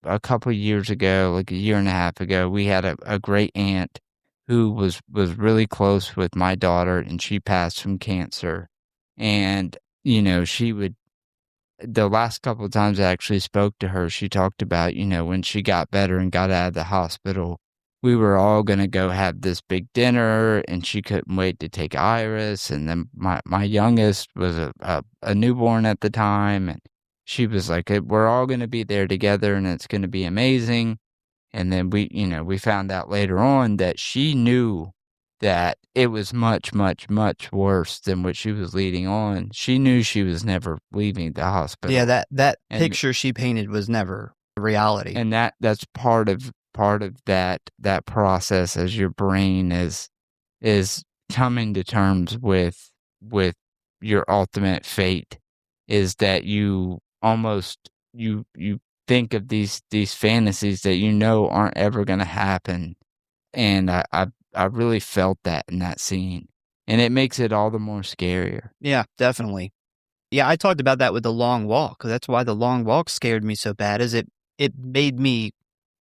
a couple years ago, like a year and a half ago, we had a great aunt who was really close with my daughter, and she passed from cancer. And, she would the last couple of times I actually spoke to her, she talked about, when she got better and got out of the hospital, we were all gonna go have this big dinner, and she couldn't wait to take Iris, and then my youngest was a newborn at the time, and she was like, We're all gonna be there together, and it's gonna be amazing." And then we found out later on that she knew that it was much, much, much worse than what she was leading on. She knew she was never leaving the Yeah, hospital. that And picture she painted was never reality. and that's part of that process as your brain is coming to terms with your ultimate fate, is that you almost you think of these fantasies that aren't ever gonna happen, and I really felt that in that scene, and it makes it all the more scarier. Yeah, definitely. Yeah, I talked about that with The Long Walk. That's why The Long Walk scared me so bad, is it made me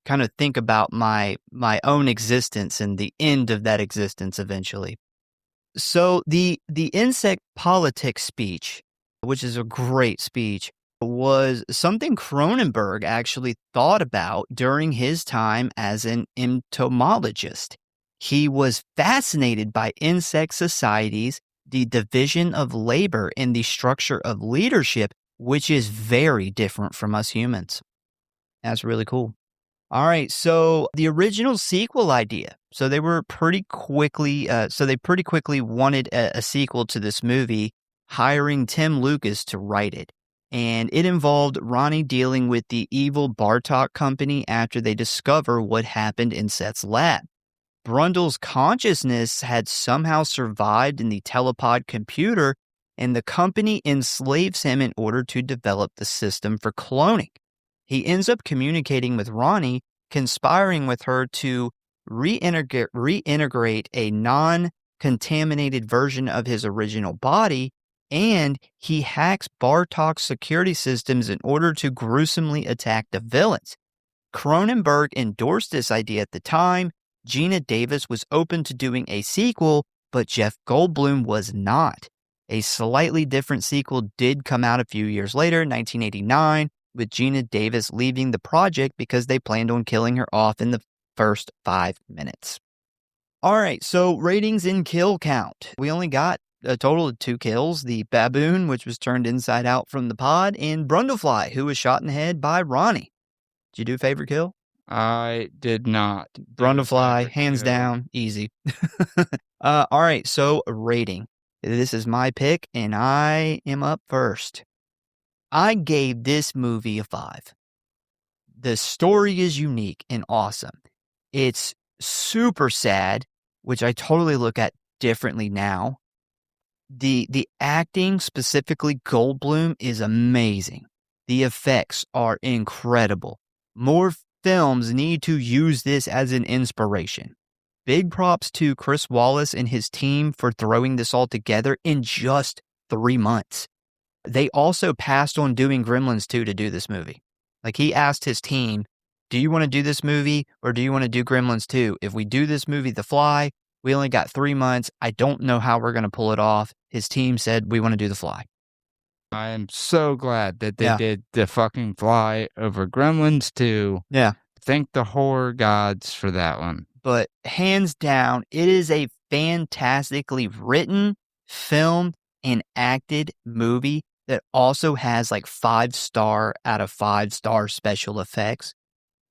kind of think about my own existence and the end of that existence eventually. So the insect politics speech, which is a great speech, was something Cronenberg actually thought about during his time as an entomologist. He was fascinated by insect societies, the division of labor, and the structure of leadership, which is very different from us humans. That's really cool. All right, so the original sequel idea. So they were pretty quickly. They pretty quickly wanted a sequel to this movie, hiring Tim Lucas to write it, and it involved Ronnie dealing with the evil Bartok company after they discover what happened in Seth's lab. Brundle's consciousness had somehow survived in the telepod computer, and the company enslaves him in order to develop the system for cloning. He ends up communicating with Ronnie, conspiring with her to reintegrate a non-contaminated version of his original body, and he hacks Bartok's security systems in order to gruesomely attack the villains. Cronenberg endorsed this idea at the time. Gina Davis was open to doing a sequel, but Jeff Goldblum was not. A slightly different sequel did come out a few years later, 1989, with Gina Davis leaving the project because they planned on killing her off in the first 5 minutes. All right, so ratings and kill count. We only got a total of 2 kills, the baboon, which was turned inside out from the pod, and Brundlefly, who was shot in the head by Ronnie. Did you do favorite kill? I did not. Brundlefly, hands down, easy. All right, so rating. This is my pick, and I am up first. I gave this movie a 5. The story is unique and awesome. It's super sad, which I totally look at differently now. The acting, specifically Goldblum, is amazing. The effects are incredible. More films need to use this as an inspiration. Big props to Chris Wallace and his team for throwing this all together in just 3 months. They also passed on doing Gremlins 2 to do this movie. Like, he asked his team, do you want to do this movie or do you want to do Gremlins 2? If we do this movie, The Fly, we only got 3 months. I don't know how we're going to pull it off. His team said, we want to do The Fly. I am so glad that they Yeah. did The fucking Fly over Gremlins 2. Yeah. Thank the horror gods for that one. But hands down, it is a fantastically written, filmed, and acted movie that also has like 5-star out of 5-star special effects.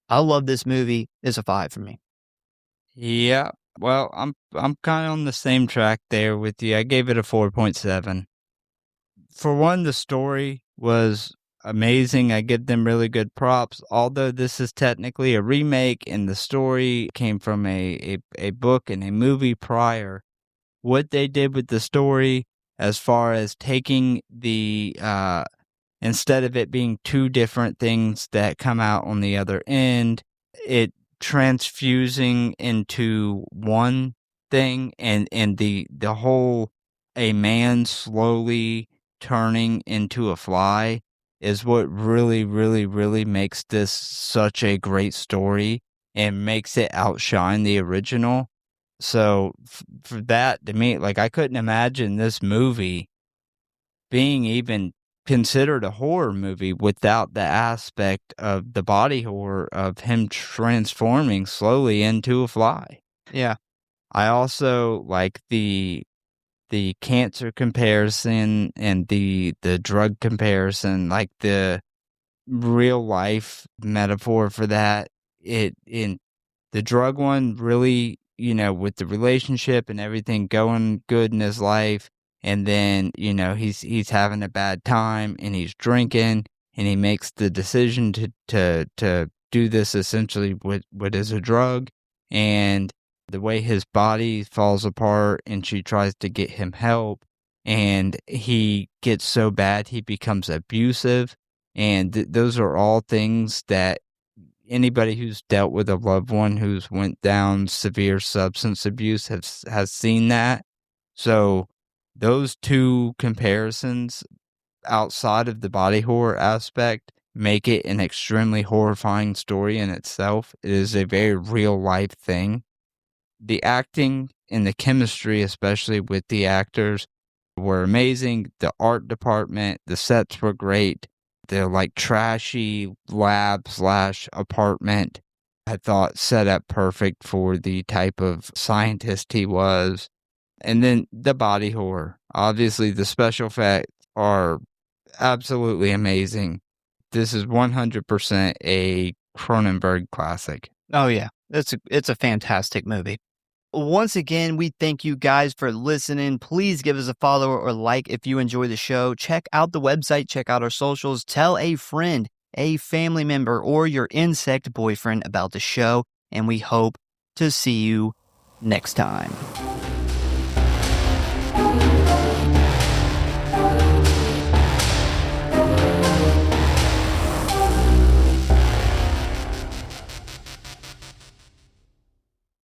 I love this movie. It's a 5 for me. Yeah. Well, I'm kind of on the same track there with you. I gave it a 4.7. For one, the story was amazing. I give them really good props. Although this is technically a remake and the story came from a book and a movie prior, what they did with the story as far as taking the instead of it being 2 different things that come out on the other end, it transfusing into one thing and the whole a man slowly turning into a fly is what really, really, really makes this such a great story and makes it outshine the original. So for that to me, like I couldn't imagine this movie being even considered a horror movie without the aspect of the body horror of him transforming slowly into a fly. Yeah. I also like the cancer comparison and the drug comparison, like the real life metaphor for that. It in the drug one really, with the relationship and everything going good in his life, and then, he's having a bad time and he's drinking and he makes the decision to do this essentially what is a drug, and the way his body falls apart and she tries to get him help and he gets so bad he becomes abusive, and those are all things that anybody who's dealt with a loved one who's went down severe substance abuse has seen that. So those two comparisons outside of the body horror aspect make it an extremely horrifying story in itself. It is a very real life thing. The acting and the chemistry, especially with the actors, were amazing. The art department, the sets were great. The like trashy lab slash apartment, I thought set up perfect for the type of scientist he was. And then the body horror. Obviously, the special effects are absolutely amazing. This is 100% a Cronenberg classic. Oh yeah. It's a fantastic movie. Once again, we thank you guys for listening. Please give us a follow or like if you enjoy the show. Check out the website, check out our socials, tell a friend, a family member, or your insect boyfriend about the show, and we hope to see you next time.